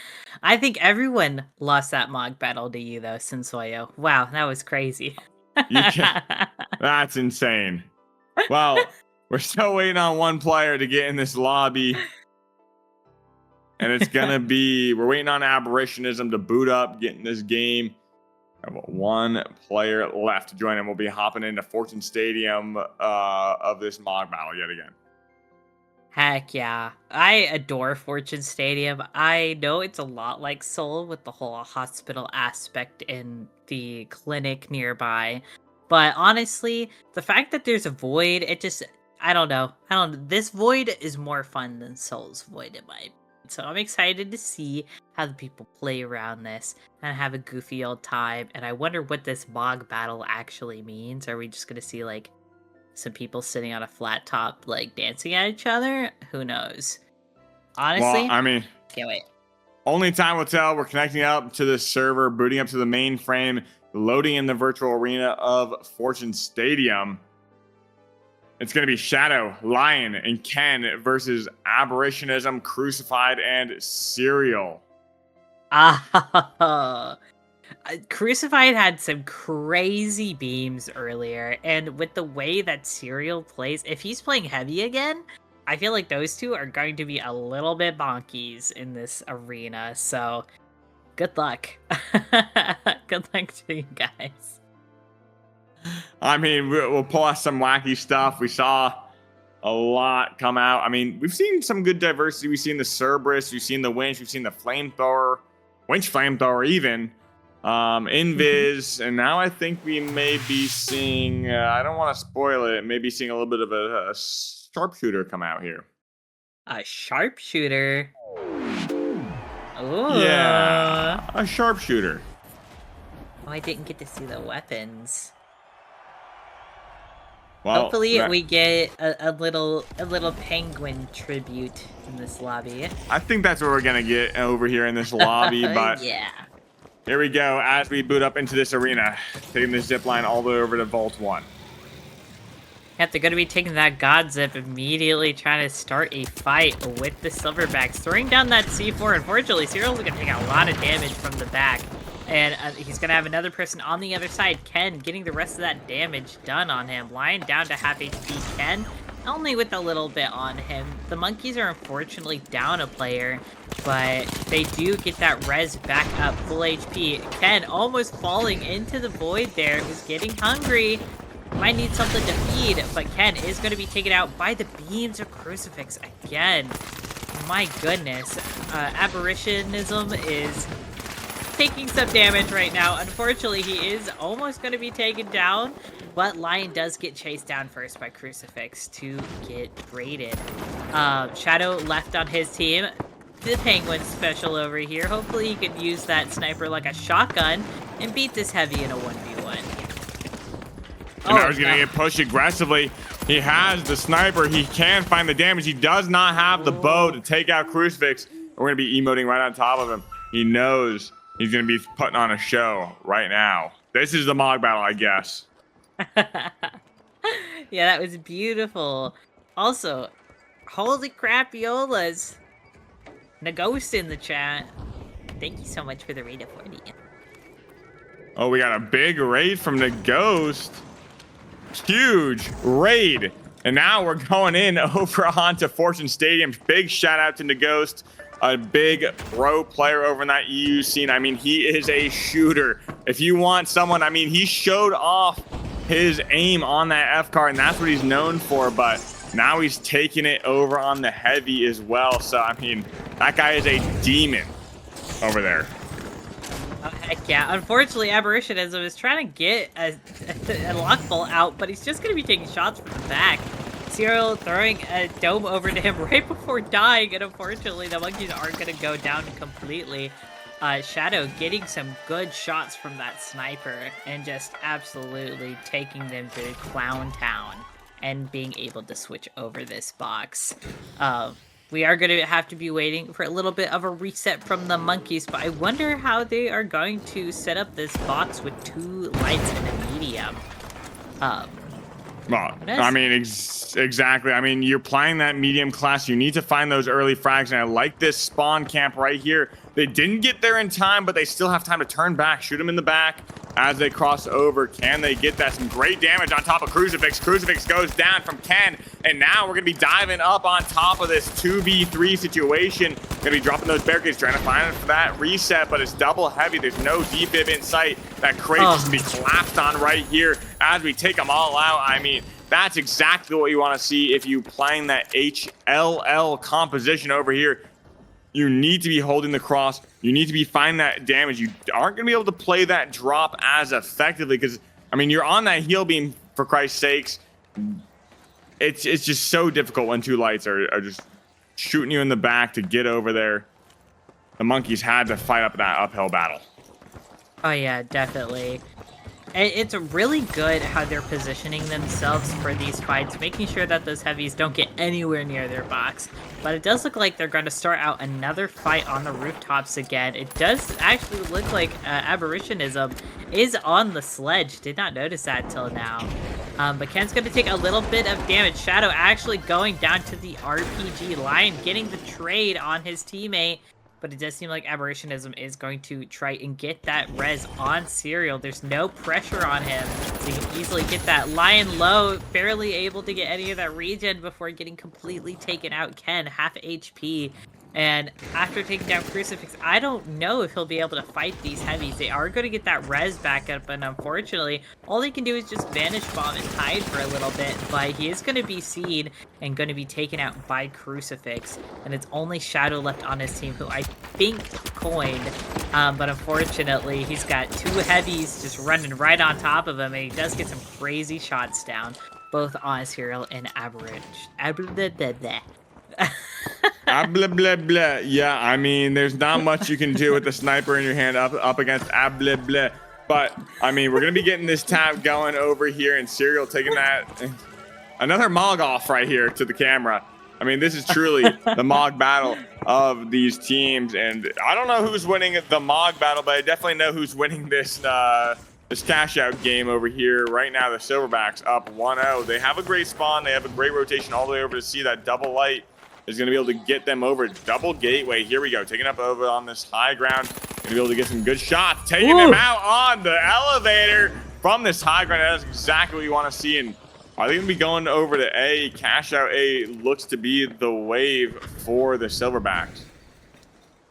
I think everyone lost that Mog battle to you, though, Sensoyo. Wow, that was crazy. That's insane. Well, we're still waiting on one player to get in this lobby. And it's going to be, we're waiting on Aberrationism to boot up, get in this game. We have one player left to join him. We'll be hopping into Fortune Stadium of this Mog battle yet again. Heck yeah. I adore Fortune Stadium. I know it's a lot like Seoul with the whole hospital aspect in the clinic nearby. But honestly, the fact that there's a void, I don't know. This void is more fun than Seoul's void in my opinion. So I'm excited to see how the people play around this and have a goofy old time. And I wonder what this Mog battle actually means. Are we just going to see some people sitting on a flat top, dancing at each other? Who knows? Honestly, well, I mean, can't wait. Only time will tell. We're connecting up to the server, booting up to the mainframe, loading in the virtual arena of Fortune Stadium. It's going to be Shadow, Lion, and Ken versus Aberrationism, Crucified, and Serial. Crucified had some crazy beams earlier, and with the way that Serial plays, if he's playing heavy again, I feel like those two are going to be a little bit bonkies in this arena, so good luck. Good luck to you guys. I mean, we'll pull out some wacky stuff. We saw a lot come out. I mean, we've seen some good diversity. We've seen the Cerberus, we've seen the Winch, we've seen the Flamethrower, Winch Flamethrower even. Invis, and now I think we may be seeing, I don't want to spoil it, maybe seeing a little bit of a sharpshooter come out here. A sharpshooter? Ooh. Yeah, a sharpshooter. Oh, I didn't get to see the weapons. Well, Hopefully we get a little penguin tribute in this lobby. I think that's what we're gonna get over here in this lobby, but Yeah. here we go as we boot up into this arena, taking the zip line all the way over to Vault 1. Yep, they're going to be taking that God Zip immediately, trying to start a fight with the Silverbacks. Throwing down that C4, unfortunately, Cyril's going to take a lot of damage from the back. And he's going to have another person on the other side, Ken, getting the rest of that damage done on him. Lion down to half HP. Ken, only with a little bit on him. The Monkeys are unfortunately down a player, but they do get that res back up, full HP. Ken almost falling into the void there, who's getting hungry. Might need something to feed, but Ken is going to be taken out by the beams of Crucifix again. My goodness. Apparitionism is taking some damage right now. Unfortunately, he is almost going to be taken down, but Lion does get chased down first by Crucifix to get raided. Shadow left on his team. The Penguin special over here. Hopefully he can use that sniper like a shotgun and beat this heavy in a 1v1. And now he's going to get pushed aggressively. He has the sniper. He can find the damage. He does not have the bow to take out Crucifix. We're going to be emoting right on top of him. He knows he's going to be putting on a show right now. This is the Mog battle, I guess. Yeah, that was beautiful. Also, holy crapiolas. Naghost in the chat. Thank you so much for the raid of 40. Oh, we got a big raid from the Ghost. Huge raid. And now we're going in over onto Fortune Stadium. Big shout out to the Ghost, a big pro player over in that EU scene. I mean, he is a shooter. If you want someone, I mean, he showed off his aim on that F card, and that's what he's known for. But now he's taking it over on the heavy as well. So, I mean, that guy is a demon over there. Oh, heck yeah. Unfortunately, Apparitionism is trying to get a lockbolt out, but he's just going to be taking shots from the back. Cyril throwing a dome over to him right before dying, and unfortunately, the Monkeys aren't going to go down completely. Shadow getting some good shots from that sniper and just absolutely taking them to Clown Town and being able to switch over this box. We are going to have to be waiting for a little bit of a reset from the Monkeys, but I wonder how they are going to set up this box with 2 lights and a medium. Well, I mean, exactly. I mean, you're playing that medium class. You need to find those early frags, and I like this spawn camp right here. They didn't get there in time, but they still have time to turn back, shoot them in the back as they cross over. Can they get that? Some great damage on top of Crucifix. Crucifix goes down from Ken, and now we're going to be diving up on top of this 2v3 situation. Going to be dropping those barricades, trying to find it for that reset, but it's double heavy. There's no defib in sight. That crate just going to be collapsed on right here as we take them all out. I mean, that's exactly what you want to see if you playing that HLL composition over here. You need to be holding the cross. You need to be finding that damage. You aren't going to be able to play that drop as effectively because, I mean, you're on that heal beam, for Christ's sakes. It's just so difficult when 2 lights are just shooting you in the back to get over there. The Monkeys had to fight up that uphill battle. Oh yeah, definitely. It's really good how they're positioning themselves for these fights, making sure that those heavies don't get anywhere near their box. But it does look like they're going to start out another fight on the rooftops again. It does actually look like Apparitionism is on the sledge. Did not notice that till now. But Ken's going to take a little bit of damage. Shadow actually going down to the RPG line, getting the trade on his teammate. But it does seem like Apparitionism is going to try and get that res on Serial. There's no pressure on him, so he can easily get that. Lion low, barely able to get any of that regen before getting completely taken out. Ken, half HP. And after taking down Crucifix, I don't know if he'll be able to fight these heavies. They are going to get that res back up, and unfortunately, all they can do is just Vanish Bomb and hide for a little bit. But he is going to be seen and going to be taken out by Crucifix. And it's only Shadow left on his team, who I think coined. But unfortunately, he's got 2 heavies just running right on top of him, and he does get some crazy shots down, both on Serial and Aberrant. Blah, blah, blah. Yeah, I mean, there's not much you can do with the sniper in your hand up against blah, blah. But, I mean, we're going to be getting this tap going over here, and Serial taking that. Another Mog off right here to the camera. I mean, this is truly the Mog battle of these teams. And I don't know who's winning the Mog battle, but I definitely know who's winning this this cash out game over here. Right now, the Silverbacks up 1-0. They have a great spawn. They have a great rotation all the way over to see that double light is going to be able to get them over double gateway. Here we go, taking up over on this high ground. Going to be able to get some good shots, taking them out on the elevator from this high ground. That is exactly what you want to see. And are they going to be going over to A? Cash out A looks to be the wave for the Silverbacks.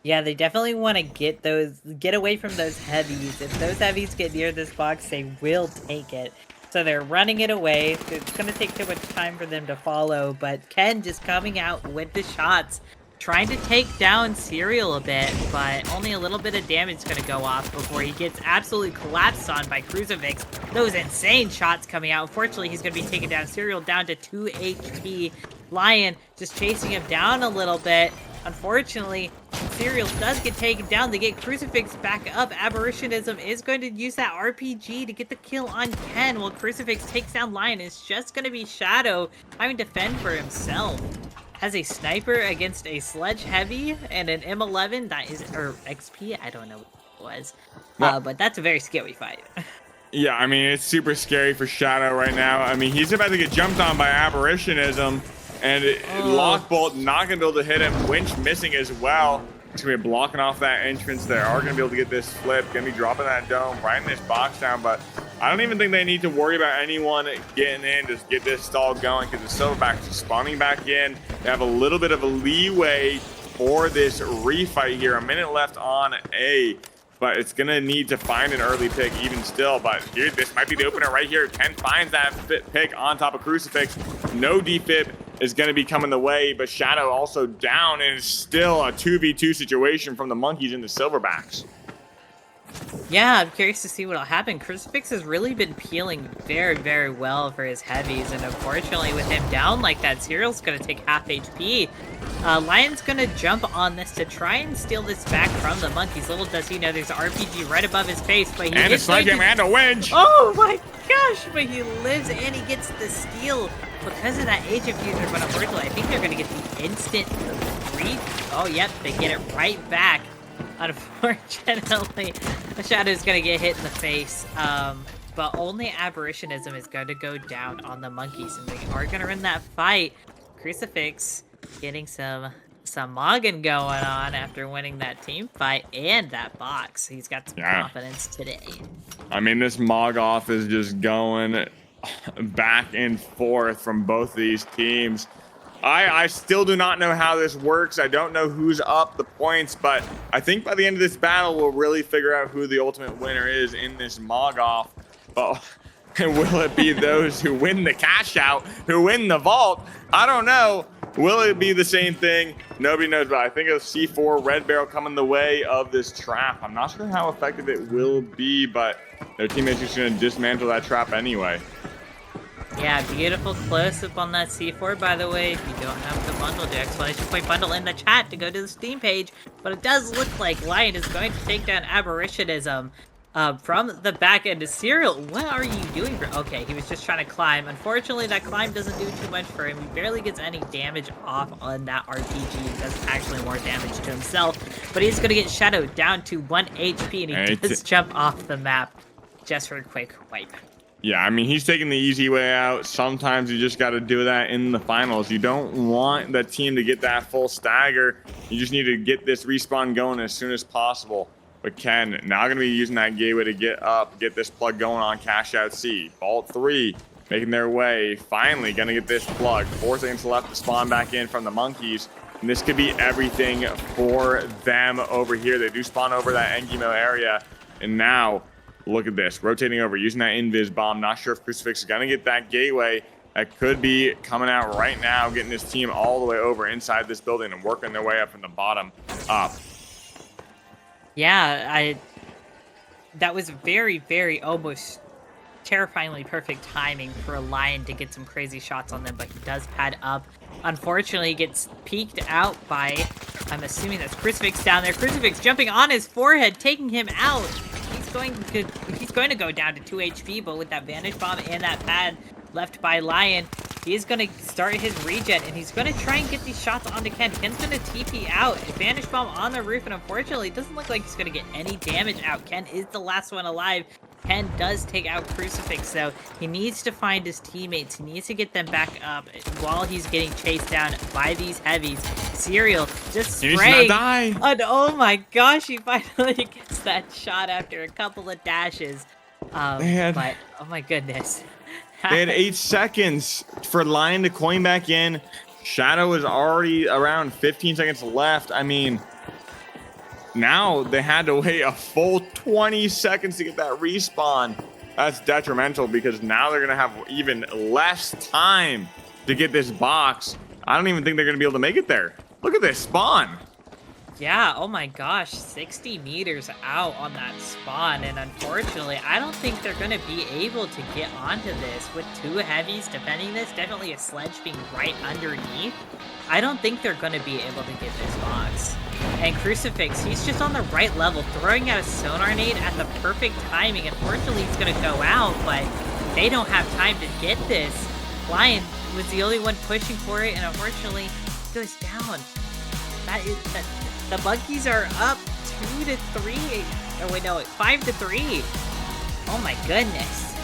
Yeah, they definitely want to get away from those heavies. If those heavies get near this box, they will take it. So they're running it away. It's going to take too much time for them to follow, but Ken just coming out with the shots, trying to take down Serial a bit, but only a little bit of damage is going to go off before he gets absolutely collapsed on by Crucifix. Those insane shots coming out. Unfortunately, he's going to be taking down Serial down to 2 HP. Lion just chasing him down a little bit. Unfortunately, Serial does get taken down. They get Crucifix back up. Aberrationism is going to use that RPG to get the kill on Ken, while Crucifix takes down Lion. It's just going to be Shadow having to defend for himself. Has a sniper against a sledge heavy and an M11 that is, or XP, I don't know what it was. But that's a very scary fight. Yeah, I mean, it's super scary for Shadow right now. I mean, he's about to get jumped on by Aberrationism. And Lockbolt not going to be able to hit him. Winch missing as well. It's going to be blocking off that entrance. They are going to be able to get this flip. Going to be dropping that dome right in this box down. But I don't even think they need to worry about anyone getting in. Just get this stall going because the Silverbacks are spawning back in. They have a little bit of a leeway for this refight here. A minute left on A. But it's going to need to find an early pick even still. But here, this might be the opener right here. Ken finds that pick on top of Crucifix. No defib is going to be coming the way, but Shadow also down, and it's still a 2v2 situation from the Monkeys and the Silverbacks. Yeah, I'm curious to see what'll happen. Crucifix has really been peeling very, very well for his heavies, and unfortunately with him down like that, Serial's going to take half HP. Lion's going to jump on this to try and steal this back from the Monkeys. Little does he know there's an RPG right above his face, but he and a sledgehammer and a winch! Oh my gosh, but he lives and he gets the steal because of that HF user, but unfortunately I think they're going to get the instant read. Oh yep, they get it right back. Unfortunately, the Shadow's going to get hit in the face, but only Aberrationism is going to go down on the Monkeys, and they are going to win that fight. Crucifix getting some Moggin going on after winning that team fight and that box. He's got some confidence today. I mean, this Mog off is just going back and forth from both these teams. I still do not know how this works. I don't know who's up the points, but I think by the end of this battle, we'll really figure out who the ultimate winner is in this Mog off. But will it be those who win the cash out, who win the vault? I don't know. Will it be the same thing? Nobody knows, but I think a C4 red barrel coming the way of this trap. I'm not sure how effective it will be, but their teammates are just going to dismantle that trap anyway. Yeah, beautiful close-up on that C4, by the way. If you don't have the bundle, do exclamation point bundle in the chat to go to the Steam page. But it does look like Lion is going to take down Aberrationism from the back end of Serial. What are you doing? Okay, he was just trying to climb. Unfortunately, that climb doesn't do too much for him. He barely gets any damage off on that RPG. He does actually more damage to himself. But he's going to get Shadow down to 1 HP, and he does jump off the map just for a quick wipe. Yeah, I mean, he's taking the easy way out. Sometimes you just got to do that in the finals. You don't want the team to get that full stagger. You just need to get this respawn going as soon as possible. But Ken now going to be using that gateway to get up, get this plug going on Cash Out C. Vault 3 making their way. Finally going to get this plug. 4 seconds left to spawn back in from the Monkeys. And this could be everything for them over here. They do spawn over that Engimo area. And now, look at this. Rotating over, using that Invis bomb. Not sure if Crucifix is going to get that gateway. That could be coming out right now, getting this team all the way over inside this building and working their way up from the bottom up. Yeah, that was very, very almost terrifyingly perfect timing for a Lion to get some crazy shots on them, but he does pad up. Unfortunately, he gets peeked out by, I'm assuming that's Crucifix down there. Crucifix jumping on his forehead, taking him out. He's he's going to go down to 2 HP, but with that Vanish Bomb and that pad left by Lion, he's going to start his regen, and he's going to try and get these shots onto Ken. Ken's going to TP out. Vanish Bomb on the roof, and unfortunately, it doesn't look like he's going to get any damage out. Ken is the last one alive. Ken does take out Crucifix, so he needs to find his teammates. He needs to get them back up while he's getting chased down by these heavies. Serial just spraying. And oh my gosh, he finally gets that shot after a couple of dashes. But oh my goodness. They had 8 seconds for Lion to coin back in. Shadow is already around 15 seconds left. I mean, now they had to wait a full 20 seconds to get that respawn. That's detrimental because now they're going to have even less time to get this box. I don't even think they're going to be able to make it there. Look at this spawn. Yeah, oh my gosh, 60 meters out on that spawn, and unfortunately, I don't think they're going to be able to get onto this with 2 heavies defending this, definitely a sledge being right underneath. I don't think they're going to be able to get this box. And Crucifix, he's just on the right level, throwing out a sonar nade at the perfect timing. Unfortunately, he's going to go out, but they don't have time to get this. Lion was the only one pushing for it, and unfortunately, he goes down. The monkeys are up 2 to 3. Oh wait, no, 5 to 3. Oh my goodness.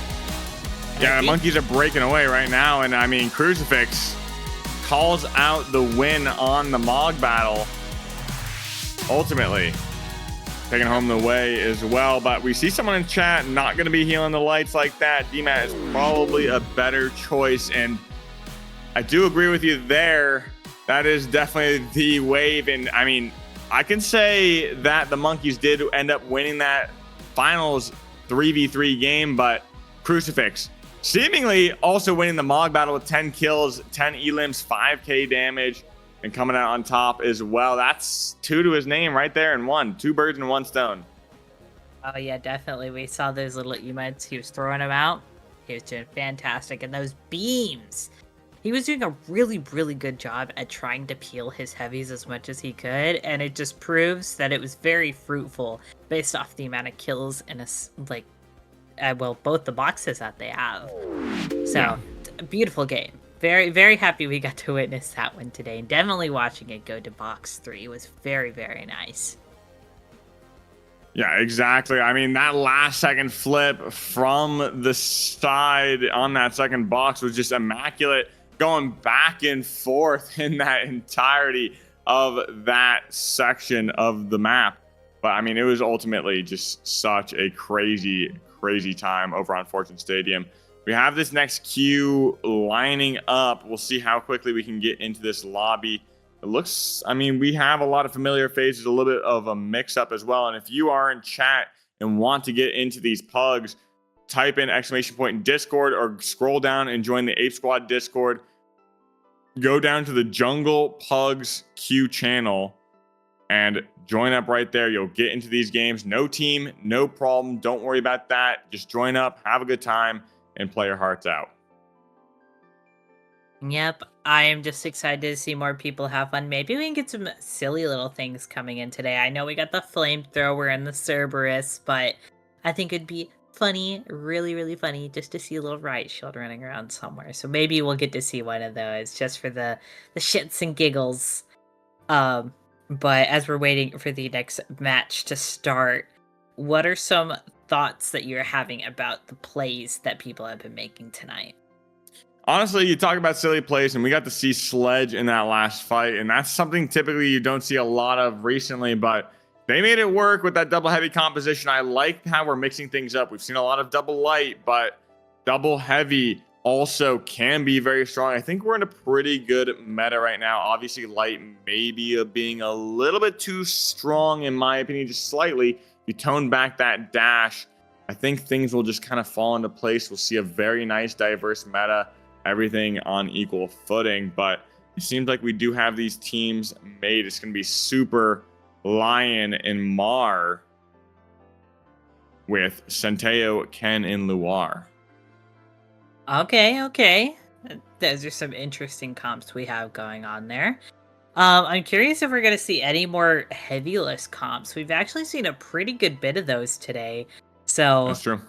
Yeah, the monkeys are breaking away right now, and I mean, Crucifix calls out the win on the Mog battle. Ultimately, taking home the way as well. But we see someone in chat not going to be healing the lights like that. DMAT is probably a better choice, and I do agree with you there. That is definitely the wave, and I mean, I can say that the monkeys did end up winning that finals 3v3 game, but Crucifix seemingly also winning the Mog battle with 10 kills, 10 elims, 5k damage, and coming out on top as well. That's 2 to his name right there in one. 2 birds and 1 stone. Oh yeah, definitely. We saw those little emotes. He was throwing them out. He was doing fantastic. And those beams. He was doing a really, really good job at trying to peel his heavies as much as he could, and it just proves that it was very fruitful based off the amount of kills in both the boxes that they have. So, yeah. A beautiful game. Very, very happy we got to witness that one today. Definitely watching it go to box 3 was very, very nice. Yeah, exactly. I mean, that last second flip from the side on that second box was just immaculate. Going back and forth in that entirety of that section of the map. But I mean, it was ultimately just such a crazy time over on Fortune Stadium. We have this next queue lining up. We'll see how quickly we can get into this lobby. It looks, I mean, we have a lot of familiar faces, a little bit of a mix up as well. And if you are in chat and want to get into these pugs, type in !in Discord or scroll down and join the Ape Squad Discord. Go down to the Jungle Pugs Q channel and join up right there. You'll get into these games. No team, no problem. Don't worry about that. Just join up, have a good time, and play your hearts out. Yep, I am just excited to see more people have fun. Maybe we can get some silly little things coming in today. I know we got the flamethrower and the Cerberus, but I think it'd be funny, really, really funny, just to see a little riot shield running around somewhere. So maybe we'll get to see one of those just for the shits and giggles. But as we're waiting for the next match to start, what are some thoughts that you're having about the plays that people have been making tonight? Honestly, you talk about silly plays, and we got to see Sledge in that last fight, and that's something typically you don't see a lot of recently, but they made it work with that double heavy composition. I like how we're mixing things up. We've seen a lot of double light, but double heavy also can be very strong. I think we're in a pretty good meta right now. Obviously, light may be being a little bit too strong, in my opinion, just slightly. You tone back that dash, I think things will just kind of fall into place. We'll see a very nice, diverse meta, everything on equal footing, but it seems like we do have these teams made. It's going to be Super, Lion, and Mar with Centeo, Ken, and Luar. Okay. Those are some interesting comps we have going on there. I'm curious if we're going to see any more heavyless comps. We've actually seen a pretty good bit of those today. So That's true.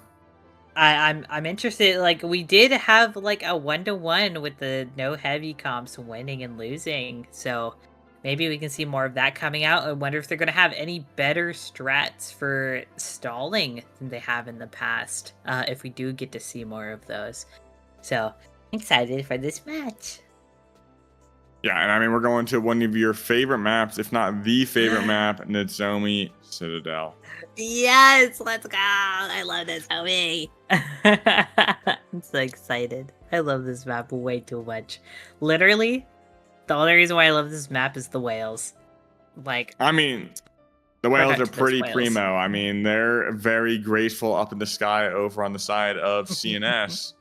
I'm interested. Like we did have like a 1-to-1 with the no heavy comps winning and losing, so maybe we can see more of that coming out. I wonder if they're gonna have any better strats for stalling than they have in the past. If we do get to see more of those, so I'm excited for this match. Yeah, and I mean, we're going to one of your favorite maps, if not the favorite map, Nozomi Citadel. Yes, let's go! I love this homie. I'm so excited. I love this map way too much. Literally, the only reason why I love this map is the whales. Like, I mean, the whales are protect those pretty whales. primo. I mean, they're very graceful up in the sky over on the side of CNS.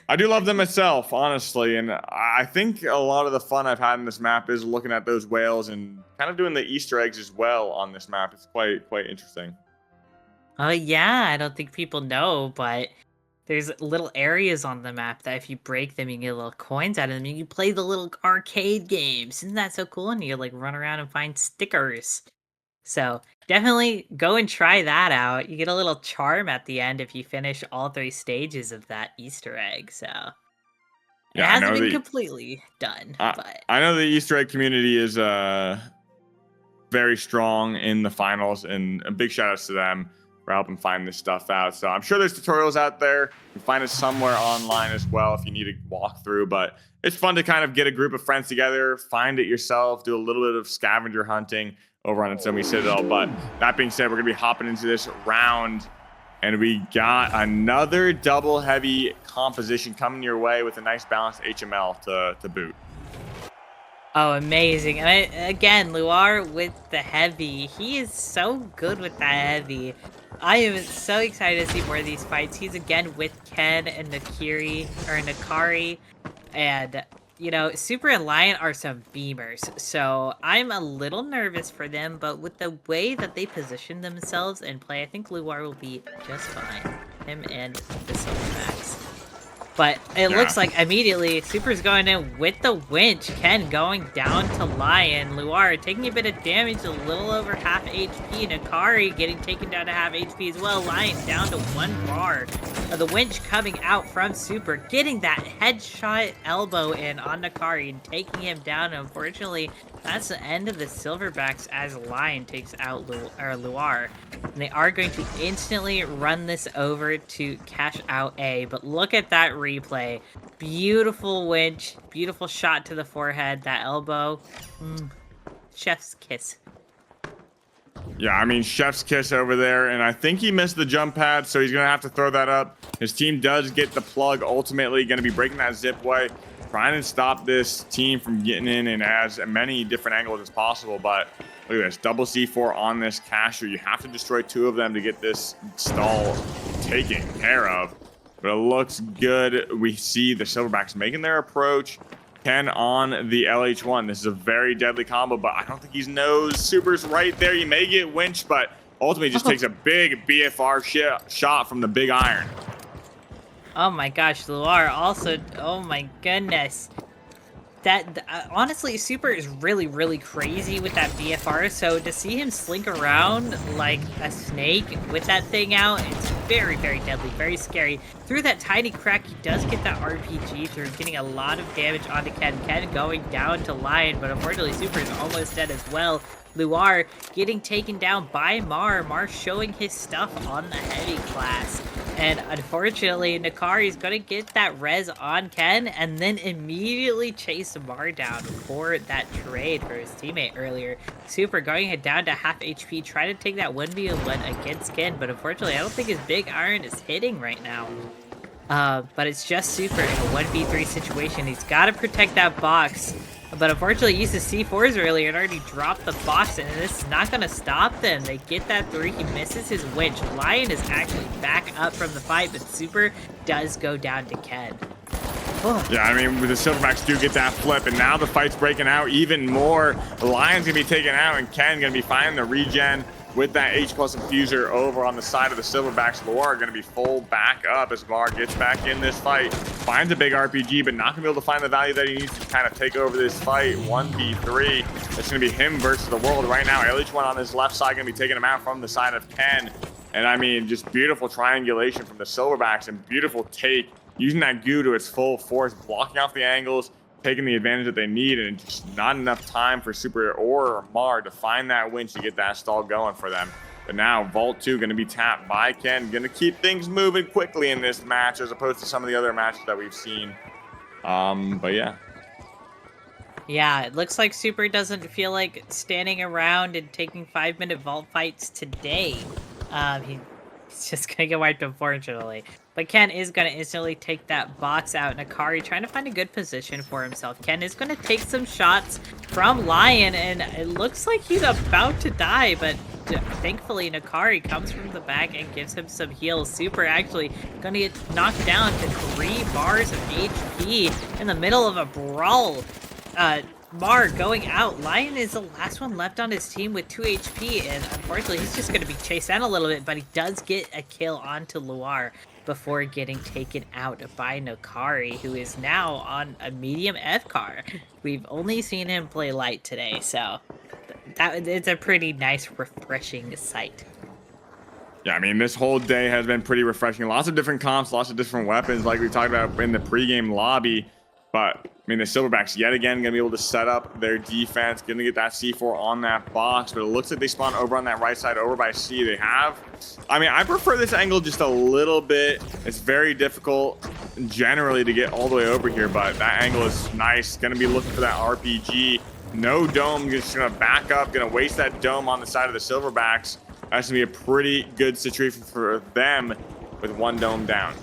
I do love them myself, honestly, and I think a lot of the fun I've had in this map is looking at those whales and kind of doing the Easter eggs as well on this map. It's quite interesting. Oh yeah, I don't think people know, but there's little areas on the map that if you break them, you can get little coins out of them. You can play the little arcade games. Isn't that so cool? And you like run around and find stickers. So definitely go and try that out. You get a little charm at the end if you finish all 3 stages of that Easter egg. So it Yeah, I hasn't know been completely done, but I know the Easter egg community is very strong in the finals, and a big shout outs to them for helping find this stuff out. So I'm sure there's tutorials out there. You can find it somewhere online as well if you need to walk through, but it's fun to kind of get a group of friends together, find it yourself, do a little bit of scavenger hunting over on Nozomi Citadel. But that being said, we're gonna be hopping into this round, and we got another double heavy composition coming your way with a nice balanced HML to boot. oh, amazing. And again, Luar with the heavy. He is so good with that heavy. I am so excited to see more of these fights. He's again with Ken and Nakari. And, you know, Super and Lion are some beamers. So I'm a little nervous for them, but with the way that they position themselves and play, I think Luar will be just fine. Him and the Silverbacks. But it looks like immediately Super's going in with the winch. Ken going down to Lion. Luar taking a bit of damage, a little over half HP. Nakari getting taken down to half HP as well. Lion down to 1 bar. The winch coming out from Super, getting that headshot elbow in on Nakari and taking him down. Unfortunately, that's the end of the Silverbacks as Lion takes out Luar. And they are going to instantly run this over to cash out A. But look at that replay. Beautiful winch. Beautiful shot to the forehead. That elbow. Chef's kiss. Yeah, I mean, chef's kiss over there, and I think he missed the jump pad, so he's going to have to throw that up. His team does get the plug, ultimately going to be breaking that zip way, trying to stop this team from getting in as many different angles as possible. But look at this, double C4 on this casher. You have to destroy 2 of them to get this stall taken care of. But it looks good. We see the Silverbacks making their approach. Ken on the LH1. This is a very deadly combo, but I don't think he's knows. Super's right there. You may get winched, but ultimately just takes a big BFR shot from the big iron. Oh my gosh, Luar also, oh my goodness. That, honestly, Super is really crazy with that BFR, so to see him slink around like a snake with that thing out, it's very deadly, very scary. Through that tiny crack, he does get that RPG through, getting a lot of damage onto Ken. Ken going down to Lion, but unfortunately Super is almost dead as well. Luar getting taken down by Mar. Mar showing his stuff on the heavy class. And unfortunately, Nakari is going to get that res on Ken and then immediately chase Mar down for that trade for his teammate earlier. Super going down to half HP, trying to take that 1v1 against Ken, but unfortunately, I don't think his big iron is hitting right now. But it's just Super in a 1v3 situation. He's got to protect that box. But unfortunately, he used the C4s earlier and already dropped the box, and this is not going to stop them. They get that 3. He misses his winch. Lion is actually back up from the fight, but Super does go down to Ken. Oh. Yeah, I mean, the Silverbacks do get that flip, and now the fight's breaking out even more. The Lion's going to be taken out, and Ken going to be finding the regen with that H+ infuser over on the side of the Silverbacks. Luar going to be full back up as Mar gets back in this fight. Finds a big RPG, but not going to be able to find the value that he needs to kind of take over this fight. 1v3. It's going to be him versus the world right now. LH1 on his left side going to be taking him out from the side of Ken. And I mean, just beautiful triangulation from the Silverbacks and beautiful take, using that goo to its full force, blocking off the angles, taking the advantage that they need, and just not enough time for Super or Mar to find that winch to get that stall going for them. But now Vault 2 going to be tapped by Ken, going to keep things moving quickly in this match as opposed to some of the other matches that we've seen. But yeah. Yeah, it looks like Super doesn't feel like standing around and taking 5-minute vault fights today. He's just gonna get wiped, unfortunately. But Ken is gonna instantly take that box out. Nakari trying to find a good position for himself. Ken is gonna take some shots from Lion, and it looks like he's about to die, but thankfully Nakari comes from the back and gives him some heals. Super actually gonna get knocked down to 3 bars of HP in the middle of a brawl. Mar going out. Lion is the last one left on his team with 2 HP, and unfortunately he's just going to be chased down a little bit, but he does get a kill onto Luar before getting taken out by Nakari, who is now on a medium F car. We've only seen him play light today, so it's a pretty nice, refreshing sight. Yeah, I mean, this whole day has been pretty refreshing. Lots of different comps, lots of different weapons, like we talked about in the pregame lobby. But, I mean, the Silverbacks, yet again, going to be able to set up their defense, going to get that C4 on that box. But it looks like they spawn over on that right side, over by C. They have... I mean, I prefer this angle just a little bit. It's very difficult, generally, to get all the way over here. But that angle is nice. Going to be looking for that RPG. No dome. Just going to back up. Going to waste that dome on the side of the Silverbacks. That's going to be a pretty good situation for them with 1 dome down.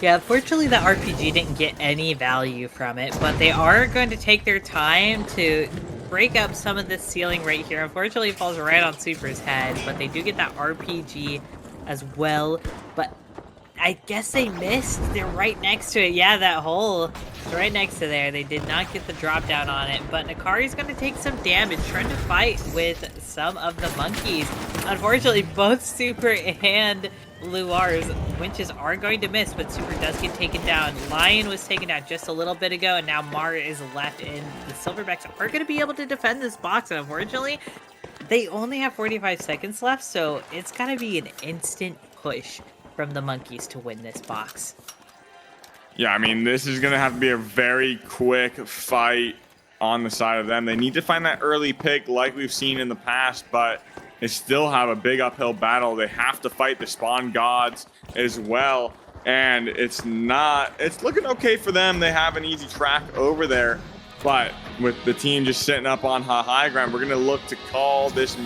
Yeah, unfortunately the RPG didn't get any value from it, but they are going to take their time to break up some of this ceiling right here. Unfortunately, it falls right on Super's head, but they do get that RPG as well. But I guess they missed. They're right next to it. Yeah, that hole is right next to there. They did not get the drop down on it, but Nakari's going to take some damage trying to fight with some of the monkeys. Unfortunately, both Super and Luar's winches are going to miss, but Super does get taken down. Lion was taken down just a little bit ago, and now Mar is left in. The Silverbacks are going to be able to defend this box, and unfortunately, they only have 45 seconds left, so it's got to be an instant push from the monkeys to win this box. Yeah, I mean, this is going to have to be a very quick fight on the side of them. They need to find that early pick like we've seen in the past, but they still have a big uphill battle. They have to fight the spawn gods as well, and it's looking okay for them. They have an easy track over there, but with the team just sitting up on high ground, we're going to look to call this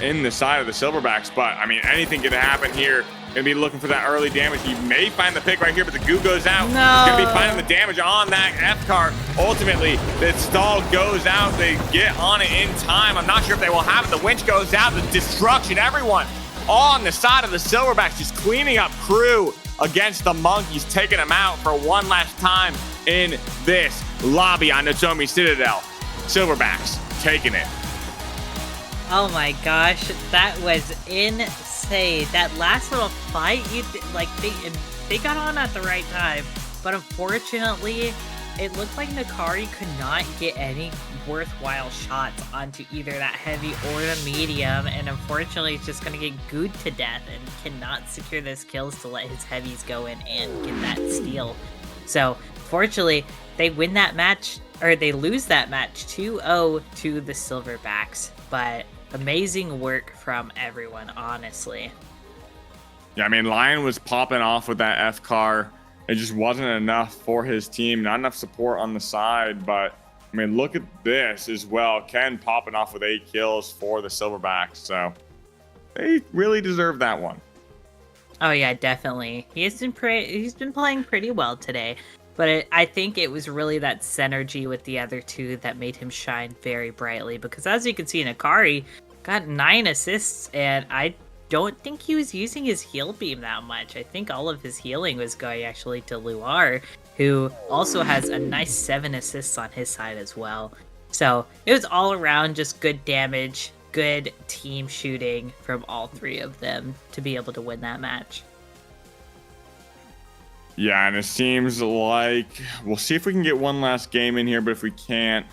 in the side of the Silverbacks. But I mean, anything can happen here. Gonna be looking for that early damage. He may find the pick right here, but the goo goes out. No. Gonna be finding the damage on that F car. Ultimately, the stall goes out. They get on it in time. I'm not sure if they will have it. The winch goes out. The destruction. Everyone on the side of the Silverbacks just cleaning up crew against the monkeys, taking them out for one last time in this lobby on Nozomi Citadel. Silverbacks taking it. Oh my gosh, that was insane. That last little fight, they got on at the right time, but unfortunately, it looked like Nakari could not get any worthwhile shots onto either that heavy or the medium, and unfortunately, it's just gonna get gooed to death and cannot secure those kills to let his heavies go in and get that steal. So, fortunately, they win that match, or they lose that match 2-0 to the Silverbacks, but amazing work from everyone, honestly. Yeah, I mean, Lion was popping off with that F car. It just wasn't enough for his team. Not enough support on the side. But, I mean, look at this as well. Ken popping off with 8 kills for the Silverbacks. So, they really deserve that one. Oh, yeah, definitely. He's been playing pretty well today. But I think it was really that synergy with the other two that made him shine very brightly. Because as you can see, Nakari got 9 assists, and I don't think he was using his heal beam that much. I think all of his healing was going actually to Luar, who also has a nice 7 assists on his side as well. So it was all around just good damage, good team shooting from all 3 of them to be able to win that match. Yeah, and it seems like we'll see if we can get one last game in here, but if we can't,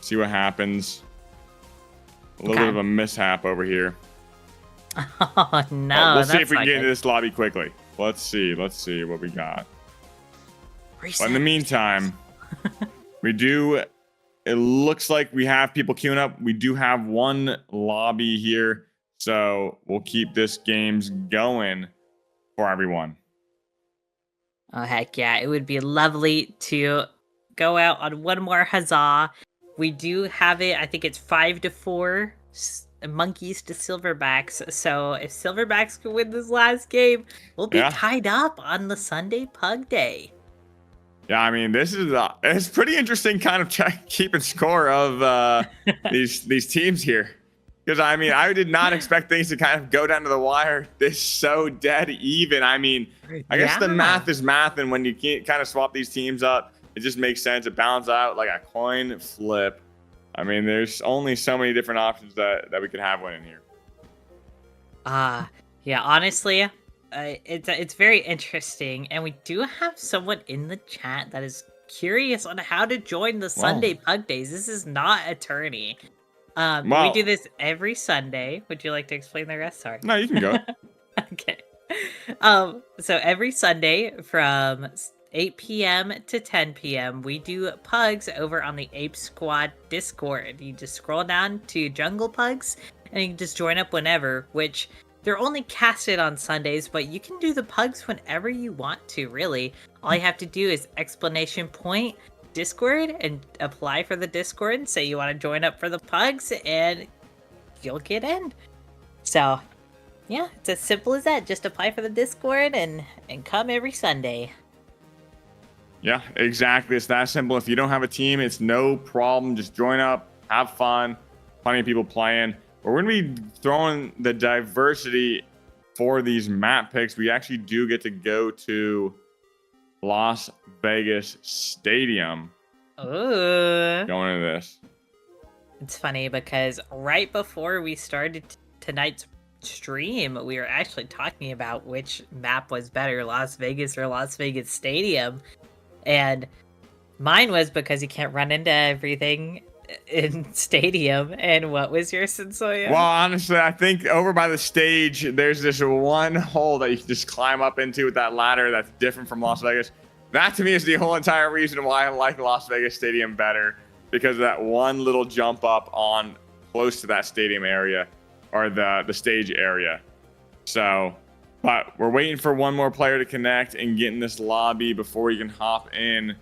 see what happens. A little bit of a mishap over here. Oh no, We'll see that's if we can not get into good. this lobby quickly. Let's see what we got. But in the Reset. meantime, it looks like we have people queuing up. We do have one lobby here, so we'll keep this games going for everyone. Oh heck yeah, it would be lovely to go out on one more huzzah. We do have it, I think it's 5-4 monkeys to silverbacks. So if silverbacks can win this last game, we'll be Yeah. tied up on the Sunday Pug Day. Yeah, I mean, it's pretty interesting kind of keeping score of these teams here. Because, I mean, I did not expect things to kind of go down to the wire this so dead even. I mean, I guess the math is math, and when you can't kind of swap these teams up, it just makes sense. It balances out like a coin flip. I mean, there's only so many different options that we could have winning here. Yeah, honestly, it's very interesting, and we do have someone in the chat that is curious on how to join the Sunday Pug Days. This is not attorney. We do this every Sunday. Would you like to explain the rest? Sorry. No, you can go. Okay. So every Sunday from 8 p.m. to 10 p.m. we do pugs over on the Ape Squad Discord. You just scroll down to Jungle Pugs, and you can just join up whenever, which they're only casted on Sundays, but you can do the pugs whenever you want to, really. All you have to do is exclamation point Discord and apply for the Discord and say you want to join up for the pugs, and you'll get in. So yeah, it's as simple as that. Just apply for the Discord and come every Sunday. Yeah, exactly. It's that simple. If you don't have a team, it's no problem. Just join up, have fun. Plenty of people playing. We're going to be throwing the diversity for these map picks. We actually do get to go to Las Vegas Stadium. Ooh. Going into this. It's funny because right before we started tonight's stream, we were actually talking about which map was better, Las Vegas or Las Vegas Stadium. And mine was because you can't run into everything in Stadium. And what was yours, Sensoya? Well, honestly, I think over by the stage, there's this one hole that you can just climb up into with that ladder that's different from Las Vegas. That, to me, is the whole entire reason why I like Las Vegas Stadium better, because of that one little jump up on close to that stadium area, or the stage area. So, but we're waiting for one more player to connect and get in this lobby before you can hop in.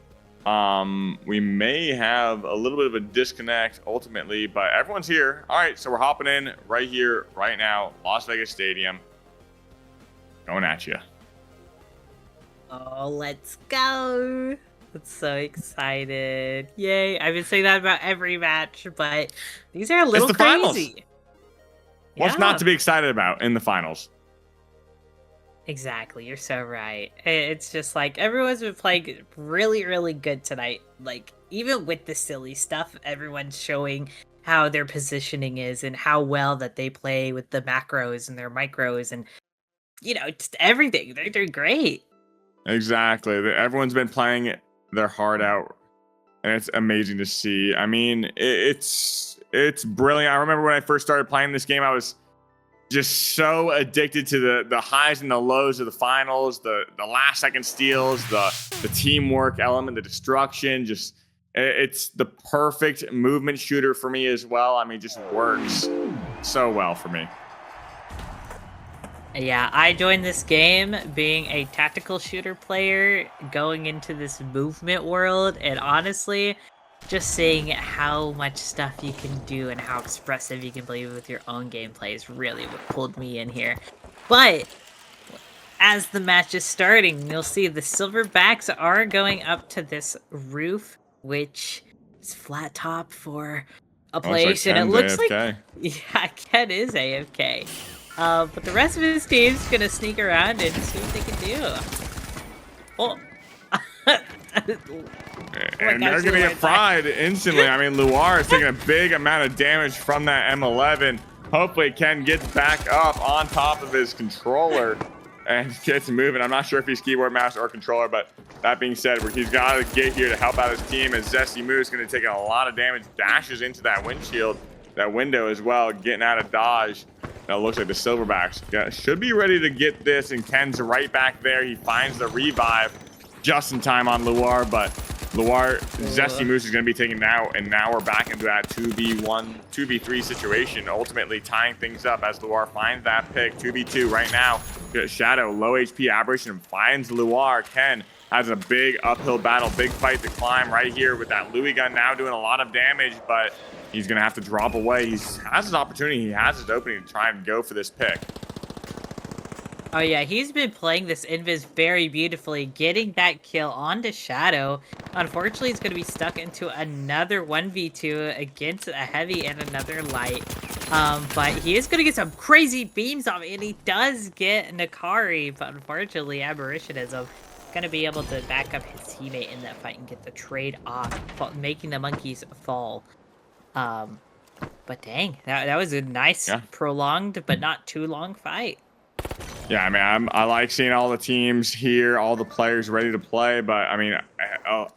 We may have a little bit of a disconnect ultimately, but everyone's here. All right, so we're hopping in right here, right now, Las Vegas Stadium. Going at you. Oh, let's go. I'm so excited. Yay. I've been saying that about every match, but these are a little It's the finals. crazy. What's not to be excited about in the finals? Exactly. You're so right. It's just like everyone's been playing really, really good tonight. Like, even with the silly stuff, everyone's showing how their positioning is and how well that they play with the macros and their micros and, you know, just everything. They're doing great. Exactly. Everyone's been playing their heart out, and it's amazing to see. I mean, it's brilliant. I remember when I first started playing this game, I was just so addicted to the highs and the lows of the finals, the last second steals, the teamwork element, the destruction. Just it's the perfect movement shooter for me as well. I mean, just works so well for me. Yeah, I joined this game being a tactical shooter player, going into this movement world, and honestly, just seeing how much stuff you can do and how expressive you can be with your own gameplay is really what pulled me in here. But as the match is starting, you'll see the Silverbacks are going up to this roof, which is flat top for a place, and it looks like yeah, Ken is AFK. But the rest of his team's gonna sneak around and see what they can do. Oh. And they're gonna get fried instantly. I mean, Luar is taking a big amount of damage from that M11. Hopefully Ken gets back up on top of his controller and gets moving. I'm not sure if he's keyboard, mouse, or controller, but that being said, he's got to get here to help out his team, as Zesty Moo is going to take a lot of damage, dashes into that windshield, that window as well, getting out of dodge. It looks like the Silverbacks should be ready to get this, and Ken's right back there. He finds the revive just in time on Luar, but Luar, Zesty Moose is going to be taken now, and now we're back into that 2v1, 2v3 situation, ultimately tying things up as Luar finds that pick. 2v2 right now. Shadow, low HP Aberration, finds Luar. Ken has a big uphill battle, big fight to climb right here with that Louis gun now doing a lot of damage, but he's going to have to drop away. He has his opportunity. He has his opening to try and go for this pick. Oh yeah, he's been playing this invis very beautifully, getting that kill onto Shadow. Unfortunately, he's going to be stuck into another 1v2 against a heavy and another light. But he is going to get some crazy beams off, and he does get Nakari, but unfortunately, Aberrationism going to be able to back up his teammate in that fight and get the trade off, making the monkeys fall. But dang, that was a nice, prolonged, but not too long fight. Yeah, I mean, I like seeing all the teams here, all the players ready to play. But I mean,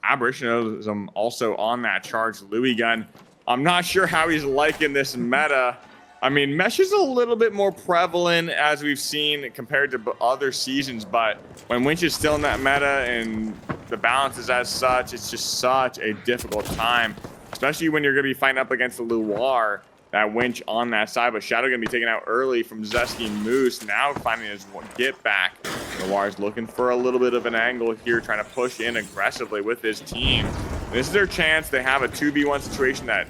Aberrationism also on that charge Louis gun. I'm not sure how he's liking this meta. I mean, Mesh is a little bit more prevalent as we've seen compared to other seasons. But when Winch is still in that meta and the balance is as such, it's just such a difficult time, especially when you're going to be fighting up against the Luar. That Winch on that side, but Shadow gonna be taken out early from Zesty Moose. Now finding his get back. Noir's looking for a little bit of an angle here, trying to push in aggressively with his team. This is their chance. They have a 2v1 situation that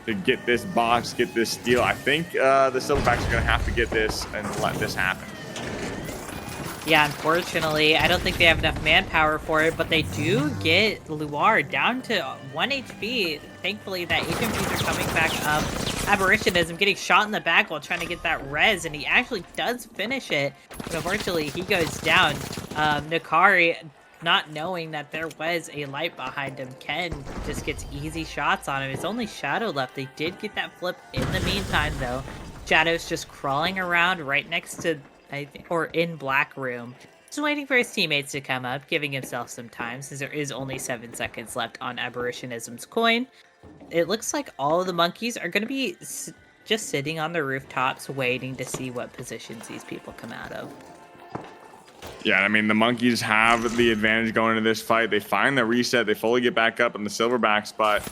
to get this box, get this steal. I think the Silverbacks are gonna have to get this and let this happen. Yeah, unfortunately, I don't think they have enough manpower for it, but they do get Luar down to 1 HP. Thankfully, that HMPs are coming back up. Aberrationism getting shot in the back while trying to get that res, and he actually does finish it. But unfortunately, he goes down. Nakari, not knowing that there was a light behind him, Ken just gets easy shots on him. It's only Shadow left. They did get that flip in the meantime, though. Shadow's just crawling around right next to, I think, or in Black Room. Just waiting for his teammates to come up, giving himself some time since there is only 7 seconds left on Aberrationism's coin. It looks like all of the monkeys are going to be just sitting on the rooftops waiting to see what positions these people come out of. Yeah, I mean, the monkeys have the advantage going into this fight. They find the reset. They fully get back up in the Silverbacks, but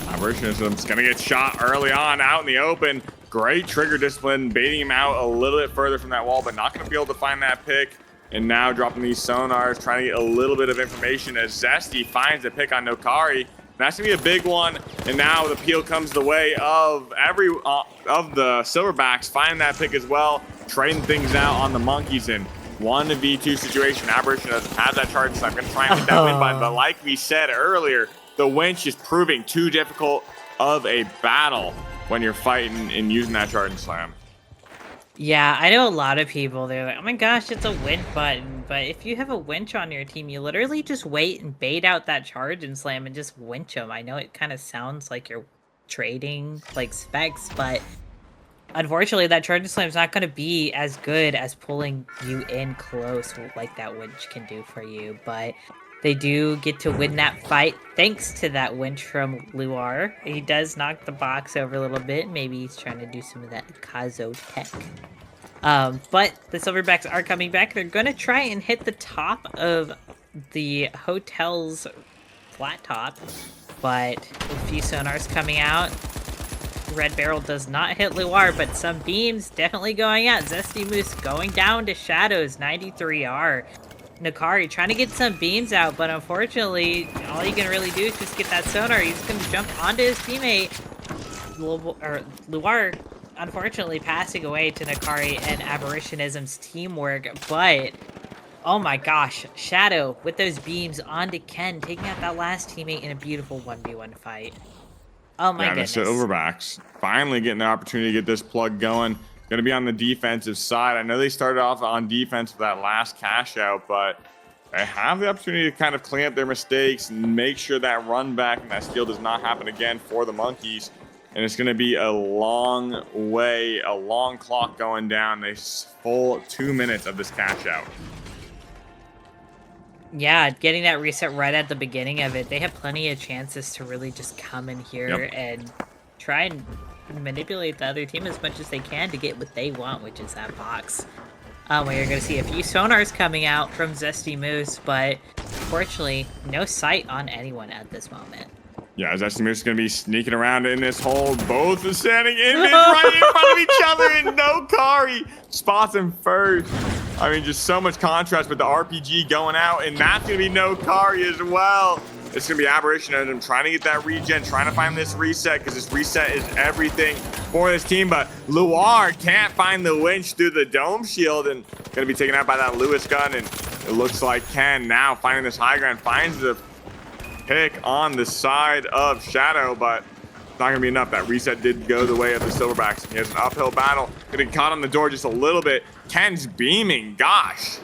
Aberrationism's going to get shot early on out in the open. Great trigger discipline, baiting him out a little bit further from that wall, but not going to be able to find that pick. And now dropping these sonars, trying to get a little bit of information as Zesty finds a pick on Nakari. That's gonna be a big one, and now the peel comes the way of of the Silverbacks, finding that pick as well, trading things out on the monkeys in 1v2 situation. Aberration doesn't have that charge, so I'm gonna try and hit that win button. But like we said earlier, the winch is proving too difficult of a battle when you're fighting and using that charge and slam. Yeah, I know a lot of people, they're like, oh my gosh, it's a win button. But if you have a winch on your team, you literally just wait and bait out that charge and slam and just winch them. I know it kind of sounds like you're trading like specs, but unfortunately that charge and slam is not going to be as good as pulling you in close like that winch can do for you. But they do get to win that fight thanks to that winch from Luar. He does knock the box over a little bit. Maybe he's trying to do some of that Kazo tech. But the Silverbacks are coming back. They're going to try and hit the top of the hotel's flat top. But a few sonars coming out. Red Barrel does not hit Luar, but some beams definitely going out. Zesty Moose going down to Shadows, 93R. Nakari trying to get some beams out, but unfortunately, all he can really do is just get that sonar. He's going to jump onto his teammate. Luar, unfortunately, passing away to Nakari and Aberrationism's teamwork, but oh my gosh, Shadow with those beams onto Ken, taking out that last teammate in a beautiful 1v1 fight. Oh my goodness. The Silverbacks finally getting the opportunity to get this plug going. Going to be on the defensive side. I know they started off on defense with that last cash out, but they have the opportunity to kind of clean up their mistakes and make sure that run back and that steal does not happen again for the monkeys. And it's going to be a long way, a long clock going down. They full 2 minutes of this cash out. Yeah, getting that reset right at the beginning of it. They have plenty of chances to really just come in here and try and manipulate the other team as much as they can to get what they want, which is that box. Where you're going to see a few sonars coming out from Zesty Moose, but fortunately, no sight on anyone at this moment. Yeah, Zesty Moose is going to be sneaking around in this hole. Both are standing in mid right in front of each other, and no Kari spots him first. I mean, just so much contrast with the RPG going out, and that's going to be no Kari as well. It's going to be Aberration and him trying to get that regen, trying to find this reset, because this reset is everything for this team. But Luar can't find the winch through the dome shield, and going to be taken out by that Lewis gun. And it looks like Ken now finding this high ground, finds the pick on the side of Shadow, but it's not going to be enough. That reset did go the way of the Silverbacks. He has an uphill battle, getting caught on the door just a little bit. Ken's beaming, gosh.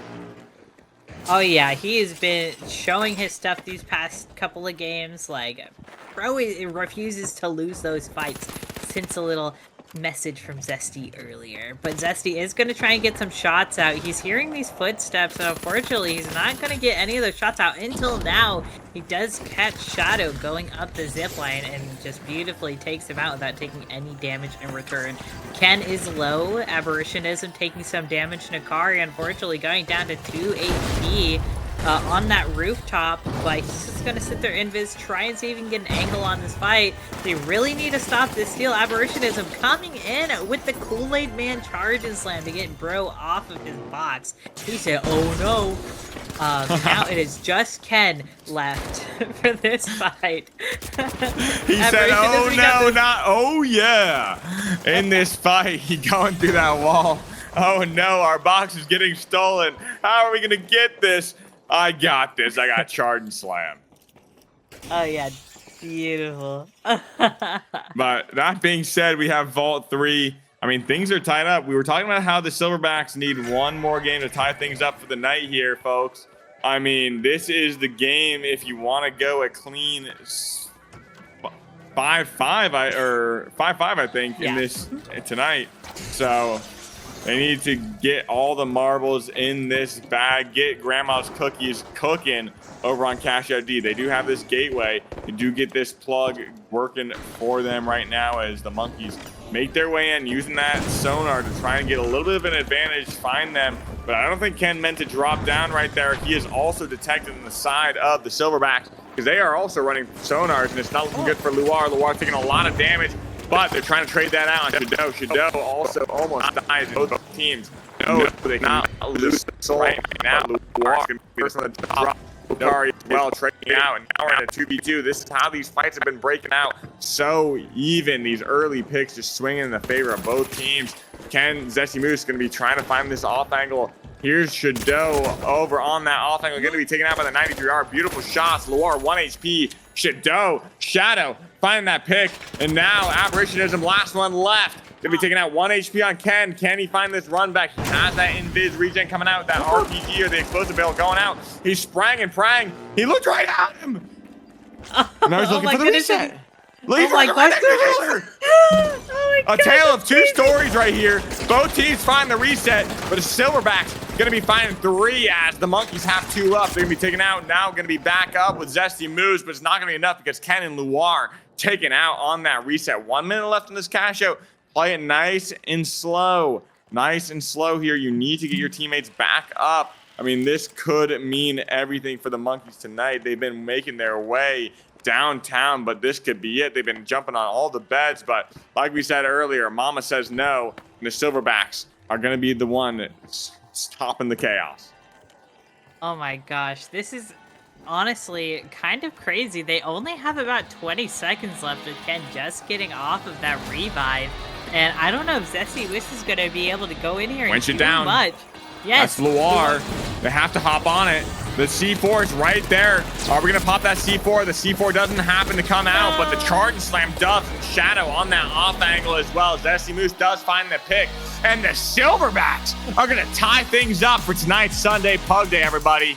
Oh yeah, he has been showing his stuff these past couple of games. Like, Pro refuses to lose those fights since a little message from Zesty earlier. But Zesty is going to try and get some shots out. He's hearing these footsteps, and unfortunately, he's not going to get any of those shots out until now. He does catch Shadow going up the zipline and just beautifully takes him out without taking any damage in return. Ken is low. Aberrationism taking some damage. Nakari, unfortunately, going down to 2 HP. On that rooftop, but he's just gonna sit there, invis, try and see if he can get an angle on this fight. They really need to stop this steal. Aberrationism coming in with the Kool-Aid Man charge and slam to get Bro off of his box. He said, oh no. Now it is just Ken left for this fight. He said, oh no, not, oh yeah. In this fight, he going through that wall. Oh no, our box is getting stolen. How are we gonna get this? I got this. I got charge and slam. Oh, yeah. Beautiful. But that being said, we have Vault 3. I mean, things are tied up. We were talking about how the Silverbacks need one more game to tie things up for the night here, folks. I mean, this is the game if you want to go a clean 5-5, or 5-5, I think, in this tonight. So they need to get all the marbles in this bag, get grandma's cookies cooking over on Cash Out D. They do have this gateway. You do get this plug working for them right now as the monkeys make their way in, using that sonar to try and get a little bit of an advantage, find them. But I don't think Ken meant to drop down right there. He is also detected on the side of the Silverbacks because they are also running sonars, and it's not looking good for Luar. Luar taking a lot of damage. But they're trying to trade that out on Shadow. Shadow also almost dies in both teams. No, they cannot lose the soul right now. Luar can be first on the top. Kari as well, trading out, and now we're in a 2v2. This is how these fights have been breaking out. So even, these early picks just swinging in the favor of both teams. Ken Zesty Moose is going to be trying to find this off angle. Here's Shadow over on that off angle, going to be taken out by the 93R. Beautiful shots. Luar 1 HP. Shadow finding that pick, and now Aberrationism, last one left. Gonna be taking out 1 HP on Ken. Can he find this run back? He has that invis regen coming out, that RPG or the explosive barrel going out. He sprang and prang. He looked right at him. And now he's looking for the reset. Oh my gosh. A tale of two stories right here. Both teams find the reset, but the Silverbacks gonna be finding 3 as the monkeys have 2 up. They're gonna be taken out now, gonna be back up with Zesty Moose, but it's not gonna be enough because Ken and Luar taken out on that reset. 1 minute left in this cash out. Play it nice and slow. Nice and slow here. You need to get your teammates back up. I mean, this could mean everything for the monkeys tonight. They've been making their way downtown, but this could be it. They've been jumping on all the beds, but like we said earlier, Mama says no, and the Silverbacks are going to be the one stopping the chaos. Oh my gosh, this is honestly kind of crazy. They only have about 20 seconds left with Ken just getting off of that revive, and I don't know if Zesty Wish is going to be able to go in here and do much. Yes, that's Luar. They have to hop on it. The C4 is right there. Are we going to pop that C4? The C4 doesn't happen to come out, but the charge and slam does. And Shadow on that off angle as well. Zesty Moose does find the pick. And the Silverbacks are going to tie things up for tonight's Sunday Pug Day, everybody.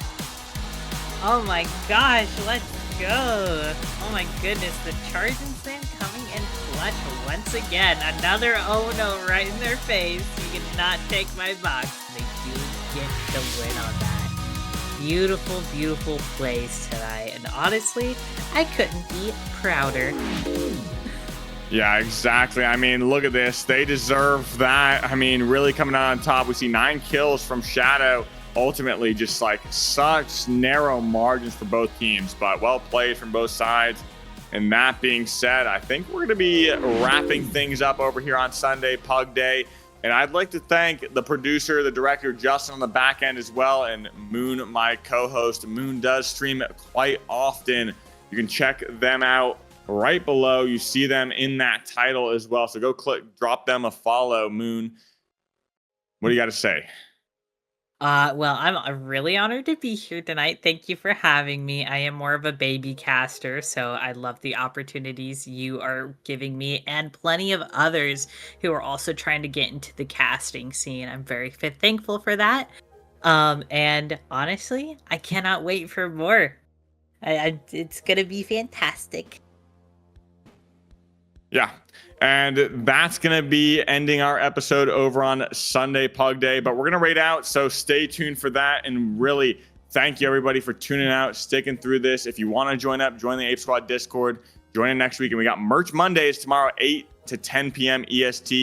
Oh my gosh, let's go. Oh my goodness, the charge and slam coming in clutch once again. Another oh no right in their face. You cannot take my box. They do get the win on that. Beautiful, beautiful plays tonight. And honestly, I couldn't be prouder. Yeah, exactly. I mean, look at this. They deserve that. I mean, really coming out on top. We see 9 kills from Shadow. Ultimately, just like such narrow margins for both teams, but well played from both sides. And that being said, I think we're going to be wrapping things up over here on Sunday Pug Day. And I'd like to thank the producer, the director, Justin on the back end as well, and Moon, my co-host. Moon does stream quite often. You can check them out right below. You see them in that title as well. So go drop them a follow, Moon. What do you got to say? Well, I'm really honored to be here tonight. Thank you for having me. I am more of a baby caster, so I love the opportunities you are giving me and plenty of others who are also trying to get into the casting scene. I'm very thankful for that. And honestly, I cannot wait for more. It's gonna be fantastic. Yeah. And that's going to be ending our episode over on Sunday Pug Day. But we're going to rate out. So stay tuned for that. And really, thank you, everybody, for tuning out, sticking through this. If you want to join up, join the Ape Squad Discord. Join in next week. And we got Merch Mondays tomorrow, 8 to 10 p.m. EST.